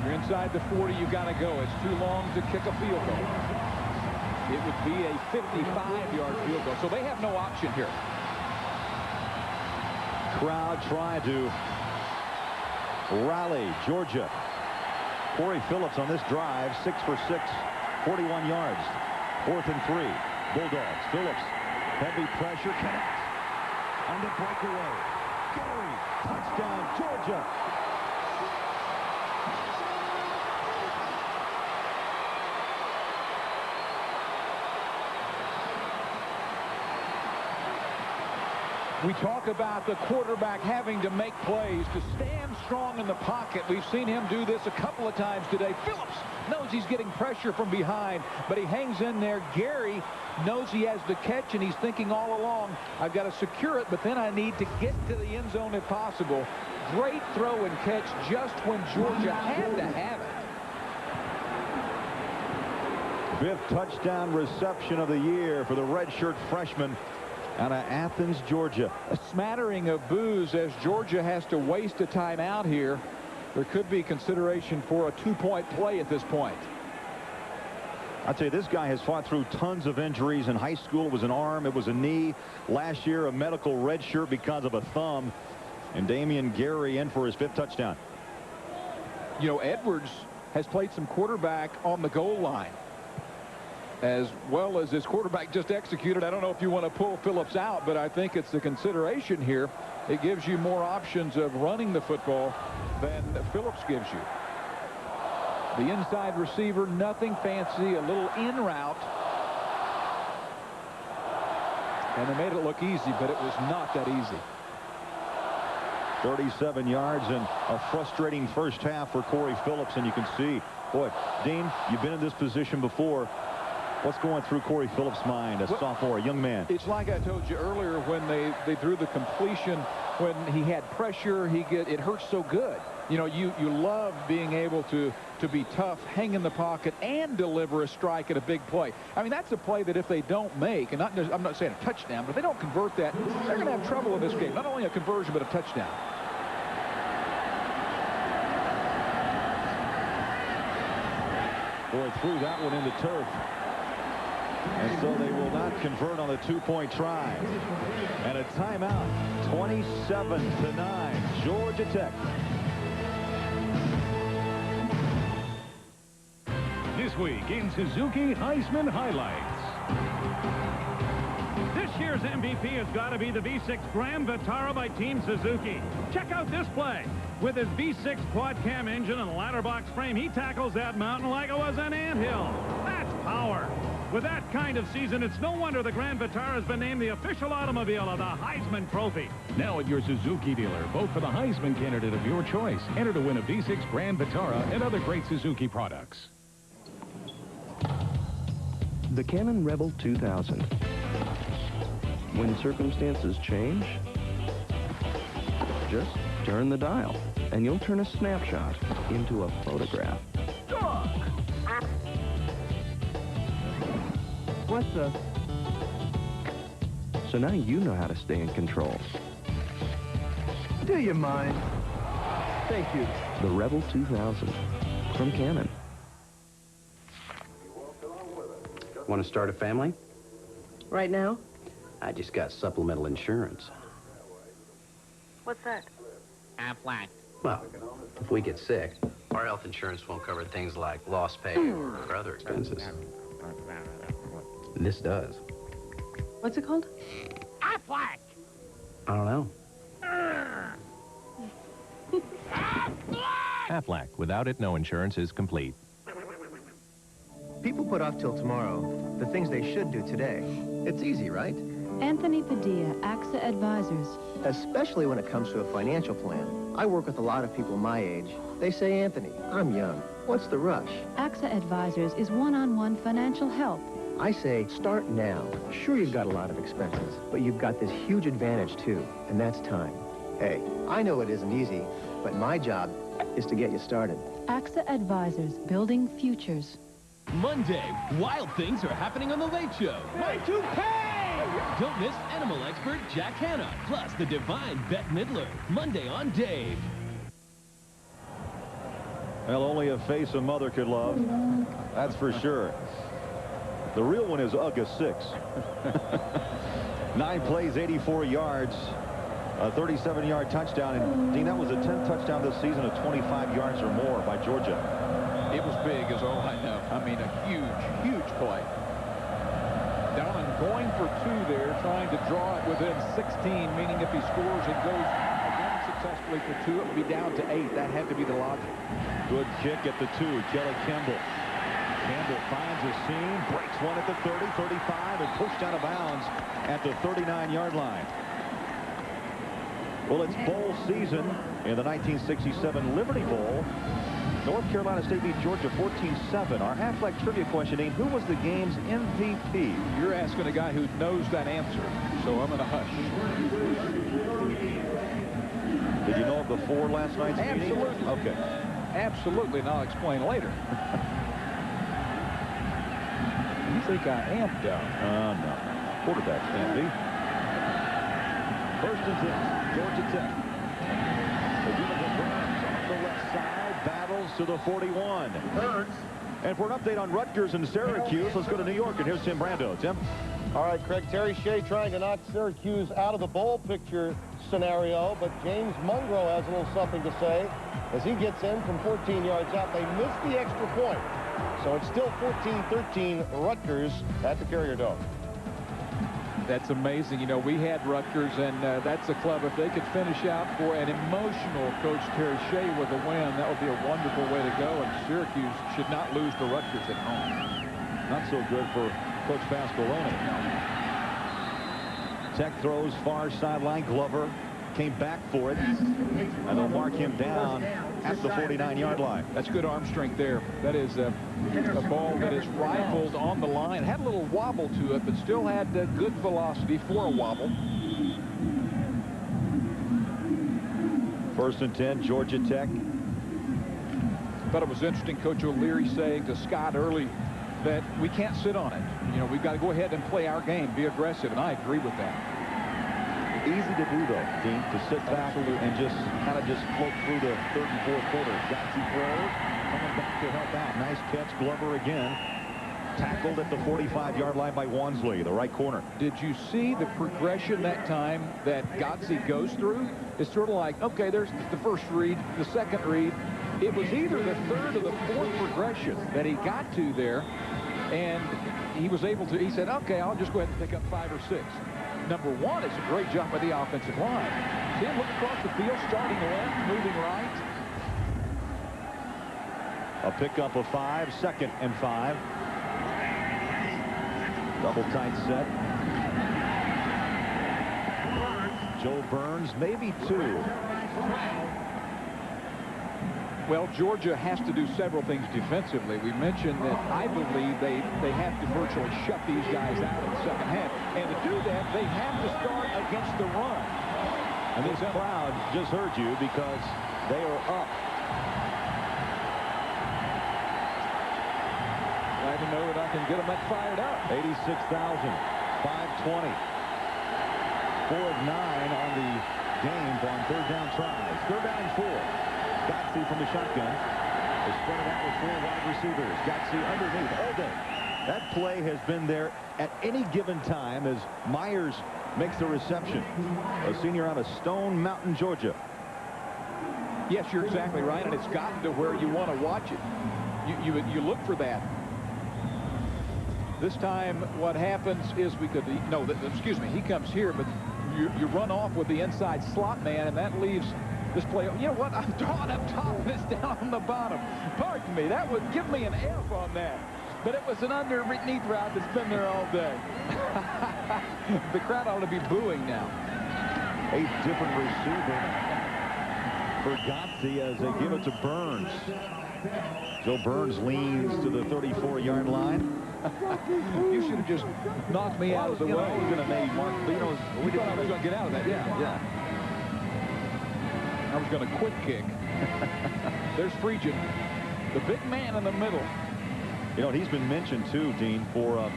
You're inside the 40, you got to go. It's too long to kick a field goal. It would be a 55-yard field goal, so they have no option here. Crowd trying to rally Georgia. Corey Phillips on this drive, 6 for 6, 41 yards. 4th and 3. Bulldogs. Phillips, heavy pressure, connects on the breakaway. Gary, touchdown, Georgia. We talk about the quarterback having to make plays, to stand strong in the pocket. We've seen him do this a couple of times today. Phillips knows he's getting pressure from behind, but he hangs in there. Gary knows he has the catch, and he's thinking all along, I've got to secure it, but then I need to get to the end zone if possible. Great throw and catch just when Georgia had to have it. 5th touchdown reception of the year for the redshirt freshman out of Athens, Georgia. A smattering of boos as Georgia has to waste a timeout here. There could be consideration for a 2-point play at this point. I'd say this guy has fought through tons of injuries. In high school, it was an arm, it was a knee. Last year, a medical red shirt because of a thumb. And Damian Gary in for his 5th touchdown. You know, Edwards has played some quarterback on the goal line, as well as his quarterback just executed. I don't know if you want to pull Phillips out, but I think it's the consideration here. It gives you more options of running the football than Phillips gives you. The inside receiver, nothing fancy, a little in route. And they made it look easy, but it was not that easy. 37 yards and a frustrating first half for Corey Phillips, and you can see, boy, Dean, you've been in this position before. What's going through Corey Phillips' mind, a sophomore, a young man? It's like I told you earlier when they threw the completion, when he had pressure, it hurts so good. You know, you love being able to be tough, hang in the pocket, and deliver a strike at a big play. I mean, that's a play that if they don't make, and I'm not saying a touchdown, but if they don't convert that, they're going to have trouble in this game. Not only a conversion, but a touchdown. Boy, threw that one into turf. And so they will not convert on the 2-point try. And a timeout, 27-9, Georgia Tech. This week in Suzuki Heisman Highlights. This year's MVP has got to be the V6 Grand Vitara by Team Suzuki. Check out this play. With his V6 quad cam engine and ladder box frame, he tackles that mountain like it was an anthill. That's power. With that kind of season, it's no wonder the Grand Vitara has been named the official automobile of the Heisman Trophy. Now at your Suzuki dealer, vote for the Heisman candidate of your choice. Enter to win a V6 Grand Vitara and other great Suzuki products. The Canon Rebel 2000. When circumstances change, just turn the dial, and you'll turn a snapshot into a photograph. What's up? So now you know how to stay in control. Do you mind? Thank you. The Rebel 2000 from Canon. Want to start a family? Right now? I just got supplemental insurance. What's that? Aflac. Well, if we get sick, our health insurance won't cover things like lost pay or other expenses. This does. What's it called? Aflac. I don't know. Aflac. Without it, no insurance is complete. People put off till tomorrow the things they should do today. It's easy, right? Anthony Padilla, AXA Advisors. Especially when it comes to a financial plan. I work with a lot of people my age. They say, Anthony, I'm young. What's the rush? AXA Advisors is one-on-one financial help. I say, start now. Sure, you've got a lot of expenses, but you've got this huge advantage, too, and that's time. Hey, I know it isn't easy, but my job is to get you started. AXA Advisors, building futures. Monday, wild things are happening on The Late Show. My toupee! Don't miss animal expert Jack Hanna, plus the divine Bette Midler. Monday on Dave. Well, only a face a mother could love. That's for sure. The real one is Ugga 6. 9 plays, 84 yards, a 37-yard touchdown. And, Dean, that was the 10th touchdown this season of 25 yards or more by Georgia. It was big, is all I know. I mean, a huge, huge play. Down and going for 2 there, trying to draw it within 16, meaning if he scores and goes again successfully for 2, it would be down to 8. That had to be the logic. Good kick at the 2, Kelly Kimball. Campbell finds a seam, breaks one at the 30, 35, and pushed out of bounds at the 39-yard line. Well, it's bowl season in the 1967 Liberty Bowl. North Carolina State beat Georgia 14-7. Our Aflac trivia question, Dean, who was the game's MVP? You're asking a guy who knows that answer, so I'm going to hush. Did you know of the 4 last night's meeting? Absolutely. Okay. Absolutely, and I'll explain later. You think I am dumb? No. Quarterback can't be. First and 10, Georgia Tech. The Union Burns off the left side, battles to the 41. Burns. And for an update on Rutgers and Syracuse, let's go to New York, and here's Tim Brando. Tim? All right, Craig, Terry Shea trying to knock Syracuse out of the bowl picture scenario, but James Mungro has a little something to say. As he gets in from 14 yards out, they missed the extra point. So it's still 14-13 Rutgers at the Carrier Dome. That's amazing. You know, we had Rutgers, and that's a club. If they could finish out for an emotional Coach Terry Shea with a win, that would be a wonderful way to go. And Syracuse should not lose to Rutgers at home. Not so good for Coach Pasqualoni. Tech throws far sideline. Glover came back for it, and they'll mark him down at the 49-yard line. That's good arm strength there. That is a ball that is rifled on the line. Had a little wobble to it, but still had good velocity for a wobble. First and 10, Georgia Tech. Thought it was interesting, Coach O'Leary saying to Scott early that we can't sit on it. You know, we've got to go ahead and play our game, be aggressive, and I agree with that. Easy to do, though, Dean, to sit back and just kind of float through the third and fourth quarter. Gotzi throws, coming back to help out. Nice catch, Glover again. Tackled at the 45-yard line by Wansley, the right corner. Did you see the progression that time that Gotzi goes through? It's sort of like, okay, there's the first read, the second read. It was either the third or the fourth progression that he got to there, and he was able to, he said, okay, I'll just go ahead and pick up 5 or 6. Number one, it's a great job by the offensive line. See him look across the field, starting left, moving right. A pickup of 5, second and 5. Double tight set. Joe Burns, maybe 2. Well, Georgia has to do several things defensively. We mentioned that I believe they have to virtually shut these guys out in the second half. And to do that, they have to start against the run. And this crowd just heard you because they are up. Glad to know that I can get them that fired up. 86,000, 520. 4 of 9 on the game on third down tries. Third down and 4. Gotzi from the shotgun. They spread it out with 4 wide receivers. Gotzi underneath all day. That play has been there at any given time as Myers makes the reception. A senior out of Stone Mountain, Georgia. Yes, you're exactly right, and it's gotten to where you want to watch it. You look for that. This time, what happens is we could, no, excuse me, he comes here, but you run off with the inside slot man, and that leaves this play. You know what? I'm drawing up top and it's down on the bottom. Pardon me. That would give me an F on that. But it was an underneath route that's been there all day. The crowd ought to be booing now. 8 different receivers for Gotzi as they give it to Burns. Joe Burns leans to the 34-yard line. You should have just knocked me out of the way. I was going to make Mark. We thought I was going to get out of that. Yeah. I was going to quick kick. There's Friedgen, the big man in the middle. You know, he's been mentioned too, Dean, for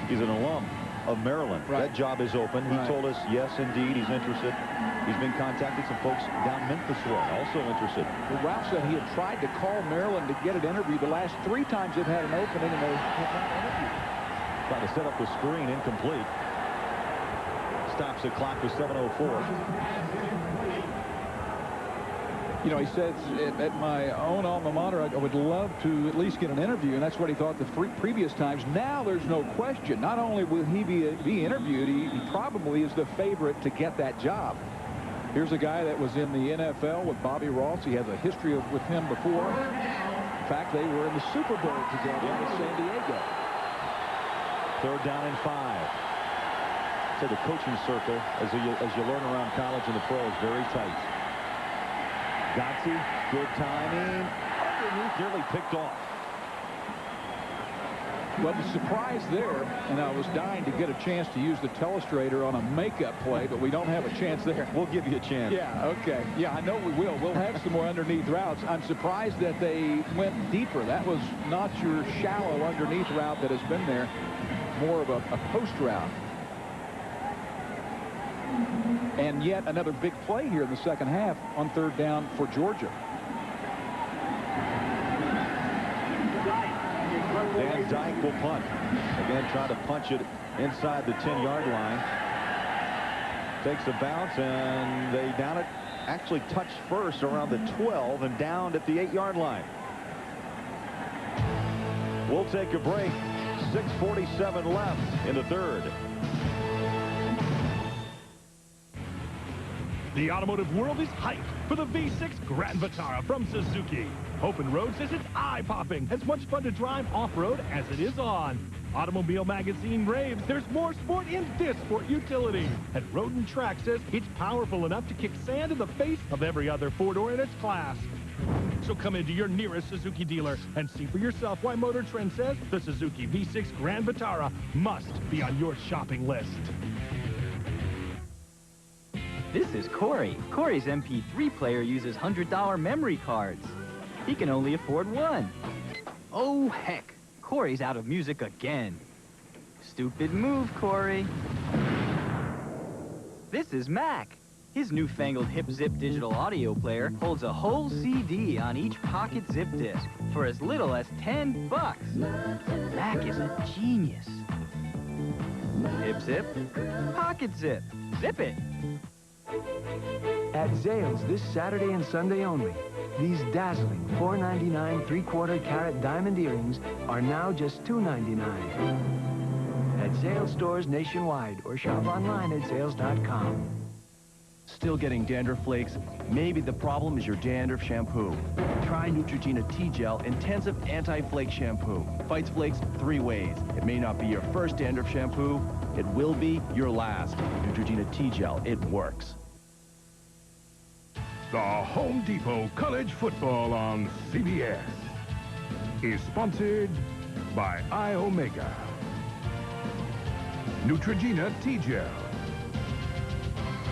he's an alum of Maryland. Right. That job is open. He told us, yes, indeed, he's interested. He's been contacted. Some folks down Memphis way also interested. Well, Ralph said he had tried to call Maryland to get an interview. The last 3 times they've had an opening, and they have not interviewed. Trying to set up the screen, incomplete. Stops the clock with 7:04. You know, he says at my own alma mater, I would love to at least get an interview, and that's what he thought the previous times. Now there's no question. Not only will he be interviewed, he probably is the favorite to get that job. Here's a guy that was in the NFL with Bobby Ross. He has a history with him before. In fact, they were in the Super Bowl together in San Diego. 3rd down and 5. So the coaching circle, as you learn around college and the pro, is very tight. Gotze, good timing. Underneath, nearly picked off. Well, the surprise there, and I was dying to get a chance to use the telestrator on a makeup play, but we don't have a chance there. We'll give you a chance. Yeah, okay. Yeah, I know we will. We'll have some more underneath routes. I'm surprised that they went deeper. That was not your shallow underneath route that has been there. More of a post route. And yet another big play here in the second half on third down for Georgia. Dan Dyke will punt. Again, trying to punch it inside the 10-yard line. Takes a bounce, and they down it. Actually touched first around the 12 and downed at the 8-yard line. We'll take a break. 6:47 left in the third. The automotive world is hyped for the V6 Grand Vitara from Suzuki. Open Road says it's eye-popping, as much fun to drive off-road as it is on. Automobile Magazine raves there's more sport in this sport utility. And Road and Track says it's powerful enough to kick sand in the face of every other four-door in its class. So come into your nearest Suzuki dealer and see for yourself why Motor Trend says the Suzuki V6 Grand Vitara must be on your shopping list. This is Corey. Corey's MP3 player uses $100 memory cards. He can only afford one. Oh, heck. Corey's out of music again. Stupid move, Corey. This is Mac. His newfangled hip-zip digital audio player holds a whole CD on each pocket zip disk for as little as $10. Mac is a genius. Hip-zip, pocket zip. Zip it. At Zales this Saturday and Sunday only, these dazzling $4.99 3/4-carat diamond earrings are now just $2.99. At Zales stores nationwide or shop online at zales.com. Still getting dandruff flakes? Maybe the problem is your dandruff shampoo. Try Neutrogena T-Gel Intensive Anti-Flake Shampoo. Fights flakes 3 ways. It may not be your first dandruff shampoo. It will be your last. Neutrogena T-Gel, it works. The Home Depot College Football on CBS is sponsored by iOmega, Neutrogena T-Gel,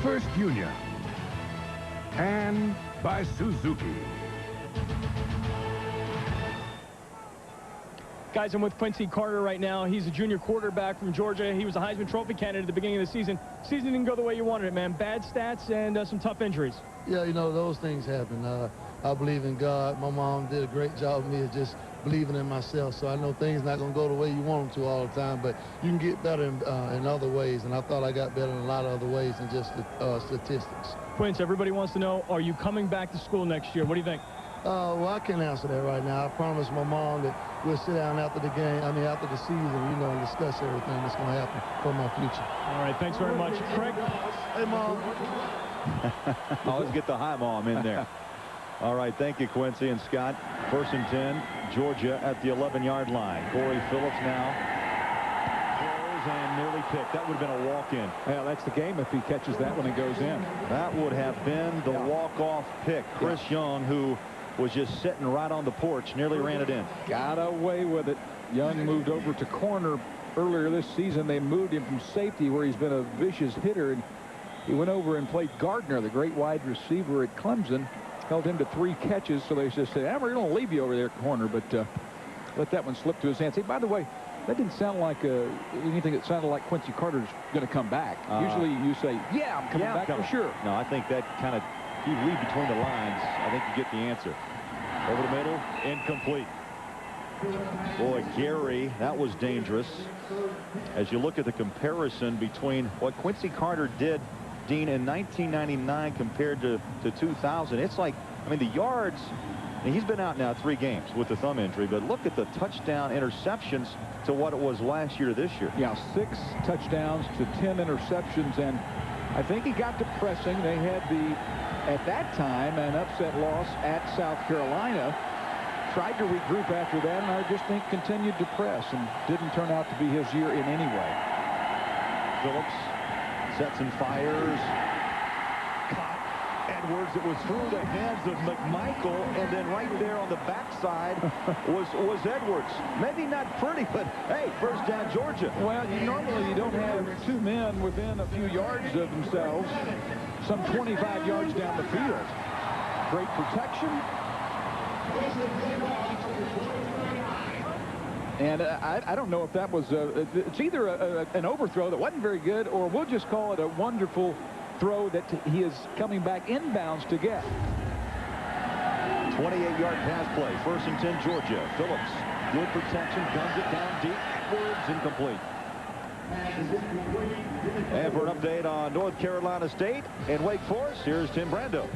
First Union, and by Suzuki. Guys, I'm with Quincy Carter right now. He's a junior quarterback from Georgia. He was a Heisman Trophy candidate at the beginning of the season. Season didn't go the way you wanted it, man. Bad stats and some tough injuries. Yeah, you know, those things happen. I believe in God. My mom did a great job of me of just believing in myself. So I know things not going to go the way you want them to all the time, but you can get better in other ways. And I thought I got better in a lot of other ways than just the statistics. Quince, everybody wants to know, are you coming back to school next year? What do you think? Well, I can't answer that right now. I promised my mom that we'll sit down after the game, after the season, you know, and discuss everything that's going to happen for my future. All right, thanks very much. Craig? Hey, Mom. Let's get the hi, Mom, in there. All right, thank you, Quincy and Scott. 1st and 10, Georgia at the 11-yard line. Corey Phillips now throws and nearly picked. That would have been a walk-in. Yeah, that's the game if he catches that when it goes in. That would have been the walk-off pick. Chris Young, who was just sitting right on the porch, nearly ran it in. Got away with it. Young moved over to corner earlier this season. They moved him from safety, where he's been a vicious hitter, and he went over and played Gardner, the great wide receiver at Clemson. Held him to 3 catches, so they just said, we're going to leave you over there at corner, but let that one slip to his hands. Hey, by the way, that didn't sound like anything that sounded like Quincy Carter's going to come back. Usually you say, yeah, I'm coming back for sure. No, I think that kind of, you read between the lines, I think you get the answer. Over the middle, incomplete. Boy, Gary, that was dangerous. As you look at the comparison between what Quincy Carter did, Dean, in 1999 compared to 2000, it's like, the yards, he's been out now 3 games with the thumb injury, but look at the touchdown interceptions to what it was last year to this year. Yeah, 6 touchdowns to 10 interceptions, and I think he got to pressing. They had at that time, an upset loss at South Carolina. Tried to regroup after that, and I just think continued to press, and didn't turn out to be his year in any way. Phillips Sets and fires. Caught Edwards. It was through the hands of McMichael, and then right there on the backside was Edwards. Maybe not pretty, but hey, first down Georgia. Well, normally you don't have two men within a few yards of themselves, some 25 yards down the field. Great protection. And I don't know if that was it's either an overthrow that wasn't very good, or we'll just call it a wonderful throw that he is coming back inbounds to get. 28-yard pass play. 1st and 10, Georgia. Phillips, good protection, guns it down deep. Edwards, incomplete. And for an update on North Carolina State and Wake Forest, here's Tim Brando.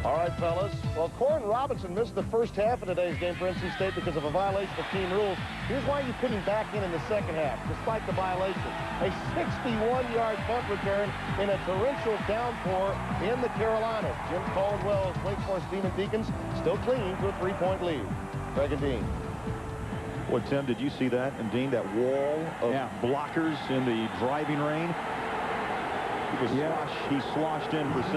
All right, fellas. Well, Corin Robinson missed the first half of today's game for NC State because of a violation of team rules. Here's why you put him back in the second half, despite the violation. A 61-yard punt return in a torrential downpour in the Carolinas. Jim Caldwell's Wake Forest Demon Deacons still clinging to a 3-point lead. Greg and Dean. Well, Tim, did you see that? And Dean, that wall of blockers in the driving rain? He sloshed in for 6.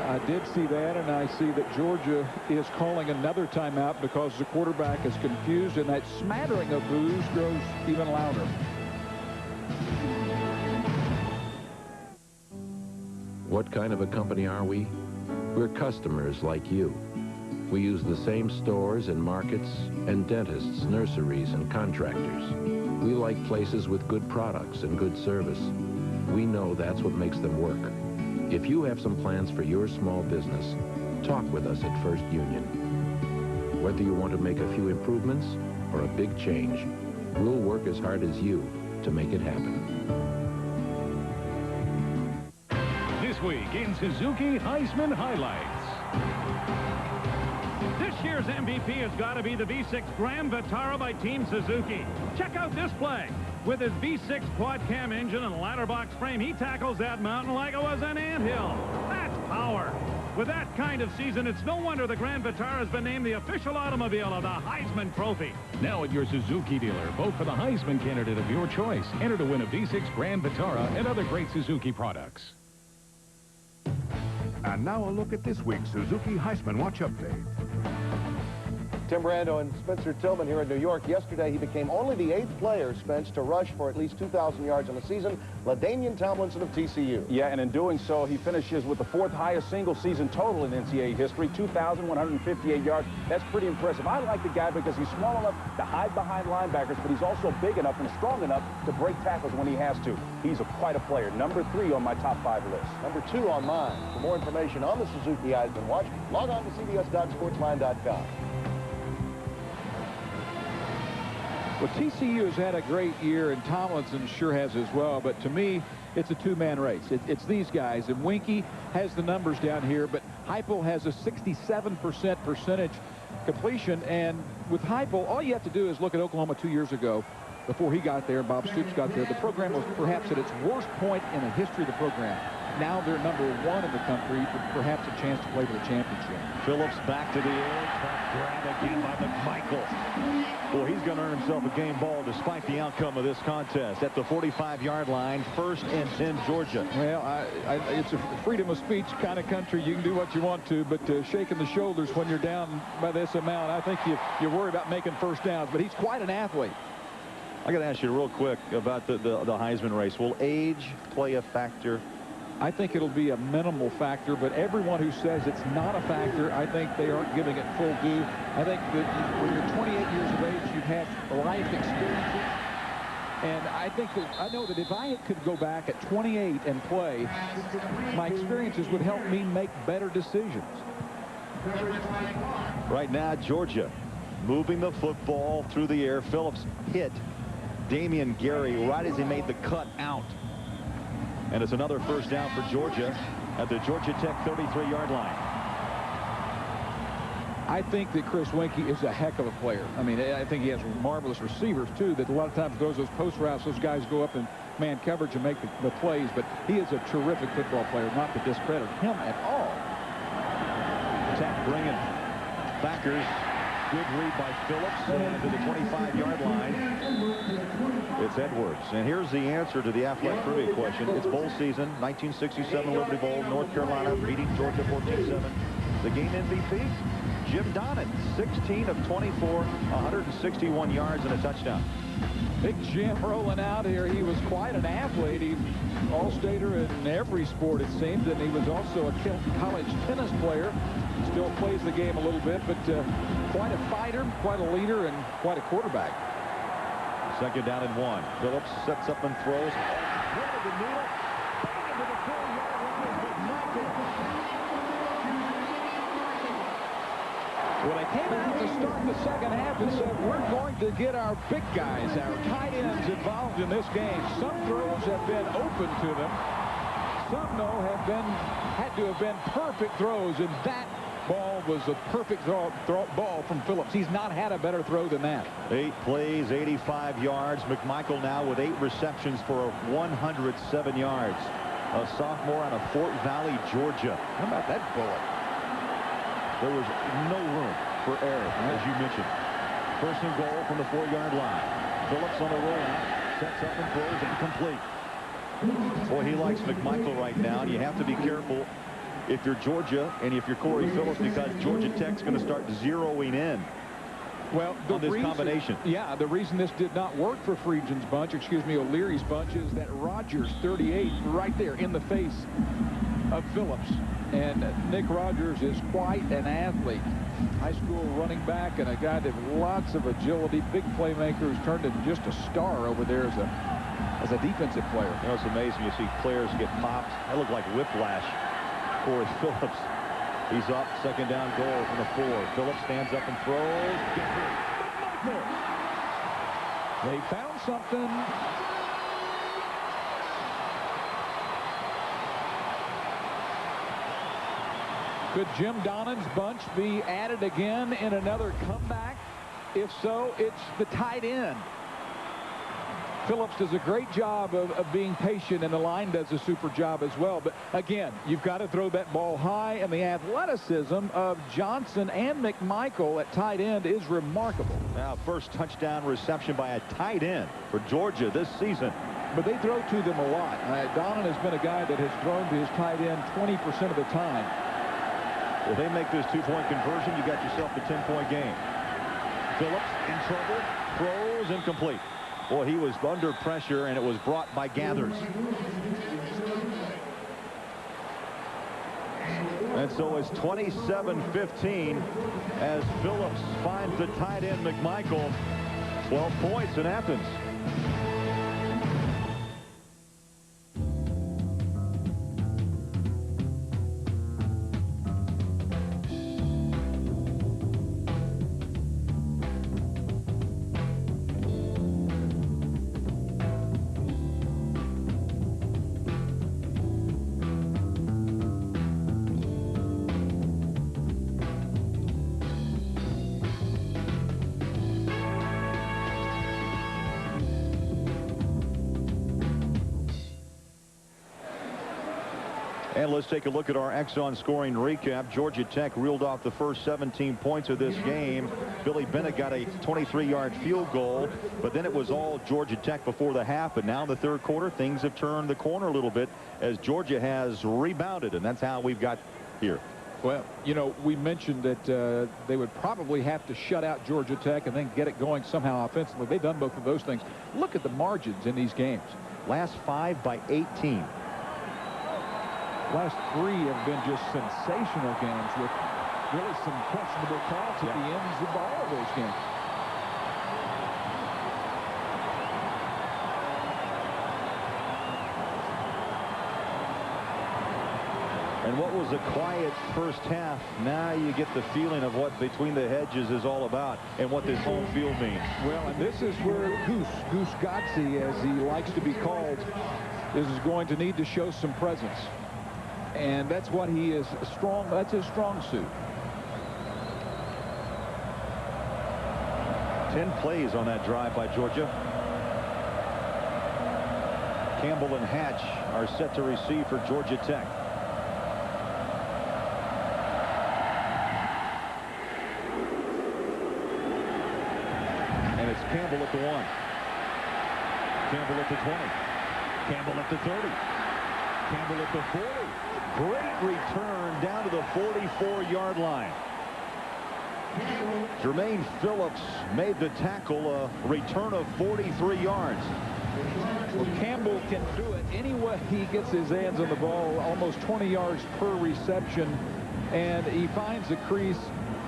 I did see that, and I see that Georgia is calling another timeout because the quarterback is confused, and that smattering of boos grows even louder. What kind of a company are we? We're customers like you. We use the same stores and markets and dentists, nurseries, and contractors. We like places with good products and good service. We know that's what makes them work. If you have some plans for your small business, talk with us at First Union. Whether you want to make a few improvements or a big change, we'll work as hard as you to make it happen. This week in Suzuki Heisman Highlights. This year's MVP has got to be the V6 Grand Vitara by Team Suzuki. Check out this play. With his V6 quad cam engine and ladder box frame, he tackles that mountain like it was an anthill. That's power. With that kind of season, it's no wonder the Grand Vitara has been named the official automobile of the Heisman Trophy. Now at your Suzuki dealer, vote for the Heisman candidate of your choice. Enter to win a V6 Grand Vitara and other great Suzuki products. And now a look at this week's Suzuki Heisman Watch Update. Tim Brando and Spencer Tillman here in New York. Yesterday, he became only the 8th player, Spence, to rush for at least 2,000 yards in the season. LaDainian Tomlinson of TCU. Yeah, and in doing so, he finishes with the 4th highest single-season total in NCAA history, 2,158 yards. That's pretty impressive. I like the guy because he's small enough to hide behind linebackers, but he's also big enough and strong enough to break tackles when he has to. He's quite a player. Number 3 on my top 5 list. Number 2 on mine. For more information on the Suzuki Heisman Watch, log on to cbs.sportsline.com. Well, TCU has had a great year, and Tomlinson sure has as well. But to me, it's a two-man race. It's these guys. And Winky has the numbers down here, but Heupel has a 67% percentage completion. And with Heupel, all you have to do is look at Oklahoma 2 years ago before he got there, Bob Stoops got there. The program was perhaps at its worst point in the history of the program. Now they're number 1 in the country, with perhaps a chance to play for the championship. Phillips back to the air. Grab again by McMichael. Boy, he's going to earn himself a game ball despite the outcome of this contest. At the 45-yard line, 1st and 10, Georgia. Well, it's a freedom of speech kind of country. You can do what you want to, but shaking the shoulders when you're down by this amount, I think you worry about making first downs. But he's quite an athlete. I got to ask you real quick about the Heisman race. Will age play a factor? I think it'll be a minimal factor, but everyone who says it's not a factor, I think they aren't giving it full due. I think that when you're 28 years of age, you've had life experiences. And I think that I know that if I could go back at 28 and play, my experiences would help me make better decisions. Right now, Georgia moving the football through the air. Phillips hit Damian Gary right as he made the cut out. And it's another first down for Georgia at the Georgia Tech 33-yard line. I think that Chris Winky is a heck of a player. I mean, I think he has marvelous receivers, too, that a lot of times those post routes, those guys go up in man coverage and make the plays. But he is a terrific football player, not to discredit him at all. Tech bringing backers Good read by Phillips, and to the 25-yard line, it's Edwards. And here's the answer to the Athletic trivia question. It's bowl season, 1967 Liberty Bowl, North Carolina beating Georgia 14-7. The game MVP, Jim Donnan, 16 of 24, 161 yards and a touchdown. Big Jim rolling out here. He was quite an athlete. He all-stater in every sport, it seemed, and he was also a college tennis player. Still plays the game a little bit, but quite a fighter, quite a leader, and quite a quarterback. Second down and 1. Phillips sets up and throws. Well, they came out to start the second half and said, we're going to get our big guys, our tight ends involved in this game. Some throws have been open to them. Some, though, had to have been perfect throws, and that ball was a perfect ball from Phillips. He's not had a better throw than that. 8 plays, 85 yards. McMichael now with 8 receptions for 107 yards. A sophomore out of Fort Valley, Georgia. How about that bullet? There was no room for error, as you mentioned. First and goal from the 4-yard line. Phillips on the rollout, sets up and throws incomplete. Boy, he likes McMichael right now, and you have to be careful if you're Georgia and if you're Corey Phillips, because Georgia Tech's going to start zeroing in. Well, on this combination. Yeah, the reason this did not work for Friedgen's bunch, O'Leary's bunch, is that Rogers, 38, right there in the face of Phillips. And Nick Rogers is quite an athlete. High school running back and a guy that has lots of agility, big playmaker, who's turned into just a star over there as a defensive player. You know, it's amazing. You see players get popped. That looked like whiplash. Corey Phillips. He's up, second down goal from the 4. Phillips stands up and throws. They found something. Could Jim Donnan's bunch be added again in another comeback? If so, it's the tight end. Phillips does a great job of being patient, and the line does a super job as well. But again, you've got to throw that ball high, and the athleticism of Johnson and McMichael at tight end is remarkable. Now, first touchdown reception by a tight end for Georgia this season. But they throw to them a lot. Donnan has been a guy that has thrown to his tight end 20% of the time. If they make this 2-point conversion, you got yourself a 10-point game. Phillips in trouble, throws incomplete. Boy, he was under pressure, and it was brought by Gathers. And so it's 27-15 as Phillips finds the tight end McMichael. 12 points in Athens. And let's take a look at our Exxon scoring recap. Georgia Tech reeled off the first 17 points of this game. Billy Bennett got a 23-yard field goal, but then it was all Georgia Tech before the half. But now in the third quarter, things have turned the corner a little bit as Georgia has rebounded, and that's how we've got here. Well, you know, we mentioned that they would probably have to shut out Georgia Tech and then get it going somehow offensively. They've done both of those things. Look at the margins in these games. Last 5 by 18. Last 3 have been just sensational games with really some questionable calls at the ends of all of those games. And what was a quiet first half, now you get the feeling of what Between the Hedges is all about and what this home field means. Well, and this is where Goose Godsey, as he likes to be called, is going to need to show some presence. And that's what he is strong. That's his strong suit. 10 plays on that drive by Georgia. Campbell and Hatch are set to receive for Georgia Tech. Campbell at the 1. Campbell at the 20. Campbell at the 30. Campbell at the 40. Great return down to the 44-yard line. Jermaine Phillips made the tackle, a return of 43 yards. Well, Campbell can do it any way he gets his hands on the ball, almost 20 yards per reception, and he finds the crease.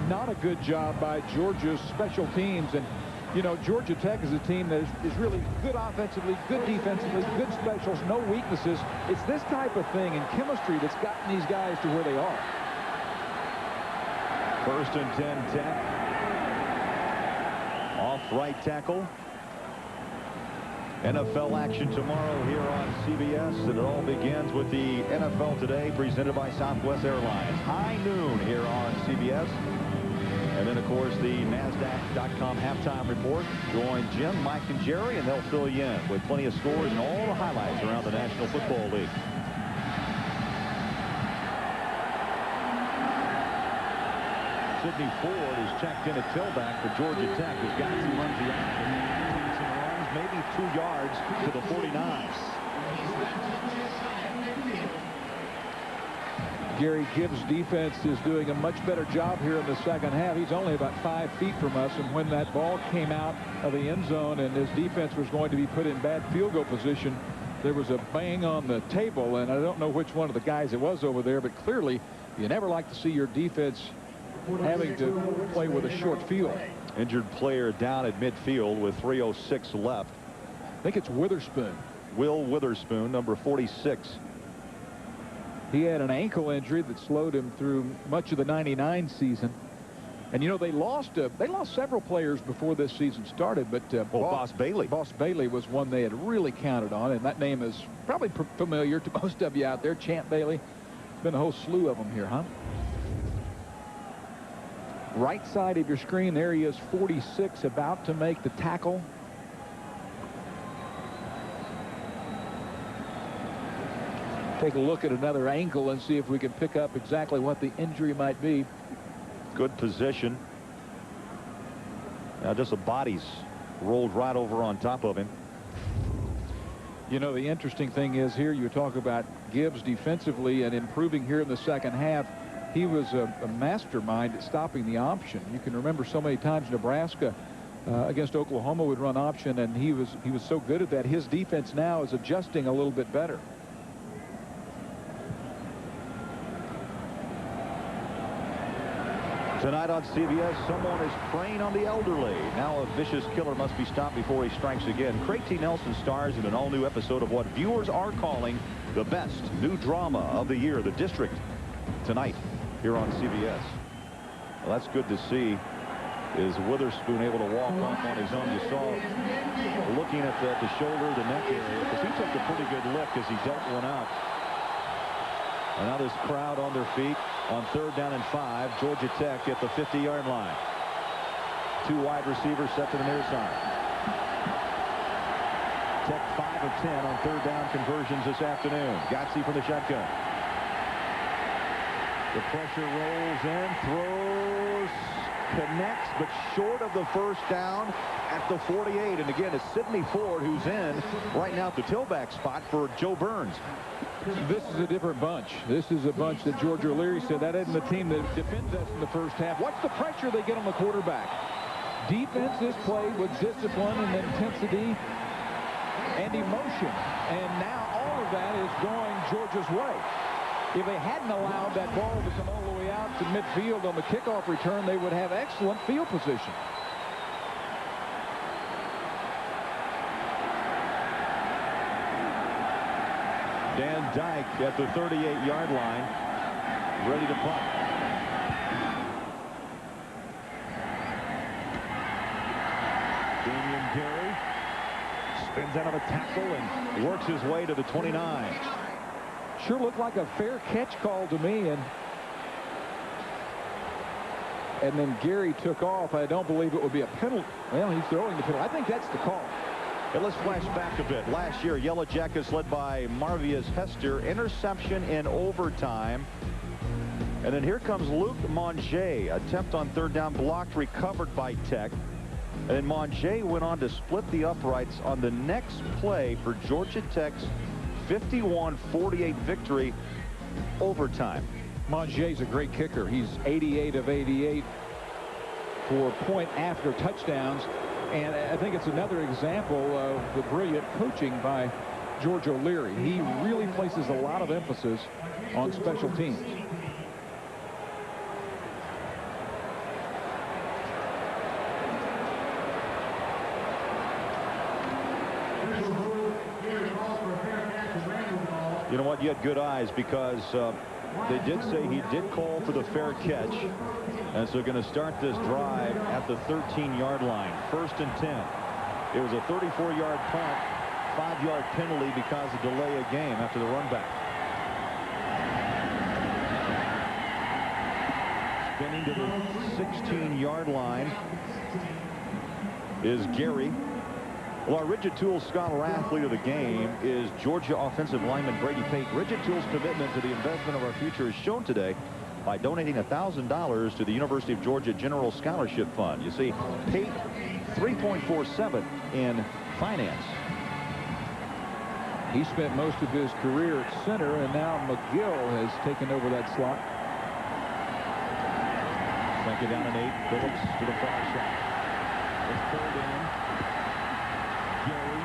Not a good job by Georgia's special teams. And you know, Georgia Tech is a team that is really good offensively, good defensively, good specials, no weaknesses. It's this type of thing and chemistry that's gotten these guys to where they are. 1st and 10 Tech. Off right tackle. NFL action tomorrow here on CBS, and it all begins with the NFL Today presented by Southwest Airlines. High noon here on CBS. And then, of course, the NASDAQ.com halftime report. Join Jim, Mike, and Jerry, and they'll fill you in with plenty of scores and all the highlights around the National Football League. Sidney Ford is checked in at tailback for Georgia Tech as Gotze runs the action. Runs maybe 2 yards to the 49. Gary Gibbs' defense is doing a much better job here in the second half. He's only about 5 feet from us, and when that ball came out of the end zone and his defense was going to be put in bad field goal position, there was a bang on the table, and I don't know which one of the guys it was over there, but clearly you never like to see your defense having to play with a short field. Injured player down at midfield with 3:06 left. I think it's Witherspoon. Will Witherspoon, number 46. He had an ankle injury that slowed him through much of the '99 season. And you know, they lost several players before this season started, but Boss Bailey. Boss Bailey was one they had really counted on, and that name is probably familiar to most of you out there. Champ Bailey. Been a whole slew of them here, huh? Right side of your screen, there he is, 46, about to make the tackle. Take a look at another angle and see if we can pick up exactly what the injury might be. Good position. Now just the bodies rolled right over on top of him. You know, the interesting thing is here you talk about Gibbs defensively and improving here in the second half. He was a mastermind at stopping the option. You can remember so many times Nebraska against Oklahoma would run option, and he was so good at that. His defense now is adjusting a little bit better. Tonight on CBS, someone is preying on the elderly. Now a vicious killer must be stopped before he strikes again. Craig T. Nelson stars in an all-new episode of what viewers are calling the best new drama of the year, The District, tonight here on CBS. Well, that's good to see. Is Witherspoon able to walk off on his own? You saw looking at the shoulder, the neck area, because he took a pretty good lick as he dealt one out. And now this crowd on their feet on 3rd down and 5. Georgia Tech at the 50-yard line. 2 wide receivers set to the near side. Tech 5 of 10 on 3rd down conversions this afternoon. Gotze from the shotgun. The pressure rolls in, throws, connects, but short of the first down at the 48. And again, it's Sidney Ford who's in right now at the tailback spot for Joe Burns. This is a different bunch. This is a bunch that George O'Leary said that isn't the team that defends us in the first half. What's the pressure they get on the quarterback? Defense is played with discipline and intensity and emotion. And now all of that is going Georgia's way. If they hadn't allowed that ball to come all the way out to midfield on the kickoff return, they would have excellent field position. Dan Dyke at the 38-yard line, ready to punt. Damian Gary spins out of a tackle and works his way to the 29. Sure looked like a fair catch call to me, and then Gary took off. I don't believe it would be a penalty. Well, he's throwing the penalty. I think that's the call. And let's flash back a bit. Last year, Yellow Jackets led by Marvius Hester. Interception in overtime. And then here comes Luke Monge. Attempt on 3rd down blocked, recovered by Tech. And Monjay went on to split the uprights on the next play for Georgia Tech's 51-48 victory overtime. Monjay's a great kicker. He's 88 of 88 for point after touchdowns. And I think it's another example of the brilliant coaching by George O'Leary. He really places a lot of emphasis on special teams. You know what? You had good eyes because they did say he did call for the fair catch. And so going to start this drive at the 13-yard line. 1st and 10. It was a 34-yard punt, 5-yard penalty because of delay of game after the run back. Spinning to the 16-yard line is Gary. Well, our Rigid Tools Scholar Athlete of the game is Georgia offensive lineman Brady Pate. Rigid Tools' commitment to the investment of our future is shown today by donating $1,000 to the University of Georgia General Scholarship Fund. You see, Pate 3.47 in finance. He spent most of his career at center, and now McGill has taken over that slot. 2nd down and 8. Phillips to the far side. It's pulled in. Gary.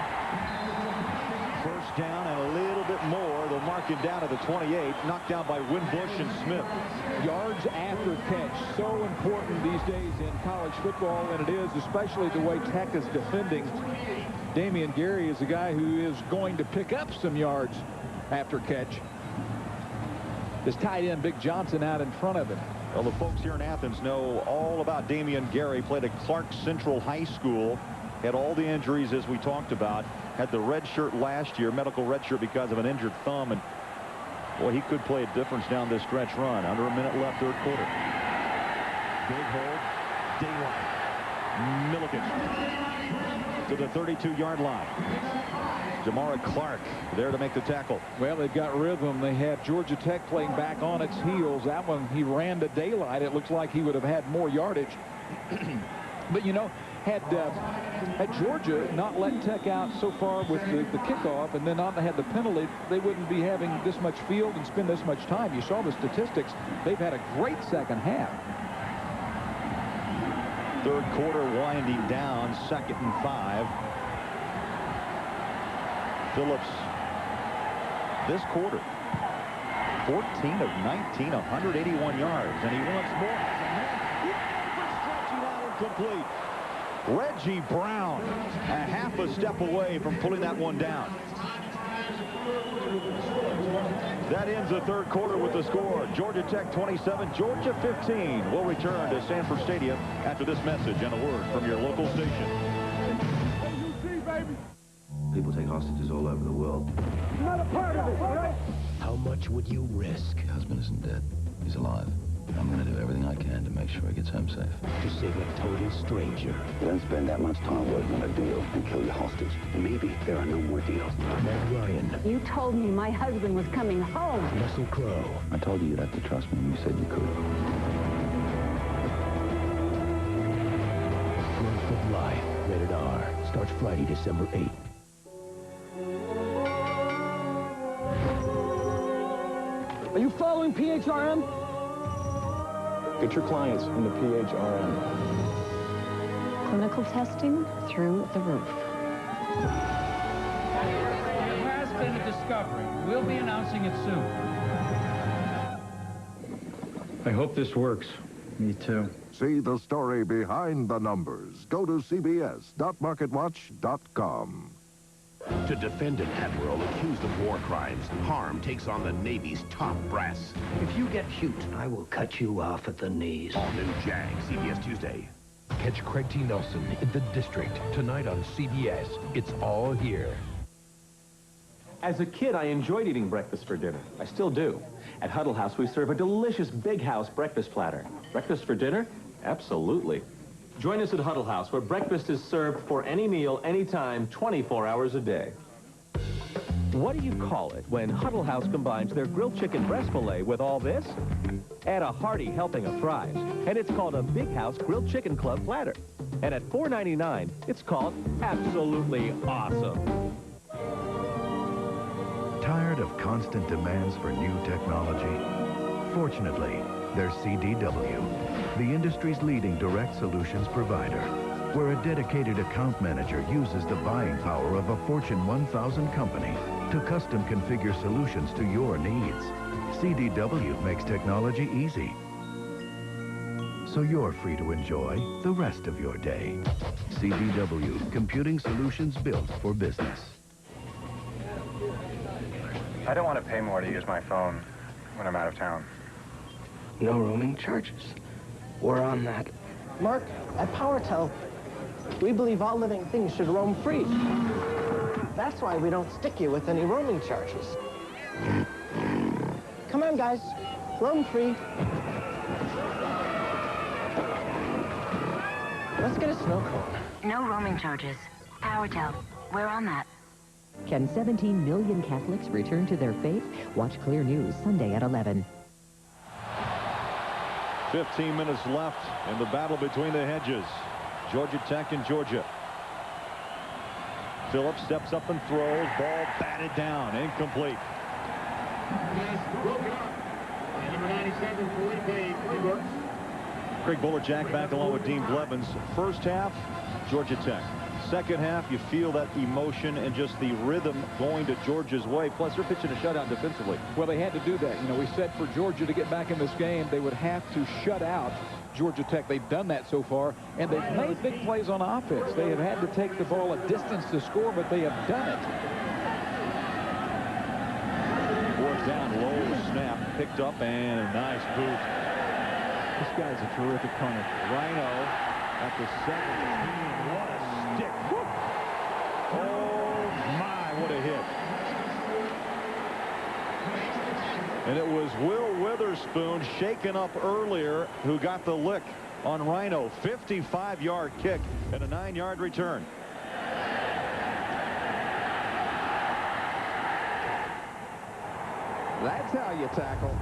1st down and a little bit more. They'll mark him down at the 28. Knocked down by Winbush and Smith. Yards after catch, so important these days in college football, and it is, especially the way Tech is defending. Damian Gary is a guy who is going to pick up some yards after catch. His tight end, Big Johnson, out in front of him. Well, the folks here in Athens know all about Damian Gary. Played at Clark Central High School. Had all the injuries as we talked about. Had the red shirt last year, medical red shirt because of an injured thumb. And boy, he could play a difference down this stretch run. Under a minute left, 3rd quarter. Big hold. Daylight. Milligan to the 32-yard line. Jamara Clark there to make the tackle. Well, they've got rhythm. They have Georgia Tech playing back on its heels. That one, he ran to Daylight. It looks like he would have had more yardage. But, you know, had Georgia not let Tech out so far with the kickoff and then not had the penalty, they wouldn't be having this much field and spend this much time. You saw the statistics. They've had a great second half. 3rd quarter winding down. 2nd and 5. Phillips this quarter 14 of 19, 181 yards, and he wants more. Stretching out incomplete. Reggie Brown a half a step away from pulling that one down. That ends the 3rd quarter with the score. Georgia Tech 27, Georgia 15. We'll return to Sanford Stadium after this message and a word from your local station. People take hostages all over the world. I'm not a part of it, right? How much would you risk? My husband isn't dead. He's alive. I'm going to do everything I can to make sure he gets home safe. To save a total stranger. You don't spend that much time working on a deal and kill your hostage. Maybe there are no more deals. Meg Ryan. You told me my husband was coming home. Russell Crowe. I told you you'd have to trust me, and you said you could. Proof of Life. Rated R. Starts Friday, December 8th. Are you following PHRM? Get your clients into PHRM. Clinical testing through the roof. It has been a discovery. We'll be announcing it soon. I hope this works. Me too. See the story behind the numbers. Go to cbs.marketwatch.com. To defend an admiral accused of war crimes, Harm takes on the Navy's top brass. If you get cute, I will cut you off at the knees. All new Jag, CBS Tuesday. Catch Craig T. Nelson in The District tonight on CBS. It's all here. As a kid, I enjoyed eating breakfast for dinner. I still do. At Huddle House, we serve a delicious Big House breakfast platter. Breakfast for dinner? Absolutely. Join us at Huddle House, where breakfast is served for any meal, anytime, 24 hours a day. What do you call it when Huddle House combines their grilled chicken breast fillet with all this? Add a hearty helping of fries, and it's called a Big House Grilled Chicken Club platter. And at $4.99, it's called Absolutely Awesome. Tired of constant demands for new technology? Fortunately, there's CDW, the industry's leading direct solutions provider, where a dedicated account manager uses the buying power of a Fortune 1000 company to custom configure solutions to your needs. CDW makes technology easy, so you're free to enjoy the rest of your day. CDW, computing solutions built for business. I don't want to pay more to use my phone when I'm out of town. No roaming charges. We're on that. Mark, at PowerTel, we believe all living things should roam free. That's why we don't stick you with any roaming charges. Come on, guys. Roam free. Let's get a snow cone. No roaming charges. PowerTel, we're on that. Can 17 million Catholics return to their faith? Watch Clear News Sunday at 11. 15 minutes left in the battle between the hedges. Georgia Tech and Georgia. Phillips steps up and throws. Ball batted down. Incomplete. Number 97, Felipe Cleburne. Craig Bolerjack back along with Dean Blevins. First half, Georgia Tech. Second half, you feel that emotion and just the rhythm going to Georgia's way. Plus, they're pitching a shutout defensively. Well, they had to do that. You know, we said for Georgia to get back in this game, they would have to shut out Georgia Tech. They've done that so far, and they've made big plays on offense. They have had to take the ball a distance to score, but they have done it. Fourth down, low snap, picked up, and a nice boot. This guy's a terrific punter. Rhino at the 17. What a stick. Woo. Oh, my, what a hit. And it was Will Witherspoon, shaken up earlier, who got the lick on Rhino. 55-yard kick and a 9-yard return. That's how you tackle.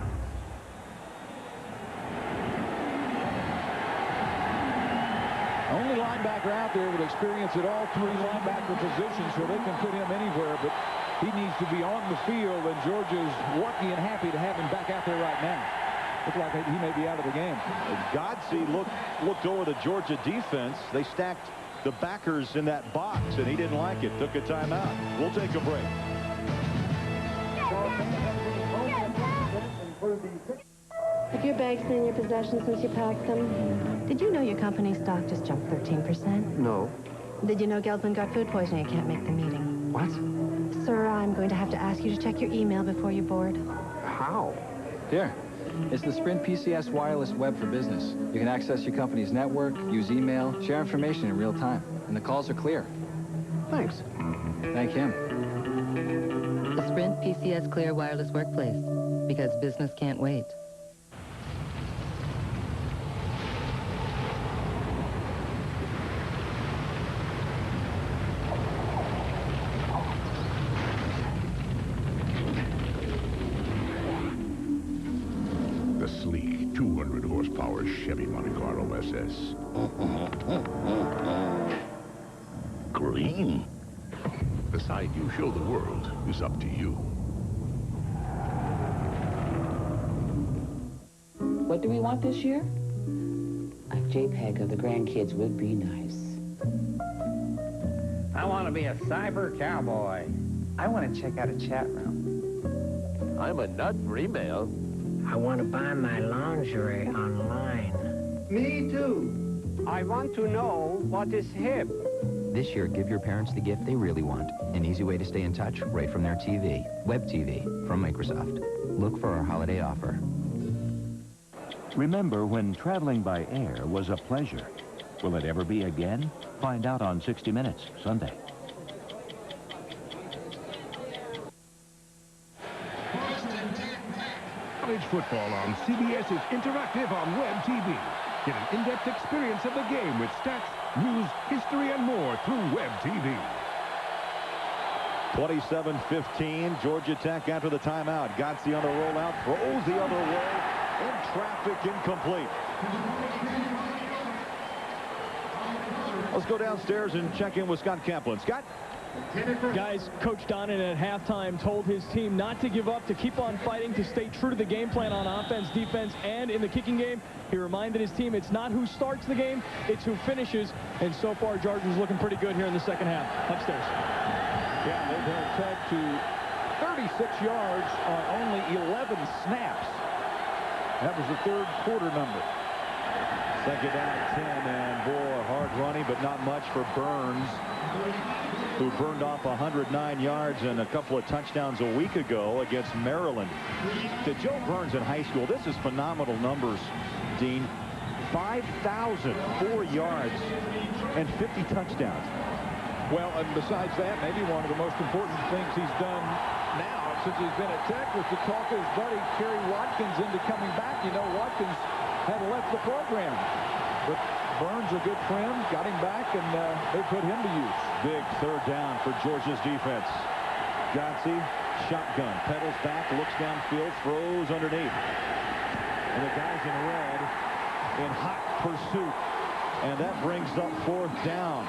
Only linebacker out there with experience at all three linebacker positions, so they can put him anywhere, but he needs to be on the field, and Georgia's lucky and happy to have him back out there right now. Looks like he may be out of the game. Godsey looked over the Georgia defense. They stacked the backers in that box, and he didn't like it. Took a timeout. We'll take a break. Have your bags been in your possession since you packed them? Did you know your company's stock just jumped 13%? No. Did you know Geldman got food poisoning and can't make the meeting? What? Sir, I'm going to have to ask you to check your email before you board. How? Here. It's the Sprint PCS Wireless Web for Business. You can access your company's network, use email, share information in real time. And the calls are clear. Thanks. Thank him. The Sprint PCS Clear Wireless Workplace. Because business can't wait. The sleek 200 horsepower Chevy Monte Carlo SS. Green. The side you show the world is up to you. What do we want this year? A JPEG of the grandkids would be nice. I want to be a cyber cowboy. I want to check out a chat room. I'm a nut for email. I want to buy my lingerie online. Me too. I want to know what is hip. This year, give your parents the gift they really want. An easy way to stay in touch right from their TV. Web TV from Microsoft. Look for our holiday offer. Remember when traveling by air was a pleasure. Will it ever be again? Find out on 60 Minutes, Sunday. College football on CBS is interactive on Web TV. Get an in-depth experience of the game with stats, news, history, and more through Web TV. 27-15, Georgia Tech after the timeout. Godsey on the rollout, throws the other way. In traffic, incomplete. Let's go downstairs and check in with Scott Kaplan. Scott? Guys, Coach Donnan at halftime told his team not to give up, to keep on fighting, to stay true to the game plan on offense, defense, and in the kicking game. He reminded his team it's not who starts the game, it's who finishes. And so far, Chargers looking pretty good here in the second half. Upstairs. Yeah, they've held Tech to 36 yards on only 11 snaps. That was the third quarter number. Second down at 10, and boy, hard running, but not much for Burns, who burned off 109 yards and a couple of touchdowns a week ago against Maryland. To Joe Burns in high school, this is phenomenal numbers, Dean. 5,004 yards and 50 touchdowns. Well, and besides that, maybe one of the most important things he's done now since he's been at Tech was to talk his buddy Kerry Watkins into coming back. You know, Watkins had left the program, but Burns, a good friend, got him back, and they put him to use. Big third down for Georgia's defense. Johnsey, shotgun, pedals back, looks downfield, throws underneath. And the guys in red in hot pursuit. And that brings up fourth down.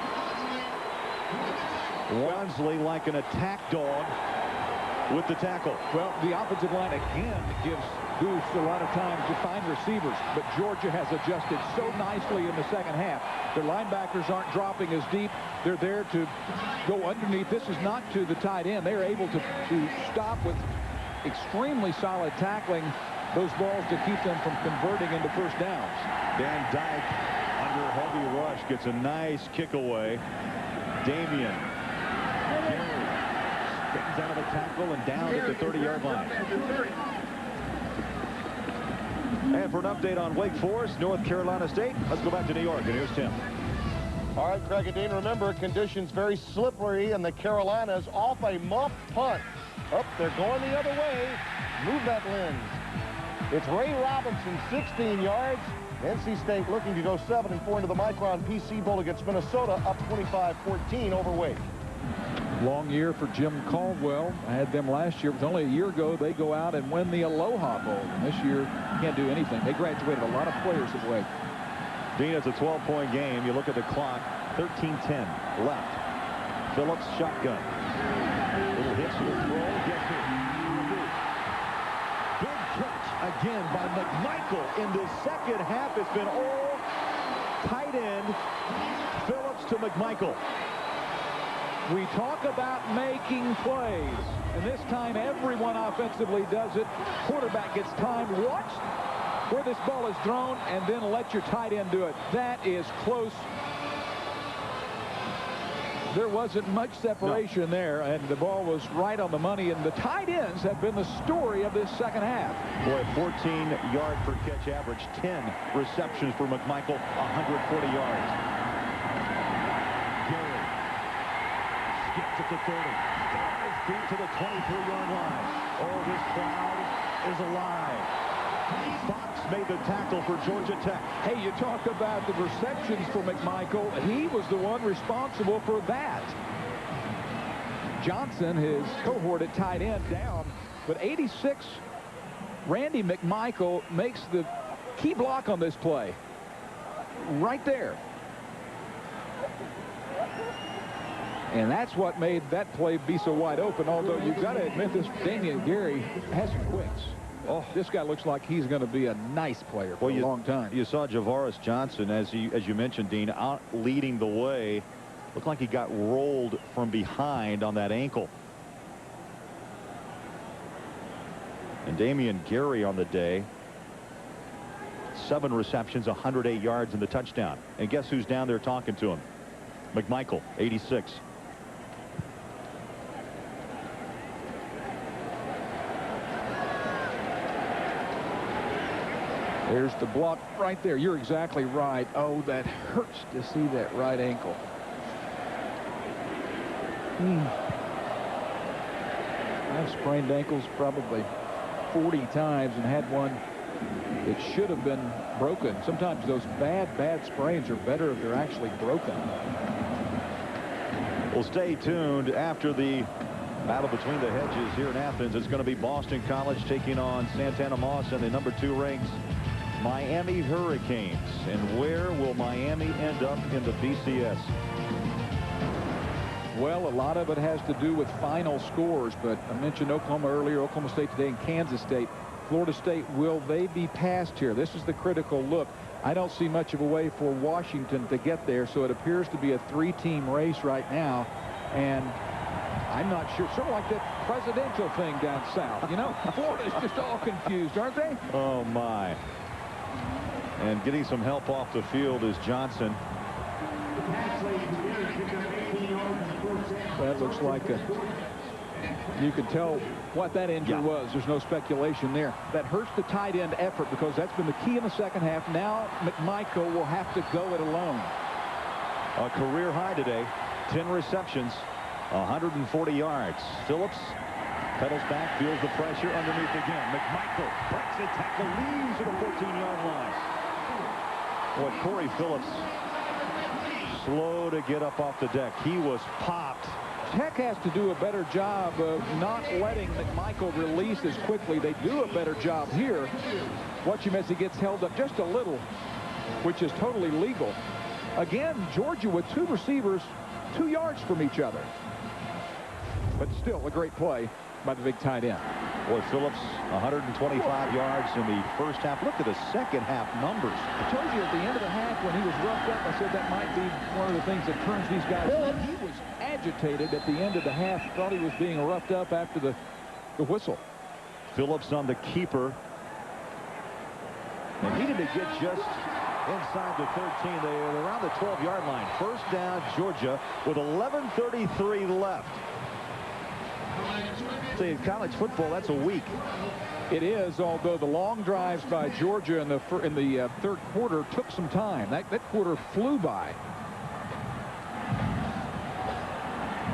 Wansley like an attack dog with the tackle. Well, the offensive line again gives Goose a lot of time to find receivers, but Georgia has adjusted so nicely in the second half. Their linebackers aren't dropping as deep. They're there to go underneath. This is not to the tight end. They're able to stop with extremely solid tackling those balls to keep them from converting into first downs. Van Dyke under heavy rush gets a nice kick away. Damian spins out of the tackle and down at the 30-yard line. And for an update on Wake Forest, North Carolina State, let's go back to New York, and here's Tim. All right, Craig and Dean, remember, conditions very slippery in the Carolinas off a muff punt. Up, they're going the other way. Move that lens. It's Ray Robinson, 16 yards. NC State looking to go 7-4 into the Micron PC Bowl against Minnesota, up 25-14 over Wake. Long year for Jim Caldwell. I had them last year. It was only a year ago. They go out and win the Aloha Bowl. And this year, can't do anything. They graduated a lot of players at Wake. Dean, it's a 12-point game. You look at the clock, 13:10 left. Phillips, shotgun. Little hits to the throw. Gets it. Big catch again by McMichael in the second half. It's been all tight end. Phillips to McMichael. We talk about making plays, and this time everyone offensively does it. Quarterback gets time. Watch where this ball is thrown, and then let your tight end do it. That is close. There wasn't much separation there, and the ball was right on the money, and the tight ends have been the story of this second half. Boy, 14-yard per catch average, 10 receptions for McMichael, 140 yards. Gary skips at the 30, 5 feet to the 23-yard line. Oh, this crowd is alive. Fox made the tackle for Georgia Tech. Hey, you talk about the receptions for McMichael. He was the one responsible for that. Johnson, his cohort at tight end, down. But 86, Randy McMichael makes the key block on this play. Right there. And that's what made that play be so wide open, although you've got to admit this Damian Gary has some quicks. Oh, this guy looks like he's going to be a nice player for a long time. You saw Javaris Johnson, as you mentioned, Dean, out leading the way. Looked like he got rolled from behind on that ankle. And Damian Gary on the day, 7 receptions, 108 yards, and the touchdown. And guess who's down there talking to him? McMichael, 86. There's the block right there. You're exactly right. Oh, that hurts to see that right ankle. I've sprained ankles probably 40 times and had one that should have been broken. Sometimes those bad sprains are better if they're actually broken. Well, stay tuned. After the battle between the hedges here in Athens, it's going to be Boston College taking on Santana Moss and the #2 ranked Miami Hurricanes. And where will Miami end up in the BCS? Well, a lot of it has to do with final scores, but I mentioned Oklahoma earlier, Oklahoma State today, and Kansas State. Florida State, will they be passed here? This is the critical look. I don't see much of a way for Washington to get there, so it appears to be a three-team race right now, and I'm not sure. Sort of like that presidential thing down south. You know, Florida's just all confused, aren't they? Oh, my. And getting some help off the field is Johnson. That looks like you can tell what that injury was. There's no speculation there. That hurts the tight end effort because that's been the key in the second half. Now McMichael will have to go it alone. A career high today. 10 receptions, 140 yards. Phillips pedals back, feels the pressure underneath again. McMichael breaks the tackle, leaves at the 14-yard line. Boy, Corey Phillips slow to get up off the deck. He was popped. Tech has to do a better job of not letting McMichael release as quickly. They do a better job here. Watch him as he gets held up just a little, which is totally legal. Again, Georgia with two receivers 2 yards from each other. But still a great play by the big tight end. Boy, Phillips 125 yards in the first half. Look at the second half numbers. I told you at the end of the half when he was roughed up, I said that might be one of the things that turns these guys on. He was agitated at the end of the half. Thought he was being roughed up after the whistle. Phillips on the keeper. And needed to get just inside the 13. They're around the 12-yard line. First down, Georgia, with 11:33 left. See, in college football, that's a week. It is, although the long drives by Georgia in the third quarter took some time. That quarter flew by.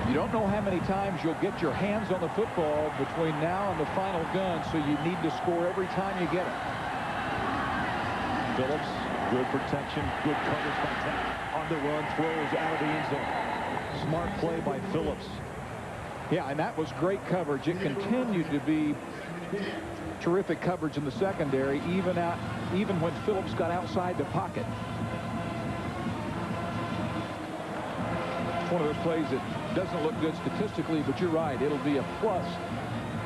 You don't know how many times you'll get your hands on the football between now and the final gun, so you need to score every time you get it. Phillips, good protection, good coverage by Tech. On the run, throws out of the end zone. Smart play by Phillips. Yeah, and that was great coverage. It continued to be terrific coverage in the secondary, even when Phillips got outside the pocket. It's one of those plays that doesn't look good statistically, but you're right. It'll be a plus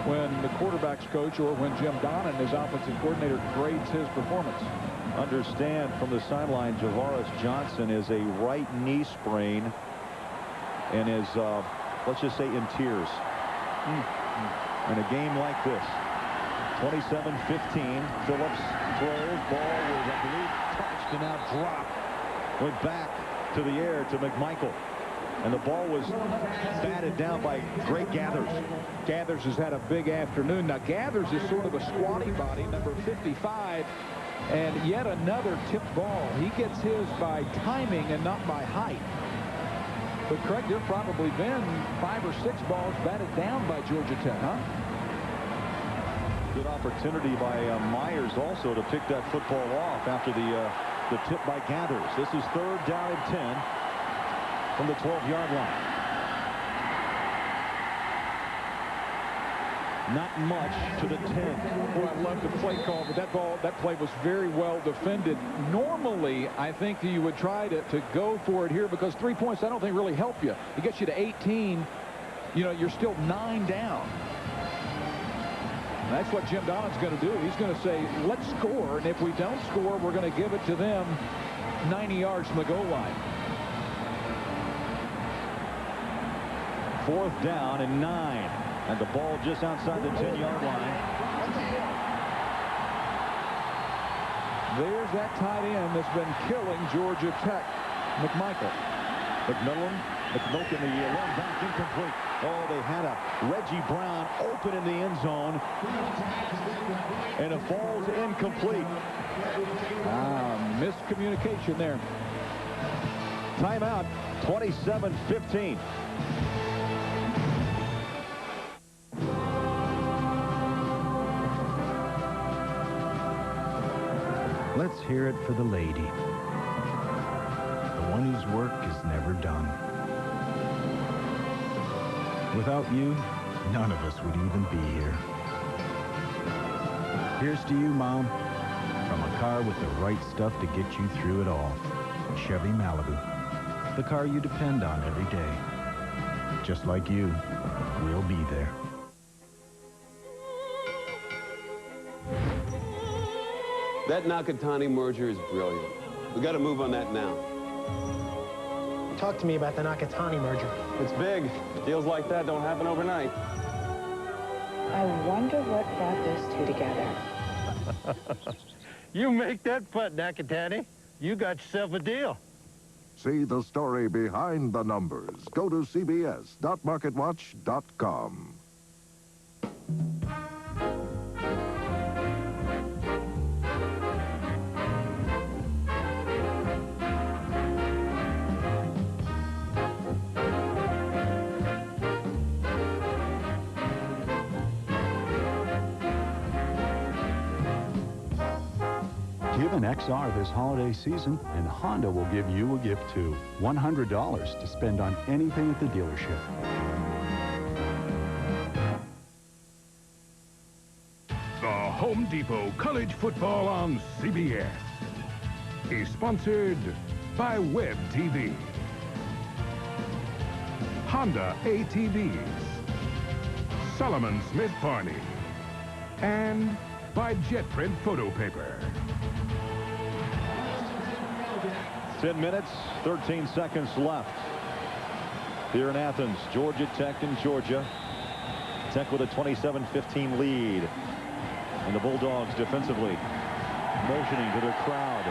when the quarterback's coach or when Jim Donnan, his offensive coordinator, grades his performance. Understand from the sideline, Javaris Johnson is a right knee sprain and is, let's just say, in tears. In a game like this, 27-15, Phillips throws, ball was, I believe, touched and now dropped. Went back to the air to McMichael. And the ball was batted down by Drake Gathers. Gathers has had a big afternoon. Now, Gathers is sort of a squatty body, number 55, and yet another tipped ball. He gets his by timing and not by height. But, Craig, there have probably been 5 or 6 balls batted down by Georgia Tech, huh? Good opportunity by Myers also to pick that football off after the tip by Gathers. This is 3rd down and 10 from the 12-yard line. Not much to the 10. Boy, I love the play call, but that play was very well defended. Normally, I think that you would try to go for it here because 3 points I don't think really help you. It gets you to 18. You know, you're still 9 down. And that's what Jim Donnan's going to do. He's going to say, let's score, and if we don't score, we're going to give it to them 90 yards from the goal line. 4th down and 9. And the ball just outside the 10-yard line. There's that tight end that's been killing Georgia Tech. McMichael. McMillan, the run back incomplete. Oh, they had a Reggie Brown open in the end zone. And it falls incomplete. Miscommunication there. Timeout, 27-15. Let's hear it for the lady. The one whose work is never done. Without you, none of us would even be here. Here's to you, Mom, from a car with the right stuff to get you through it all. Chevy Malibu. The car you depend on every day. Just like you, we'll be there. That Nakatani merger is brilliant. We got to move on that now. Talk to me about the Nakatani merger. It's big. Deals like that don't happen overnight. I wonder what brought those two together. You make that putt, Nakatani. You got yourself a deal. See the story behind the numbers. Go to cbs.marketwatch.com. Give an XR this holiday season, and Honda will give you a gift too. $100 to spend on anything at the dealership. The Home Depot College Football on CBS is sponsored by Web TV, Honda ATVs, Solomon Smith Barney, and by JetPrint Photo Paper. 10 minutes, 13 seconds left here in Athens. Georgia Tech and Georgia. Tech with a 27-15 lead. And the Bulldogs defensively motioning to their crowd.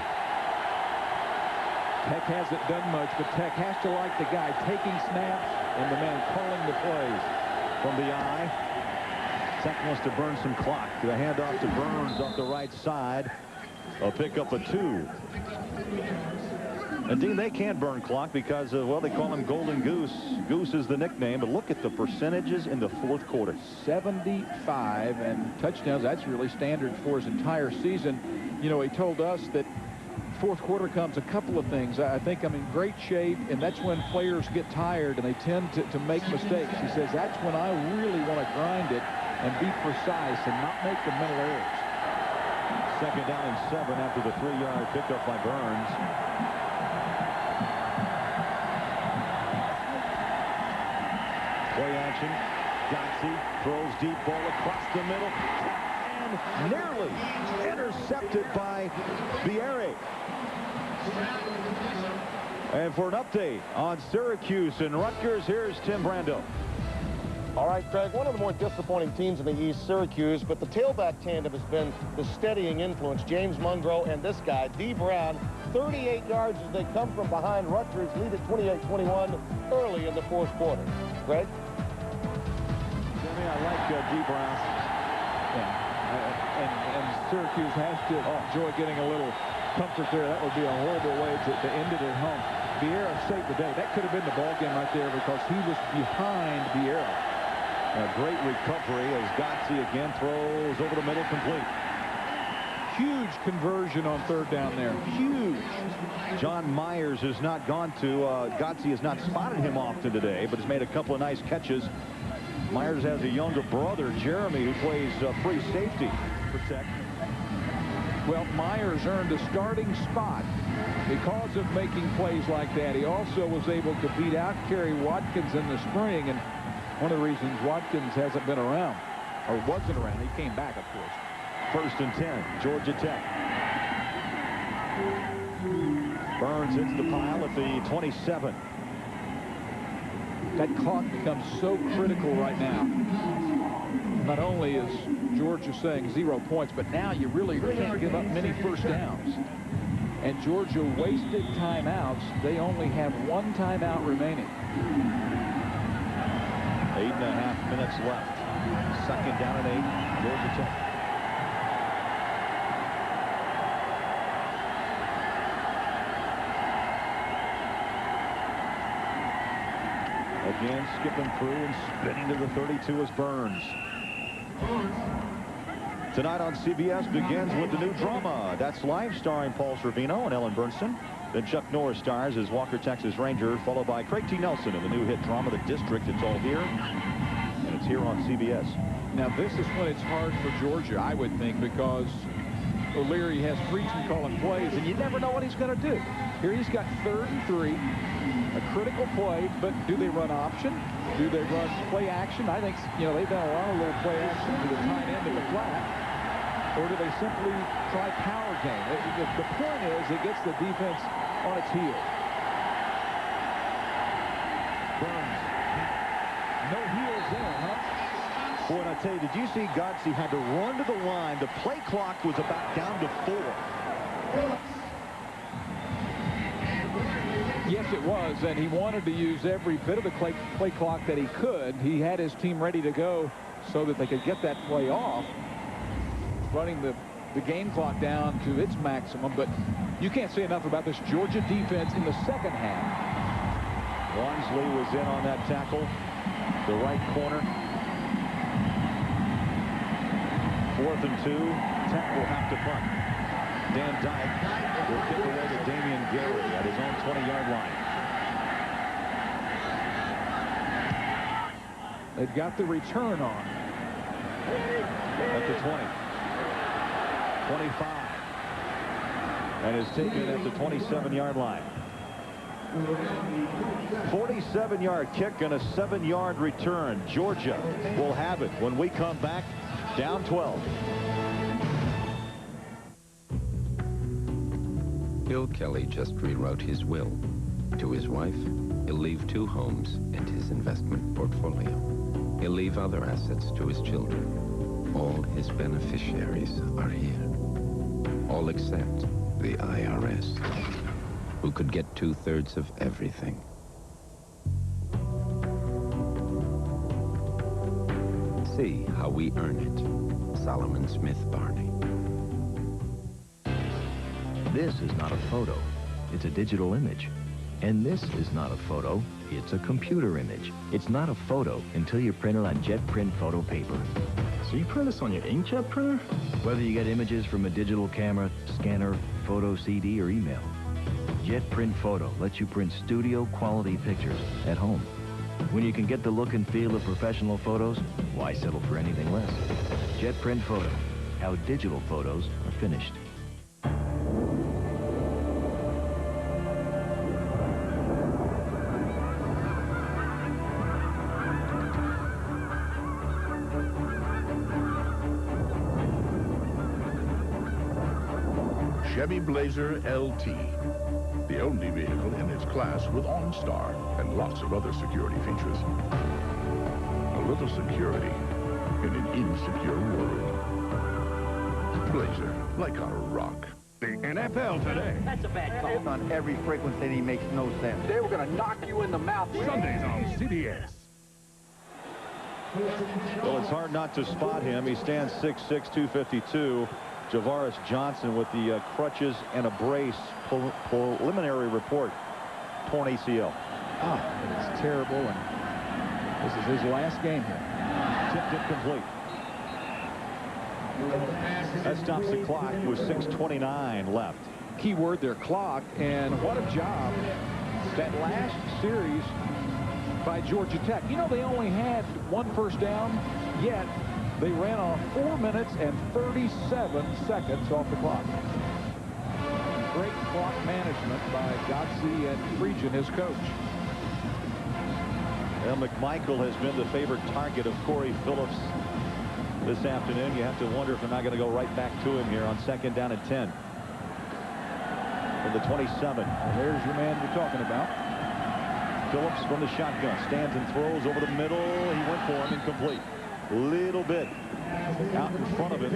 Tech hasn't done much, but Tech has to like the guy taking snaps and the man calling the plays. From the eye, Tech wants to burn some clock. The handoff to Burns off the right side. A pickup of 2. And Dean, they can't burn clock because, well, they call him Golden Goose. Goose is the nickname, but look at the percentages in the fourth quarter. 75 and touchdowns. That's really standard for his entire season. You know, he told us that fourth quarter comes a couple of things. I think I'm in great shape, and that's when players get tired and they tend to make mistakes. He says that's when I really want to grind it and be precise and not make the mental errors. Second down and 7 after the 3-yard pickup by Burns. Play action. Gotze throws deep ball across the middle. And nearly intercepted by Bierre. And for an update on Syracuse and Rutgers, here's Tim Brando. All right, Craig, one of the more disappointing teams in the East, Syracuse, but the tailback tandem has been the steadying influence. James Mungro and this guy, D. Brown, 38 yards as they come from behind. Rutgers lead at 28-21 early in the fourth quarter. Greg? Jimmy, I like D. Brown. Yeah, and Syracuse has to enjoy getting a little comfort there. That would be a horrible way to end it at home. Bierre saved the day. That could have been the ball game right there because he was behind Bierre. A great recovery as Gotze again throws over the middle, complete. Huge conversion on third down there. Huge. John Myers has not gone to, Gotze has not spotted him often today, but has made a couple of nice catches. Myers has a younger brother, Jeremy, who plays free safety for Tech. Well, Myers earned a starting spot because of making plays like that. He also was able to beat out Kerry Watkins in the spring, and one of the reasons Watkins hasn't been around, or wasn't around, he came back, of course. 1st and 10, Georgia Tech. Burns hits the pile at the 27. That clock becomes so critical right now. Not only is Georgia saying 0 points, but now you really can't give up many first downs. And Georgia wasted timeouts. They only have 1 timeout remaining. 8.5 minutes left. 2nd down and 8, Georgia Tech. Again, skipping through and spinning to the 32 is Burns. Tonight on CBS begins with the new drama, That's Life, starring Paul Sorvino and Ellen Bernstein. Then Chuck Norris stars as Walker, Texas Ranger, followed by Craig T. Nelson in the new hit drama, The District. It's all here, and it's here on CBS. Now, this is when it's hard for Georgia, I would think, because O'Leary has Friedgen calling plays, and you never know what he's going to do. Here he's got 3rd and 3, a critical play, but do they run option? Do they run play action? I think, you know, they've done a lot of little play action to the tight end of the flat. Or do they simply try power game? The point is it gets the defense on its heels. Burns. No heels there, huh? Boy, and I tell you, did you see Godsey had to run to the line? The play clock was about down to 4. Yes, it was, and he wanted to use every bit of the play clock that he could. He had his team ready to go so that they could get that play off, running the game clock down to its maximum. But you can't say enough about this Georgia defense in the second half. Walmsley was in on that tackle, the right corner. 4th and 2. Tech will have to punt. Dan Dyke will kick away to Damian Gary at his own 20-yard line. They've got the return on. At the 20. 25. And is taken at the 27-yard line. 47-yard kick and a 7-yard return. Georgia will have it when we come back. Down 12. Bill Kelly just rewrote his will. To his wife, he'll leave 2 homes and his investment portfolio. He'll leave other assets to his children. All his beneficiaries are here. All except the IRS, who could get 2/3 of everything. See how we earn it. Solomon Smith Barney. This is not a photo. It's a digital image. And this is not a photo. It's a computer image. It's not a photo until you print it on JetPrint photo paper. So you print this on your inkjet printer? Whether you get images from a digital camera, scanner, photo CD, or email, JetPrint Photo lets you print studio quality pictures at home. When you can get the look and feel of professional photos, why settle for anything less? JetPrint Photo, how digital photos are finished. Chevy Blazer LT, the only vehicle in its class with OnStar and lots of other security features. A little security in an insecure world. Blazer, like a rock. The NFL today. That's a bad call. On every frequency, he makes no sense. They were going to knock you in the mouth. Sundays on CBS. Well, it's hard not to spot him. He stands 6'6", 252. Javaris Johnson with the crutches and a brace. Preliminary report, torn ACL. Oh, it's terrible, and this is his last game here. Tipped incomplete. That stops the clock with 6:29 left. Key word there, clock, and what a job that last series by Georgia Tech. You know, they only had 1 first down, yet they ran off 4 minutes and 37 seconds off the clock. Great clock management by Godsey and Friedgen, his coach. Well, McMichael has been the favorite target of Corey Phillips this afternoon. You have to wonder if they're not going to go right back to him here on 2nd down and 10. From the 27. Well, there's your man you're talking about. Phillips from the shotgun. Stands and throws over the middle. He went for him, incomplete. Little bit out in front of him.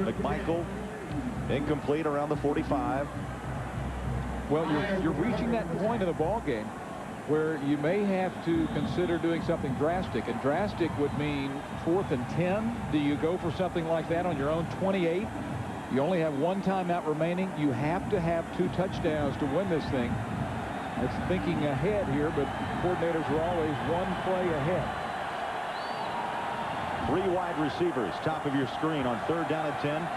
McMichael incomplete around the 45. Well, you're reaching that point of the ball game where you may have to consider doing something drastic, and drastic would mean 4th and 10. Do you go for something like that on your own 28? You only have 1 timeout remaining. You have to have 2 touchdowns to win this thing. It's thinking ahead here, but coordinators are always 1 play ahead. 3 wide receivers, top of your screen on 3rd down and 10.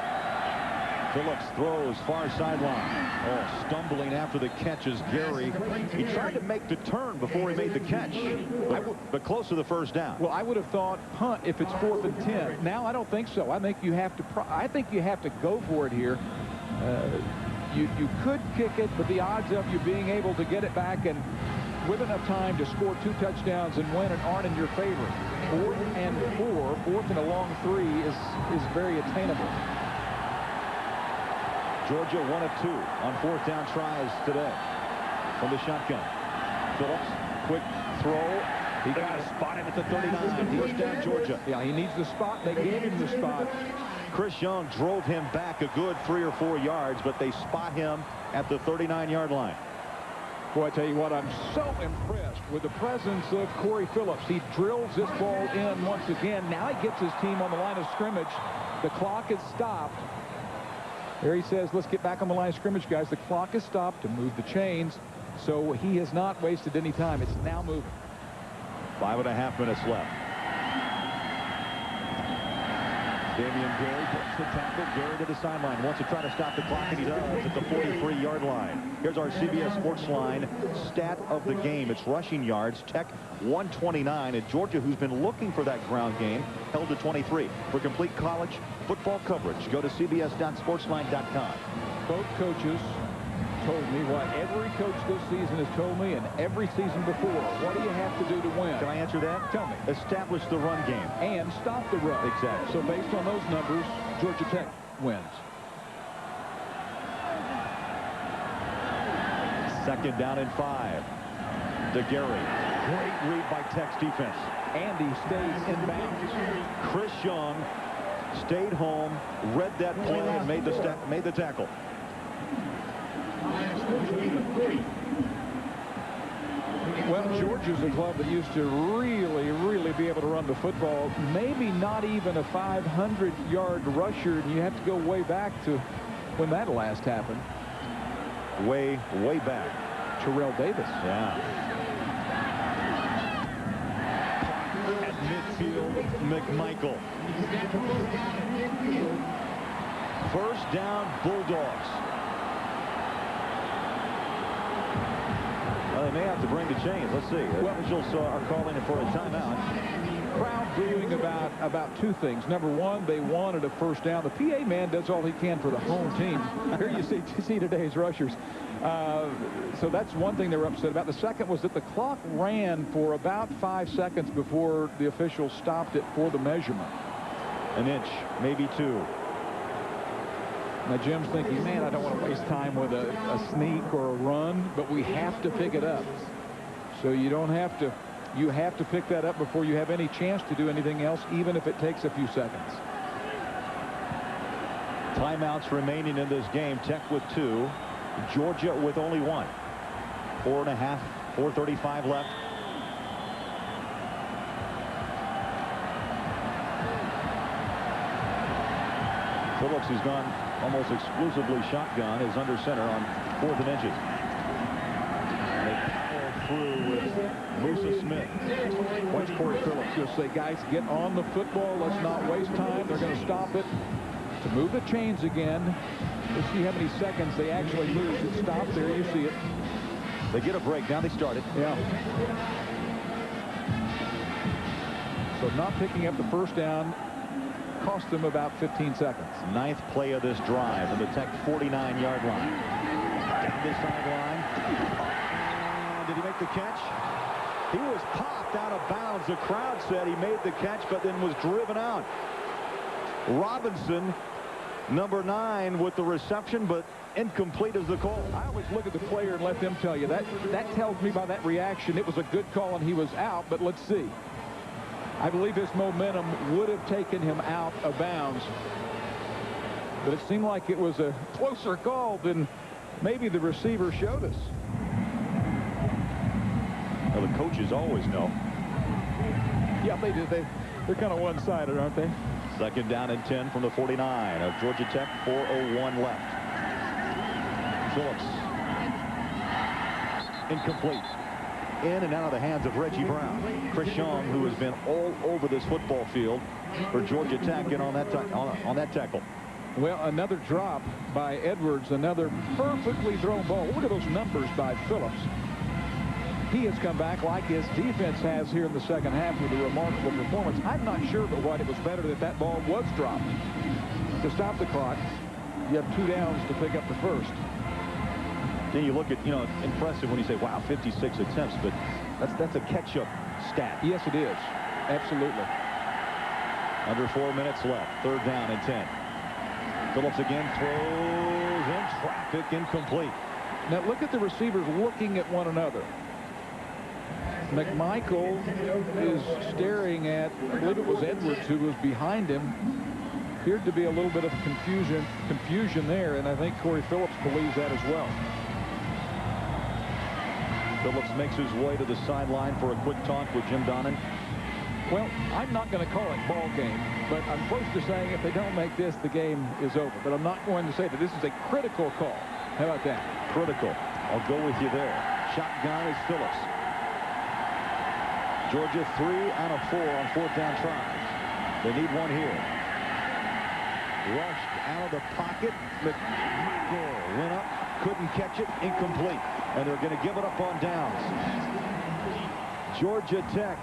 Phillips throws far sideline. Oh, stumbling after the catch is Gary. He tried to make the turn before he made the catch, but close to the first down. Well, I would have thought punt if it's 4th and 10. Now I don't think so. I think you have to go for it here. You could kick it, but the odds of you being able to get it back and with enough time to score 2 touchdowns and win it aren't in your favor. 4th and 4, 4th and a long 3 is very attainable. Georgia 1 of 2 on 4th down tries today from the shotgun. Phillips, quick throw. He got to spot it at the 39. First down, Georgia. Yeah, he needs the spot. They gave him the spot. Chris Young drove him back a good 3 or 4 yards, but they spot him at the 39-yard line. Boy, I tell you what, I'm so impressed with the presence of Corey Phillips. He drills this ball in once again. Now he gets his team on the line of scrimmage. The clock is stopped. There he says, let's get back on the line of scrimmage, guys. The clock is stopped to move the chains. So he has not wasted any time. It's now moving. 5.5 minutes left. Damian Gary takes the tackle. Gary to the sideline. Wants to try to stop the clock, and he does at the 43-yard line. Here's our CBS Sports Line stat of the game. It's rushing yards. Tech 129, and Georgia, who's been looking for that ground game, held to 23. For complete college football coverage, go to cbs.sportsline.com. Both coaches told me what every coach this season has told me and every season before. What do you have to do to win? Can I answer that? Tell me. Establish the run game. And stop the run. Exactly. So based on those numbers, Georgia Tech wins. 2nd down and 5. To Gary. Great read by Tech's defense. And he stays in bounds. Chris Young stayed home, read that play, and made the tackle. Well, Georgia's a club that used to really be able to run the football. Maybe not even a 500-yard rusher, and you have to go way back to when that last happened. Way back. Terrell Davis. Yeah. At midfield, McMichael. First down, Bulldogs. Well, they may have to bring the chains. Let's see. Well, officials are calling it for a timeout. Crowd booing about 2 things. Number 1, they wanted a first down. The PA man does all he can for the home team. Here you see today's rushers. So that's one thing they were upset about. The second was that the clock ran for about 5 seconds before the officials stopped it for the measurement. An inch, maybe 2. Now Jim's thinking, man, I don't want to waste time with a sneak or a run, but we have to pick it up. So you have to pick that up before you have any chance to do anything else, even if it takes a few seconds. Timeouts remaining in this game. Tech with 2. Georgia with only 1. 4.5, 4:35 left. Phillips has gone almost exclusively shotgun, is under center on 4th and inches. They power through with Musa Smith. Watch Corey Phillips. He'll say, guys, get on the football. Let's not waste time. They're going to stop it. To move the chains again. Let's see how many seconds they actually lose. It stopped there. You see it. They get a break. Now they start it. Yeah. So not picking up the first down cost them about 15 seconds. 9th play of this drive on the Tech 49-yard line. Down the sideline. And did he make the catch? He was popped out of bounds. The crowd said he made the catch, but then was driven out. Robinson, number 9, with the reception, but incomplete as the call. I always look at the player and let them tell you. That tells me by that reaction it was a good call and he was out, but let's see. I believe his momentum would have taken him out of bounds. But it seemed like it was a closer call than maybe the receiver showed us. Well, the coaches always know. Yeah, they do. They're kind of one-sided, aren't they? 2nd down and 10 from the 49 of Georgia Tech. 4:01 left. Phillips. Incomplete. In and out of the hands of Reggie Brown. Chris Young, who has been all over this football field for Georgia Tech, and on that tackle. Well, another drop by Edwards, another perfectly thrown ball. Look at those numbers by Phillips. He has come back like his defense has here in the second half with a remarkable performance. I'm not sure, but what it was better that ball was dropped. To stop the clock, you have 2 downs to pick up the first. Then you look at, you know, impressive when you say, wow, 56 attempts, but that's a catch-up stat. Yes, it is. Absolutely. Under 4 minutes left. 3rd down and 10. Phillips again throws in traffic, incomplete. Now look at the receivers looking at one another. McMichael is staring at, I believe it was Edwards who was behind him. Appeared to be a little bit of confusion there, and I think Corey Phillips believes that as well. Phillips makes his way to the sideline for a quick talk with Jim Donnan. Well, I'm not going to call it ball game, but I'm close to saying if they don't make this, the game is over. But I'm not going to say that this is a critical call. How about that? Critical. I'll go with you there. Shotgun is Phillips. Georgia 3 out of 4 on 4th down tries. They need one here. Rushed out of the pocket. McMichael went up, couldn't catch it, incomplete. And they're going to give it up on downs. Georgia Tech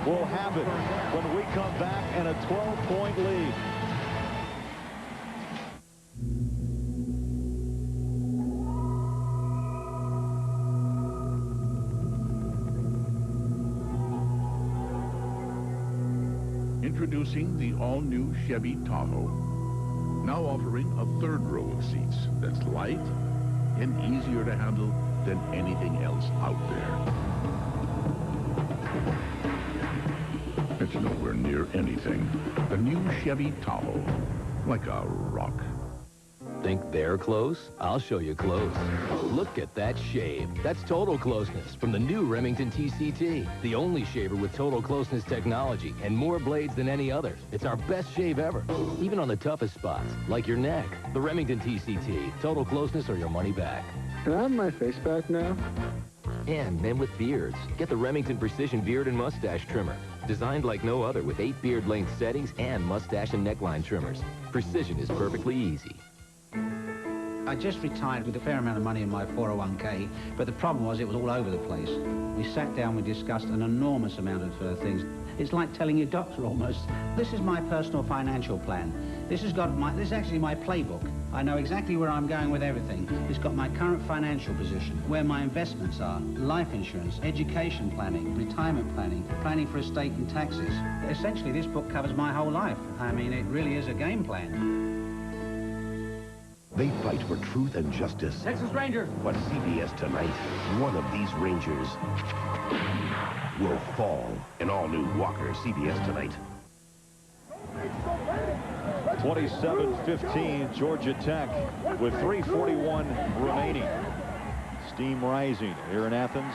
will have it when we come back and a 12-point lead. Introducing the all-new Chevy Tahoe. Now offering a 3rd row of seats that's light and easier to handle than anything else out there. It's nowhere near anything. The new Chevy Tahoe, like a rock. Think they're close? I'll show you close. Look at that shave. That's total closeness from the new Remington TCT. The only shaver with total closeness technology and more blades than any other. It's our best shave ever, even on the toughest spots, like your neck. The Remington TCT. Total closeness or your money back. Can I have my face back now? And men with beards. Get the Remington Precision Beard and Mustache Trimmer. Designed like no other with 8 beard length settings and mustache and neckline trimmers. Precision is perfectly easy. I just retired with a fair amount of money in my 401k, but the problem was it was all over the place. We sat down, we discussed an enormous amount of things. It's like telling your doctor almost. This is my personal financial plan. This is actually my playbook. I know exactly where I'm going with everything. It's got my current financial position, where my investments are, life insurance, education planning, retirement planning, planning for estate and taxes. Essentially, this book covers my whole life. I mean, it really is a game plan. They fight for truth and justice. Texas Ranger! But CBS tonight, one of these Rangers will fall. An all-new Walker CBS tonight. 27-15, Georgia Tech with 3:41 remaining. Steam rising here in Athens.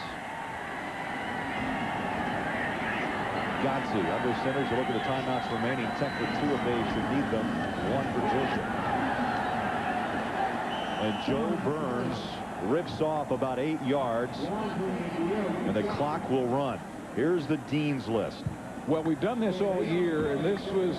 Godsey under centers. You look at the timeouts remaining. Tech with 2 if they should need them. 1 for Georgia. And Joe Burns rips off about 8 yards. And the clock will run. Here's the Dean's List. Well, we've done this all year, and this was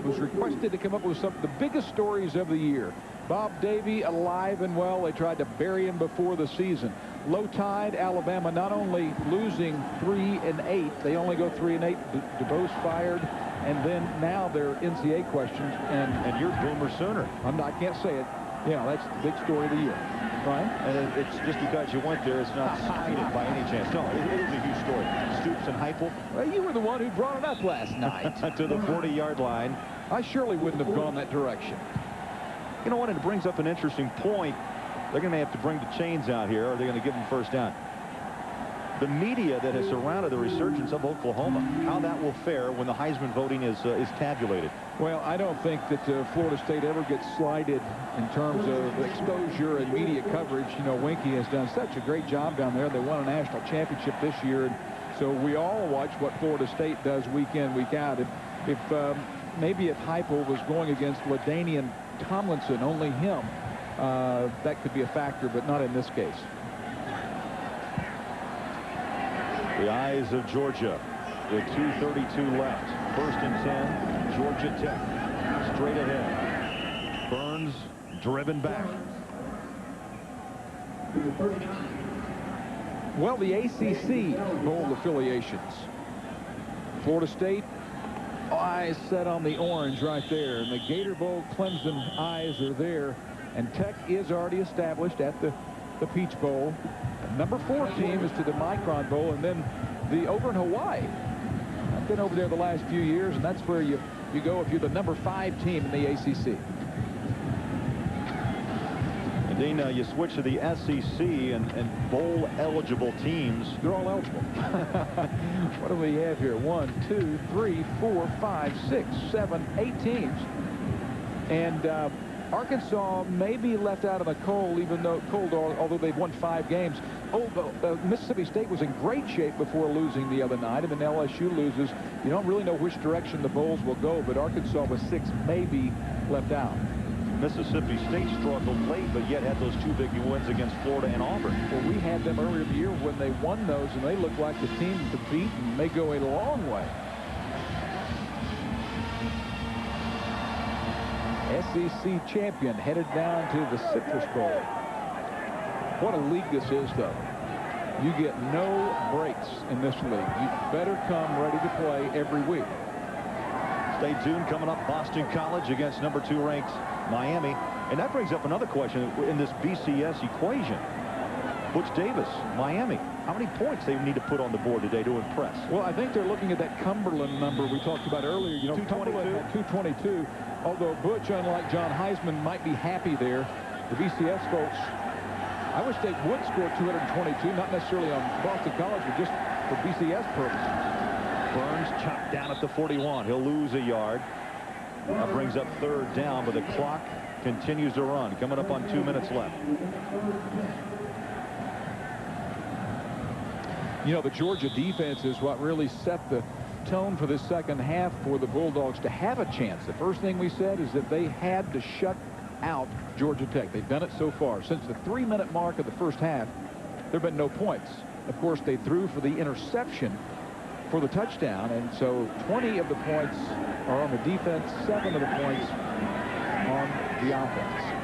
was requested to come up with the biggest stories of the year. Bob Davie alive and well. They tried to bury him before the season. Low tide, Alabama not only losing 3-8, they only go 3-8. DeBose fired, and then now they're NCAA questions. And you're Boomer Sooner. I can't say it. Yeah, that's the big story of the year. Right? And it's just because you went there, it's not cited by any chance. No, it is a huge story. Stoops and Heupel. Well, you were the one who brought it up last night. To the 40-yard line. I surely wouldn't have gone that direction. You know what? It brings up an interesting point. They're going to have to bring the chains out here, or they're going to give them first down. The media that has surrounded the resurgence of Oklahoma, how that will fare when the Heisman voting is tabulated. Well, I don't think that Florida State ever gets slighted in terms of exposure and media coverage. You know, Winky has done such a great job down there. They won a national championship this year, and so we all watch what Florida State does week in, week out. Maybe if Heupel was going against LaDainian Tomlinson, only him, that could be a factor, but not in this case. The eyes of Georgia with 2:32 left. 1st and 10, Georgia Tech straight ahead. driven back. Well, the ACC bowl affiliations. Florida State, eyes set on the orange right there. And the Gator Bowl, Clemson eyes are there. And Tech is already established at the Peach Bowl. Number 4 team is to the Micron Bowl, and then over in Hawaii. I've been over there the last few years, and that's where you go if you're the number 5 team in the ACC. And then you switch to the SEC and bowl eligible teams. They're all eligible. What do we have here? 1, 2, 3, 4, 5, 6, 7, 8 teams. And Arkansas may be left out of the cold, although they've won 5 games. Mississippi State was in great shape before losing the other night, and then LSU loses. You don't really know which direction the Bulls will go, but Arkansas with 6 may be left out. Mississippi State struggled late, but yet had those 2 big wins against Florida and Auburn. Well, we had them earlier in the year when they won those, and they look like the team to beat and may go a long way. SEC champion headed down to the Citrus Bowl. What a league this is, though. You get no breaks in this league. You better come ready to play every week. Stay tuned. Coming up, Boston College against number 2 ranked Miami. And that brings up another question in this BCS equation. Butch Davis, Miami. How many points they need to put on the board today to impress? Well, I think they're looking at that Cumberland number we talked about earlier. You know, 222. 222. Although Butch, unlike John Heisman, might be happy there. The BCS folks, Iowa State would score 222, not necessarily on Boston College, but just for BCS purposes. Burns chopped down at the 41. He'll lose a yard. That brings up 3rd down, but the clock continues to run. Coming up on 2 minutes left. You know, the Georgia defense is what really set the tone for this second half for the Bulldogs to have a chance. The first thing we said is that they had to shut out Georgia Tech. They've done it so far. Since the 3-minute mark of the first half, there have been no points. Of course, they threw for the interception for the touchdown, and so 20 of the points are on the defense, 7 of the points on the offense.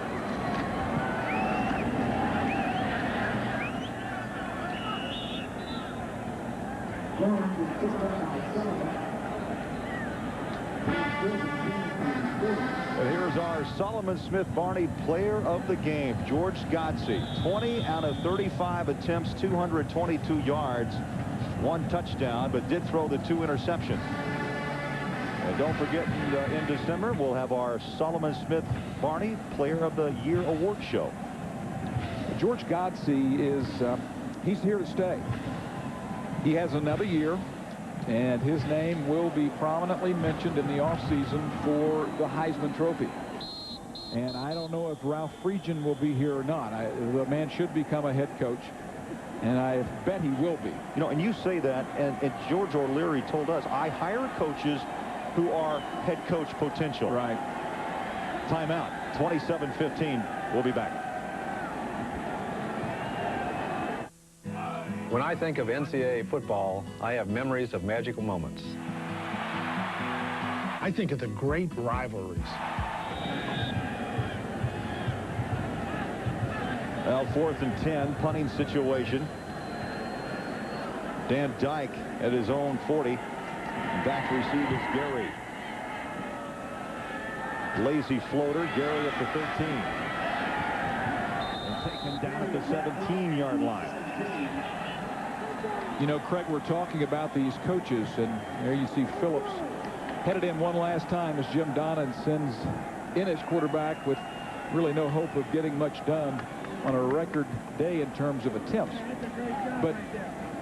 And here's our Solomon Smith Barney player of the game, George Godsey. 20 out of 35 attempts, 222 yards, 1 touchdown, but did throw the 2 interceptions. And don't forget, in December, we'll have our Solomon Smith Barney Player of the Year award show. George Godsey is, he's here to stay. He has another year, and his name will be prominently mentioned in the offseason for the Heisman Trophy. And I don't know if Ralph Friedgen will be here or not. The man should become a head coach, and I bet he will be. You know, and you say that, and George O'Leary told us, I hire coaches who are head coach potential. Right. Timeout. 27-15. We'll be back. When I think of NCAA football, I have memories of magical moments. I think of the great rivalries. Well, 4th and 10, punting situation. Dan Dyke at his own 40. Back to receive is Gary. Lazy floater, Gary at the 13. And taken down at the 17-yard line. You know, Craig, we're talking about these coaches, and there you see Phillips headed in one last time as Jim Donnan sends in his quarterback with really no hope of getting much done on a record day in terms of attempts. But,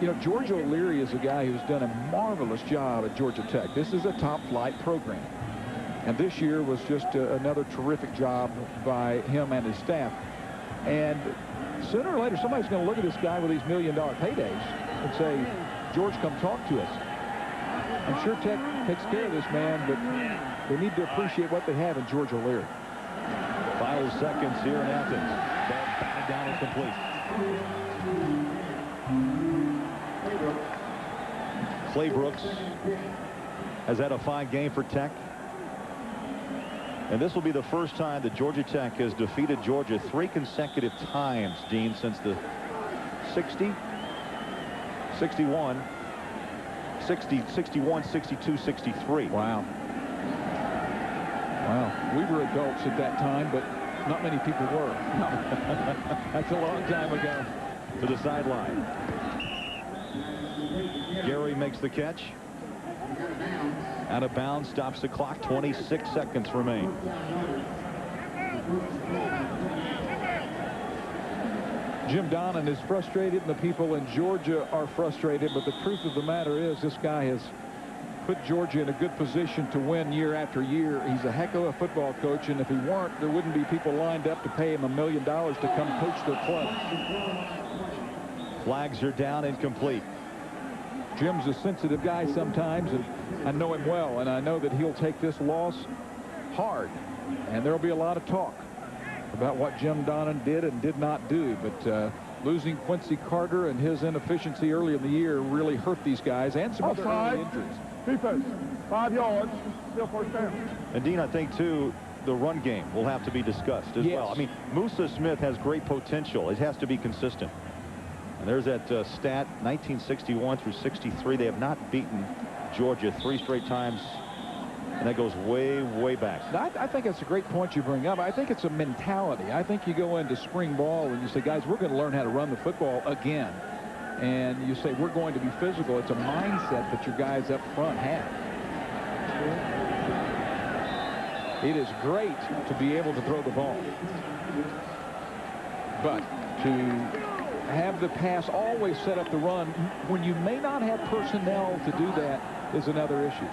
you know, George O'Leary is a guy who's done a marvelous job at Georgia Tech. This is a top-flight program. And this year was just another terrific job by him and his staff. And sooner or later, somebody's going to look at this guy with these million-dollar paydays and say, George, come talk to us. I'm sure Tech takes care of this man, but they need to appreciate what they have in George O'Leary. Final seconds here in Athens. Ball batted down and complete. Clay Brooks has had a fine game for Tech. And this will be the first time that Georgia Tech has defeated Georgia 3 consecutive times, Dean, since the 60, 61, 60, 61, 62, 63. Wow. Wow. We were adults at that time, but not many people were. That's a long time ago. To the sideline. Gary makes the catch. Out of bounds, stops the clock. 26 seconds remain. Jim Donnan is frustrated, and the people in Georgia are frustrated, but the truth of the matter is this guy has put Georgia in a good position to win year after year. He's a heck of a football coach, and if he weren't, there wouldn't be people lined up to pay him $1 million to come coach their club. Flags are down, incomplete. Jim's a sensitive guy sometimes, and I know him well, and I know that he'll take this loss hard, and there'll be a lot of talk about what Jim Donnan did and did not do, but losing Quincy Carter and his inefficiency early in the year really hurt these guys, and some other early injuries. Defense, 5 yards, still first down. And Dean, I think too, the run game will have to be discussed as well. I mean, Musa Smith has great potential. It has to be consistent. And there's that stat, 1961 through 63, they have not beaten Georgia 3 straight times, and that goes way, way back. I think that's a great point you bring up. I think it's a mentality. I think you go into spring ball and you say, guys, we're going to learn how to run the football again. And you say, we're going to be physical. It's a mindset that your guys up front have. It is great to be able to throw the ball, but to have the pass always set up the run when you may not have personnel to do that is another issue.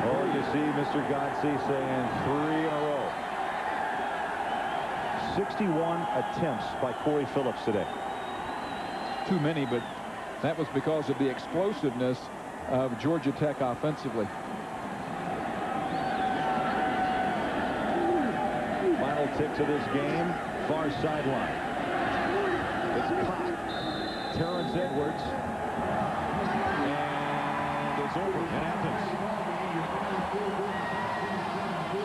Oh, you see Mr. Godsey saying 3 in a row. 61 attempts by Corey Phillips today. Too many, but that was because of the explosiveness of Georgia Tech offensively. Final tick to this game, far sideline. It's caught. Terrence Edwards. And it's over in Athens.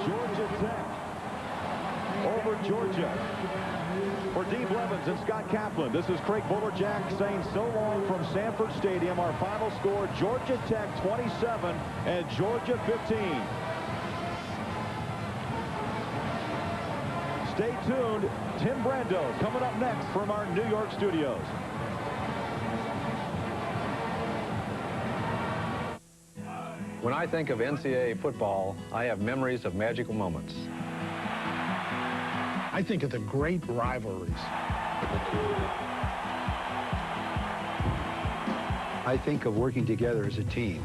Georgia Tech over Georgia. For Dean Blevins and Scott Kaplan, this is Craig Bolerjack saying so long from Sanford Stadium. Our final score, Georgia Tech 27 and Georgia 15. Stay tuned. Tim Brando coming up next from our New York studios. When I think of NCAA football, I have memories of magical moments. I think of the great rivalries. I think of working together as a team.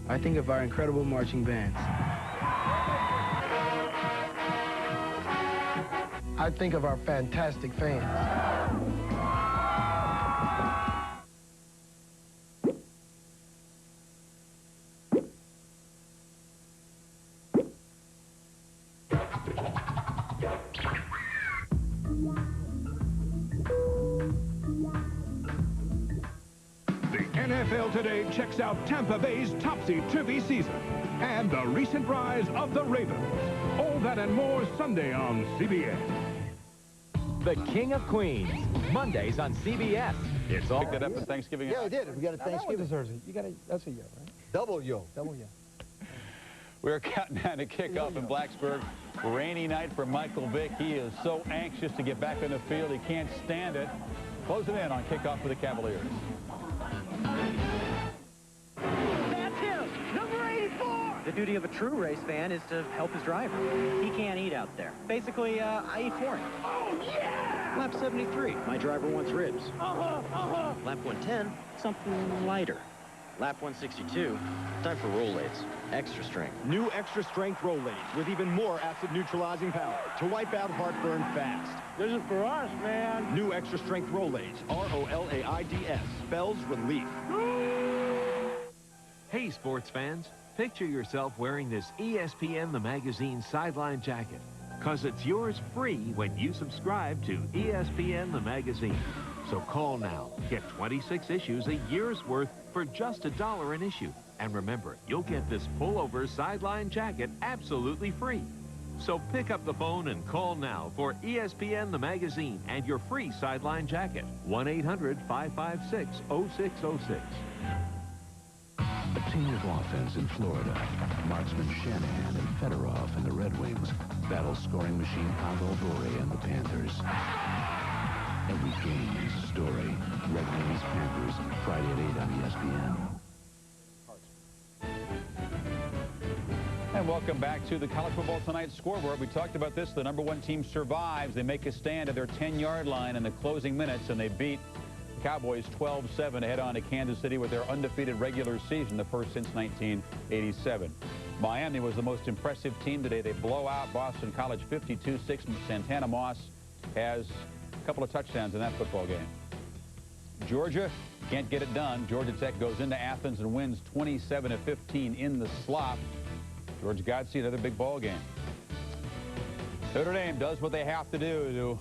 I think of our incredible marching bands. I think of our fantastic fans. NFL Today checks out Tampa Bay's topsy-turvy season and the recent rise of the Ravens. All that and more Sunday on CBS. The King of Queens, Mondays on CBS. It's all picked it up at Thanksgiving. Yeah, I did. We got a Thanksgiving dessert. You got a, that's a yo, right? Double yo. Double yo. We're counting down to kickoff in Blacksburg. Rainy night for Michael Vick. He is so anxious to get back on the field. He can't stand it. Closing in on kickoff for the Cavaliers. That's him, number 84. The duty of a true race fan is to help his driver. He can't eat out there. Basically, I eat for him. Oh, yeah! Lap 73, my driver wants ribs. Lap 110, something lighter. Lap 162, time for Rolaids. Extra strength. New extra strength Rolaids with even more acid neutralizing power to wipe out heartburn fast. This is for us, man. New extra strength Rolaids. R-O-L-A-I-D-S. Spells relief. Hey, sports fans. Picture yourself wearing this ESPN the Magazine sideline jacket. Because it's yours free when you subscribe to ESPN the Magazine. So call now. Get 26 issues, a year's worth, for just $1 an issue. And remember, you'll get this pullover sideline jacket absolutely free. So pick up the phone and call now for ESPN the magazine and your free sideline jacket. 1-800-556-0606. A team of offense in Florida. Marksman Shanahan and Fedorov and the Red Wings battle scoring machine Pavel Bure and the Panthers. Every game is a story. Red Wings Panthers, Friday at 8 on ESPN. And welcome back to the College Football Tonight scoreboard. We talked about this. The #1 team survives. They make a stand at their 10-yard line in the closing minutes, and they beat the Cowboys 12-7 to head on to Kansas City with their undefeated regular season, the first since 1987. Miami was the most impressive team today. They blow out Boston College 52-6. Santana Moss has a couple of touchdowns in that football game. Georgia can't get it done. Georgia Tech goes into Athens and wins 27-15 in the slop. George Godsey, another big ball game. Notre Dame does what they have to do to